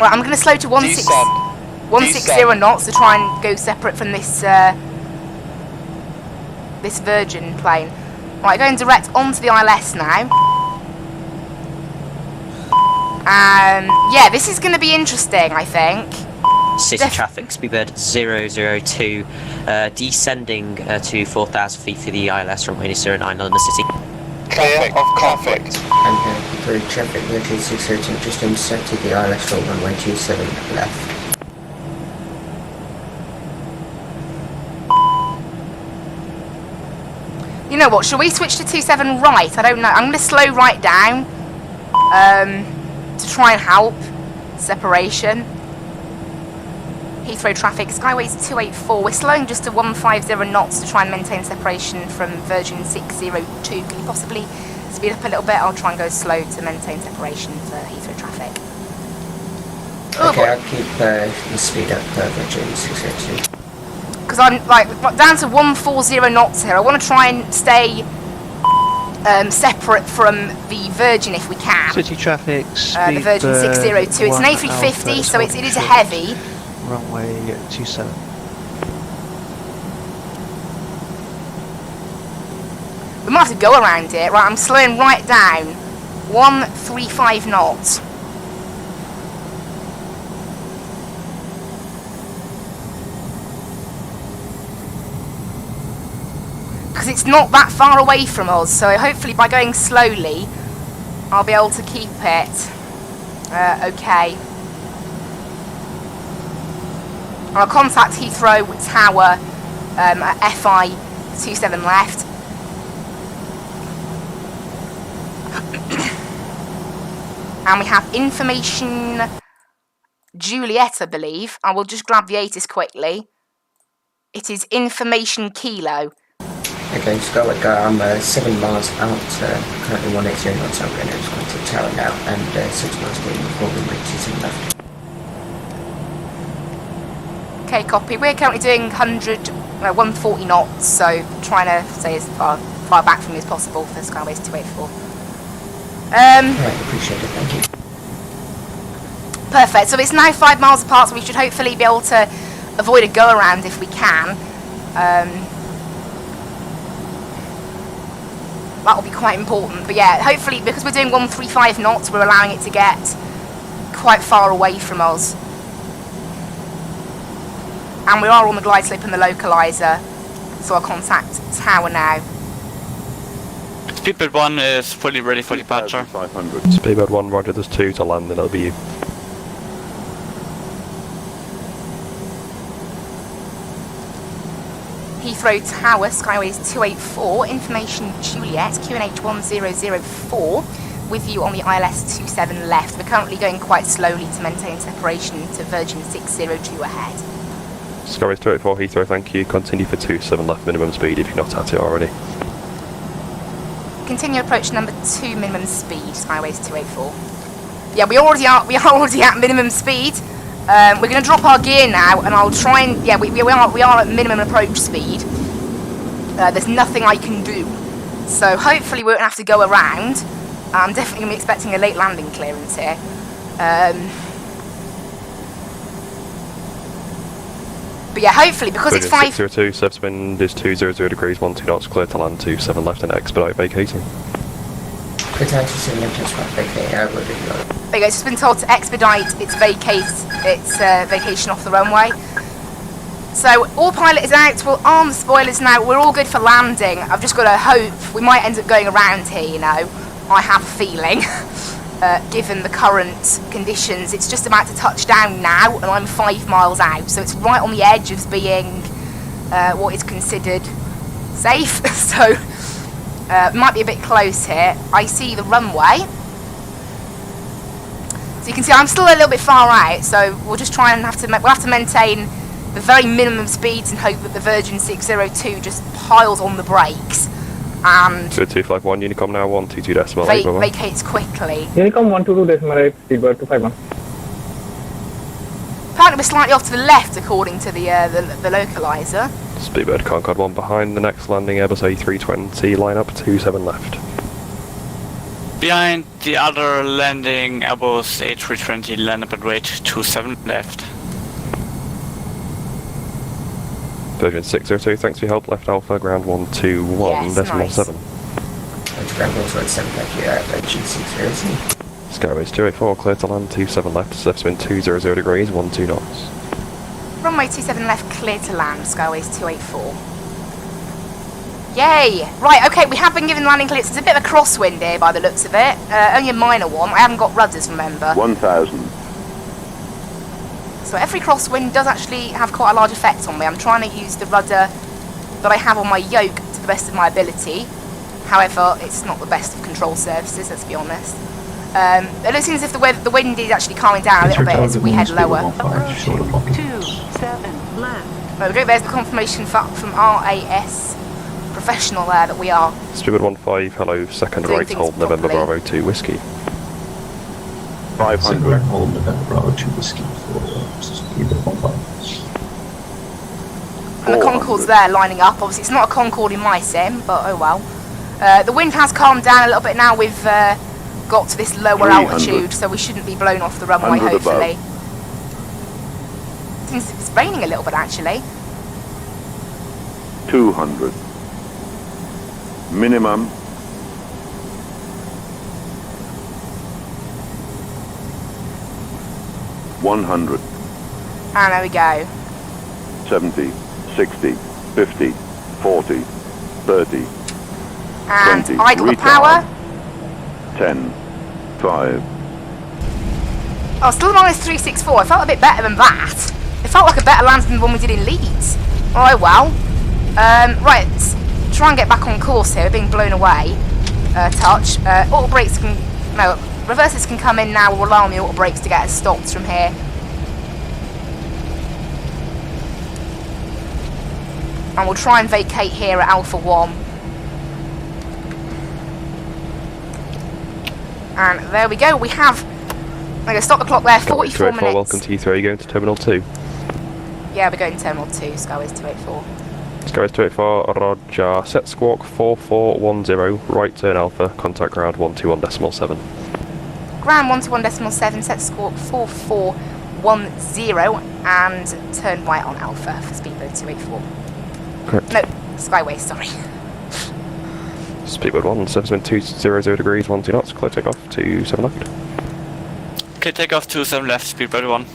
Right, I'm going to slow to 160 knots to try and go separate from this this Virgin plane. Right, going direct onto the ILS now. And yeah, this is going to be interesting, I think. City traffic, Speedbird 002, descending to 4,000 feet for the ILS runway 09 London City. Traffic of conflict. And through traffic, Mercury 602 just intercepted the ILS short runway 27 left. You know what, shall we switch to 27 right? I don't know. I'm going to slow right down to try and help separation. Heathrow traffic, Skyways 284. We're slowing just to 150 knots to try and maintain separation from Virgin 602. Can you possibly speed up a little bit? I'll try and go slow to maintain separation for Heathrow traffic. Okay, I'll keep the speed up Virgin 602. Because I'm like down to 140 knots here. I want to try and stay separate from the Virgin if we can. City traffic, the Virgin 602. It's an A350, so it is a heavy. Runway 27. We might have to go around it. Right, I'm slowing right down. 135 knots. Because it's not that far away from us, so hopefully by going slowly, I'll be able to keep it okay. I'll contact Heathrow Tower at FI 27 left. And we have information Juliet, I believe. I will just grab the ATIS quickly. It is information Kilo. Okay, Scarlet Guy, I'm 7 miles out, currently 180 knots, I'm going to just go to the tower now, and 6 miles getting before we reach 27 left. Okay, copy. We're currently doing 140 knots, so trying to stay as far back from me as possible for Skyways 284. Alright, appreciate it, thank you. Perfect. So it's now 5 miles apart, so we should hopefully be able to avoid a go-around if we can. That will be quite important. But yeah, hopefully, because we're doing 135 knots, we're allowing it to get quite far away from us. And we are on the glide slope and the localizer, so I'll contact Tower now. Speedbird 1 is fully ready for departure. 500. Speedbird 1, roger, there's 2 to land, and it'll be you. Heathrow Tower, Skyways 284, information Juliet, QNH 1004, with you on the ILS 27 left. We're currently going quite slowly to maintain separation to Virgin 602 ahead. Skyways 284, Heathrow, thank you. Continue for 27 left minimum speed if you're not at it already. Continue approach number 2 minimum speed, Skyways 284. Yeah, we are already at minimum speed. We're going to drop our gear now, and I'll try and we are at minimum approach speed. There's nothing I can do, so hopefully we won't have to go around. I'm definitely going to be expecting a late landing clearance here. But yeah, hopefully, because it's 602, surface wind is 200 degrees, 12 knots, clear to land 27 left and expedite vacating. Clear to land 27 left and expedite vacating, I will do that. There you go, it's just been told to expedite its vacation off the runway. So, all pilot is out, we'll arm the spoilers now, we're all good for landing. I've just got to hope, we might end up going around here, you know. I have a feeling, given the current conditions. It's just about to touch down now, and I'm 5 miles out, so it's right on the edge of being what is considered safe. So, might be a bit close here. I see the runway. So you can see I'm still a little bit far out, so we'll just try and we'll have to maintain the very minimum speeds and hope that the Virgin 602 just piles on the brakes and 251, Unicom now 122.8. vacates quickly. Unicom 122.8, speedbird 251. Apparently we're slightly off to the left according to the localizer. Speedbird Concorde 1 behind the next landing Airbus A320, line up 27 left. Behind the other landing Airbus A320, line up at rate 27 left. Virgin 602, thanks for your help, left Alpha, ground 121.7. Ground 127 left here, Virgin 602. Skyways 284, clear to land 27 left, surface wind 200 degrees, 12 knots. Runway 27 left, clear to land, Skyways 284. Yay! Right, okay, we have been given landing clearance. There's a bit of a crosswind here by the looks of it. Only a minor one. I haven't got rudders, remember. 1,000. So every crosswind does actually have quite a large effect on me. I'm trying to use the rudder that I have on my yoke to the best of my ability. However, it's not the best of control surfaces, let's be honest. It looks as if the wind is actually calming down a little bit as we head lower. 27 left. There we go, there's the confirmation from RAS professional there that we are. Speedbird 15, hello, second right, hold November Bravo 2 Whiskey. 500. Hold November Bravo 2 Whiskey for Speedbird 15. And the Concorde's there lining up. Obviously it's not a Concorde in my sim, but oh well. The wind has calmed down a little bit now. We've got to this lower altitude, so we shouldn't be blown off the runway, hopefully. Seems it's raining a little bit, actually. 200. Minimum. $100. And there we go. 70, 60, 50, 40, 30, and 20, I got the power. 10, 5. Oh, still minus 364. I felt a bit better than that. It felt like a better landing than the one we did in Leeds. Oh well. Right, let's try and get back on course here. We're being blown away. Touch. Auto brakes can... No, reverses can come in now. We'll rely on the auto brakes to get us stopped from here. And we'll try and vacate here at Alpha 1. And there we go. We have... I'm going to stop the clock there. 44 minutes. Welcome to Heathrow. Are you going to Terminal 2? Yeah, we're going to Terminal 2. Skyways 284. Skyways 284, roger. Set squawk 4410, right turn Alpha, contact ground 121.7. Ground 121.7, set squawk 4410, and turn right on Alpha for Speedbird 284. Correct. No, Skyways, sorry. Speedbird 1, surface wind 200 degrees, 12 knots, clear takeoff 27 left. Clear takeoff 27 left, Speedbird 1.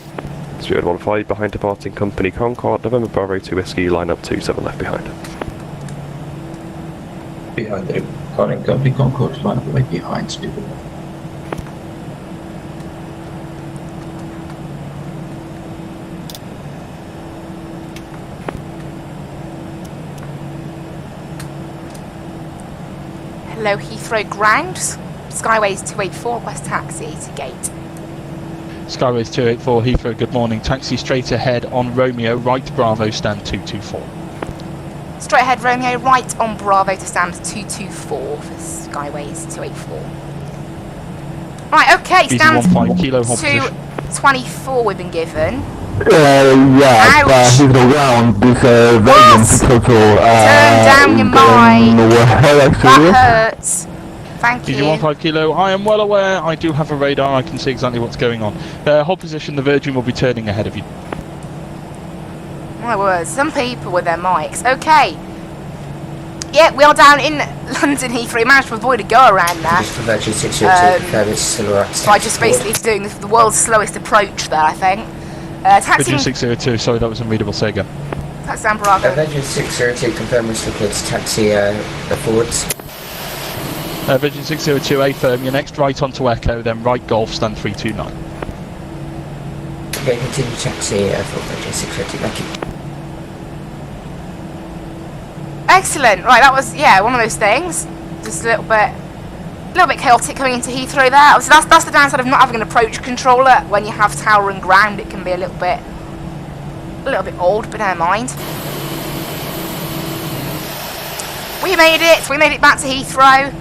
Speedbird 15, behind departing company Concorde, November Bravo 2 Whiskey, line up 27 left behind. Behind the departing company Concorde, line up right behind Speedbird 1. Hello, Heathrow ground. Skyways 284, request taxi to gate. Skyways 284, Heathrow, good morning. Taxi straight ahead on Romeo, right Bravo, stand 224. Straight ahead, Romeo, right on Bravo to stand 224 for Skyways 284. Right, okay, stand 224 we've been given. Yeah, he's around this Vegas total. Turn down your mind. That hurts. Thank you. Easy 15 kilo. I am well aware. I do have a radar. I can see exactly what's going on. Hold position. The Virgin will be turning ahead of you. My word, some people with their mics. Okay. Yeah, we are down in London Heathrow. Managed to avoid a go around there. Just for Virgin 602, so I just basically doing the world's slowest approach there, I think. Taxi. Virgin 602. Sorry, that was unreadable. Say again. Taxi down Bravo. Virgin 602, confirm we're still clear to taxi the forwards. Virgin 602, A firm. Your next right onto Echo, then right Golf, stand 329. Okay, continue taxi for Virgin 602, thank you. Excellent. Right, that was one of those things. Just a little bit chaotic coming into Heathrow there. So that's the downside of not having an approach controller. When you have tower and ground, it can be a little bit old, but never mind. We made it. We made it back to Heathrow.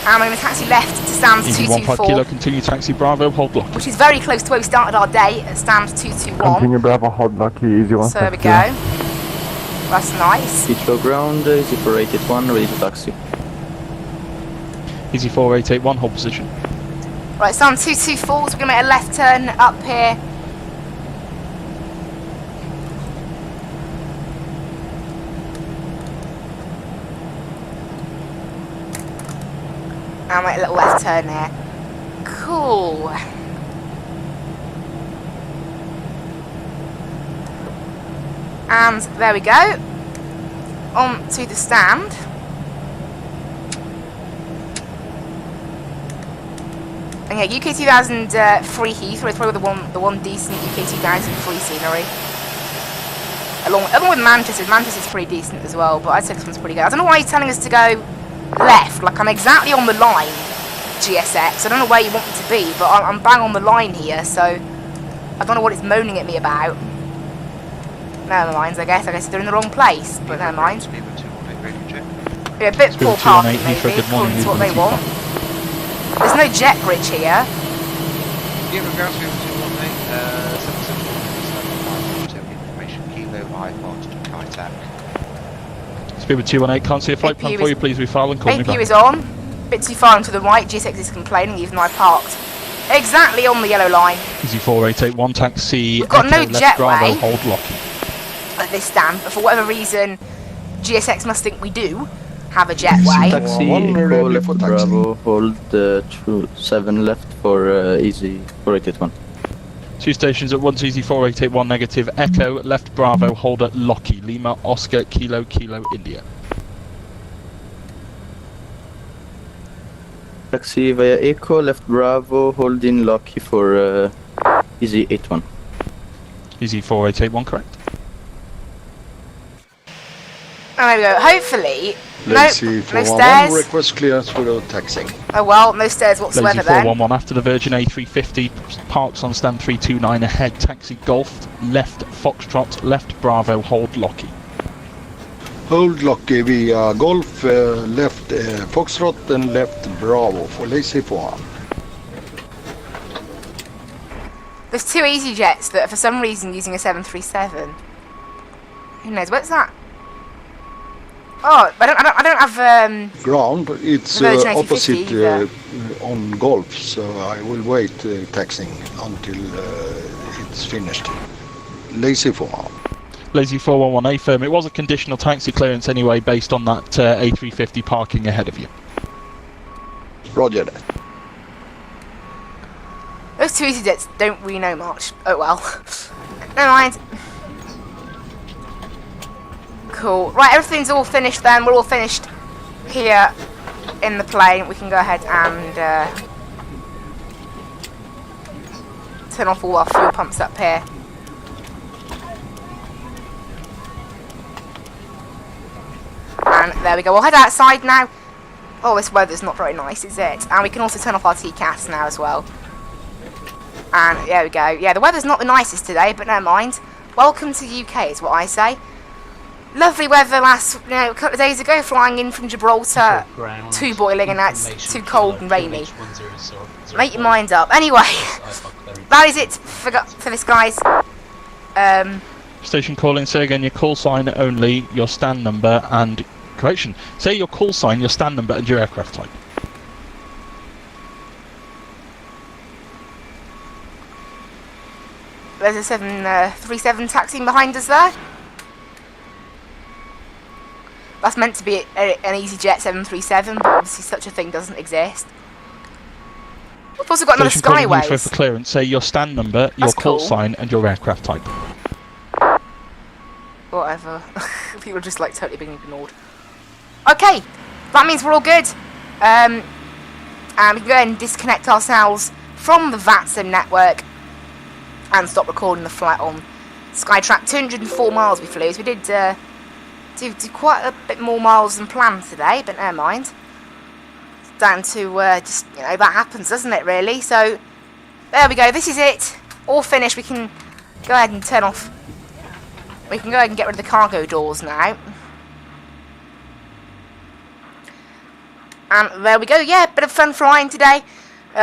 And we're going to taxi left to Stam's 224. 15 kilo, continue taxi Bravo, hold block. Which is very close to where we started our day at Stam's 221. Continue Bravo, hold lucky, easy 1. So there we go. That's nice. Heathrow ground, easy 4881, ready to taxi. Easy 4881, hold position. Right, Stam 224, so we're going to make a left turn up here. And make a little left turn there. Cool. And there we go. On to the stand. And yeah, UK 2003 Heathrow is probably the one decent UK 2003 scenery. Along with Manchester. Manchester's pretty decent as well, but I'd say this one's pretty good. I don't know why he's telling us to go left. Like, I'm exactly on the line, GSX. I don't know where you want me to be, but I'm bang on the line here, so I don't know what it's moaning at me about. Never mind, I guess they're in the wrong place, but never mind. Yeah, a bit poor parking maybe, according to what they want. There's no jet bridge here. Yeah, ground speed 218, information, kilo, iPod, Kitec. Speed 218, can't see a flight plan for you, please refile and call me back. APU is on, bit too far into the right, GSX is complaining even though I parked exactly on the yellow line. Easy 4881, taxi. We've got no jetway hold lock. At this stand, but for whatever reason, GSX must think we do have a jetway. Taxi, Echo left Bravo, hold 7 left for easy 4881. 2 stations at once, easy 4881 negative, Echo, left Bravo, hold at Locky, Lima, Oscar, Kilo, Kilo, India. Taxi via Echo, left Bravo, hold in Locky for easy 81. Easy 4881, correct. Oh, there we go. Hopefully, no stairs. Request clearance without taxing. Oh well, no stairs whatsoever then. 411 after the Virgin A350, parks on stand 329 ahead, taxi Golf, left Foxtrot, left Bravo, hold Locky. Hold Locky via Golf, left Foxtrot and left Bravo for Lazy 4. There's 2 easy jets that are for some reason using a 737. Who knows? Where's that? Oh, I don't have ground. It's opposite on Golf, so I will wait taxing until it's finished. Lazy 4. Lazy 411A firm. It was a conditional taxi clearance anyway, based on that A350 parking ahead of you. Roger that. Those 2 easy jets don't really know much. Oh well. Never mind. Cool. Right, everything's all finished then. We're all finished here in the plane. We can go ahead and turn off all our fuel pumps up here. And there we go. We'll head outside now. Oh, this weather's not very nice, is it? And we can also turn off our TCAS now as well. And there we go. Yeah, the weather's not the nicest today, but never mind. Welcome to the UK is what I say. Lovely weather last, a couple of days ago, flying in from Gibraltar, too boiling and now it's too cold and rainy. Make your mind up. Anyway, that is it for this, guys. Station calling, say again your call sign only, your stand number and Correction. Say your call sign, your stand number, and your aircraft type. There's a 737 taxiing behind us there. That's meant to be an EasyJet 737, but obviously such a thing doesn't exist. We've also got another Station calling Heathrow Skyways. for clearance. Say your stand number, your call sign, and your aircraft type. Whatever. People are just like totally being ignored. Okay, that means we're all good. And we can go ahead and disconnect ourselves from the Vatsim network and stop recording the flight on Skytrack. 204 miles we flew, so we did do quite a bit more miles than planned today, but never mind. It's down to just, you know, that happens, doesn't it, really? So, there we go, this is it. All finished. We can go ahead and turn off. We can go ahead and get rid of the cargo doors now. And there we go, yeah, bit of fun flying today.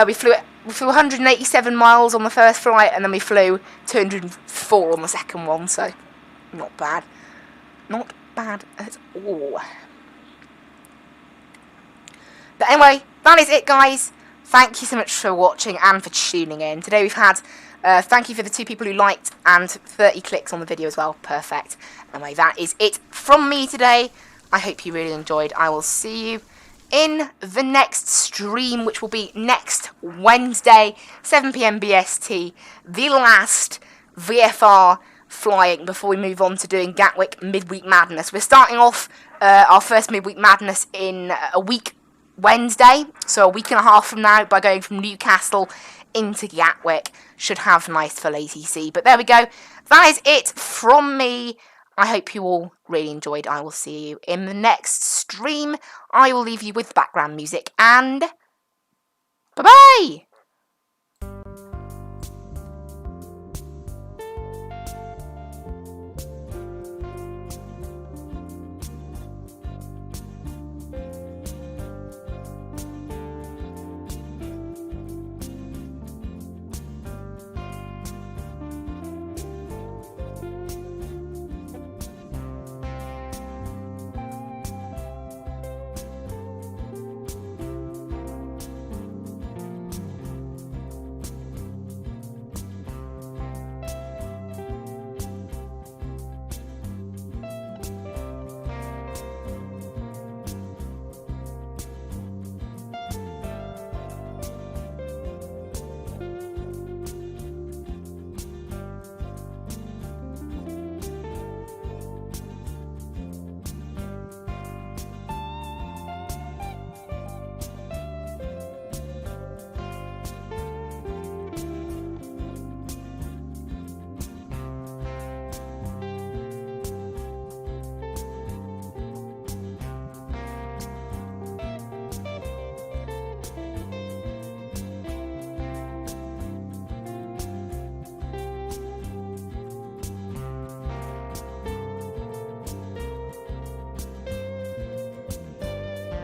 We flew 187 miles on the first flight, and then we flew 204 on the second one, so not bad. Not bad at all. But anyway, that is it, guys. Thank you so much for watching and for tuning in. Today we've had, thank you for the 2 people who liked and 30 clicks on the video as well. Perfect. Anyway, that is it from me today. I hope you really enjoyed. I will see you in the next stream, which will be next Wednesday, 7 PM BST, the last VFR flying before we move on to doing Gatwick Midweek Madness. We're starting off our first Midweek Madness in a week Wednesday, so a week and a half from now, by going from Newcastle into Gatwick. Should have nice full ATC. But there we go. That is it from me. I hope you all really enjoyed. I will see you in the next stream. I will leave you with background music, and bye-bye!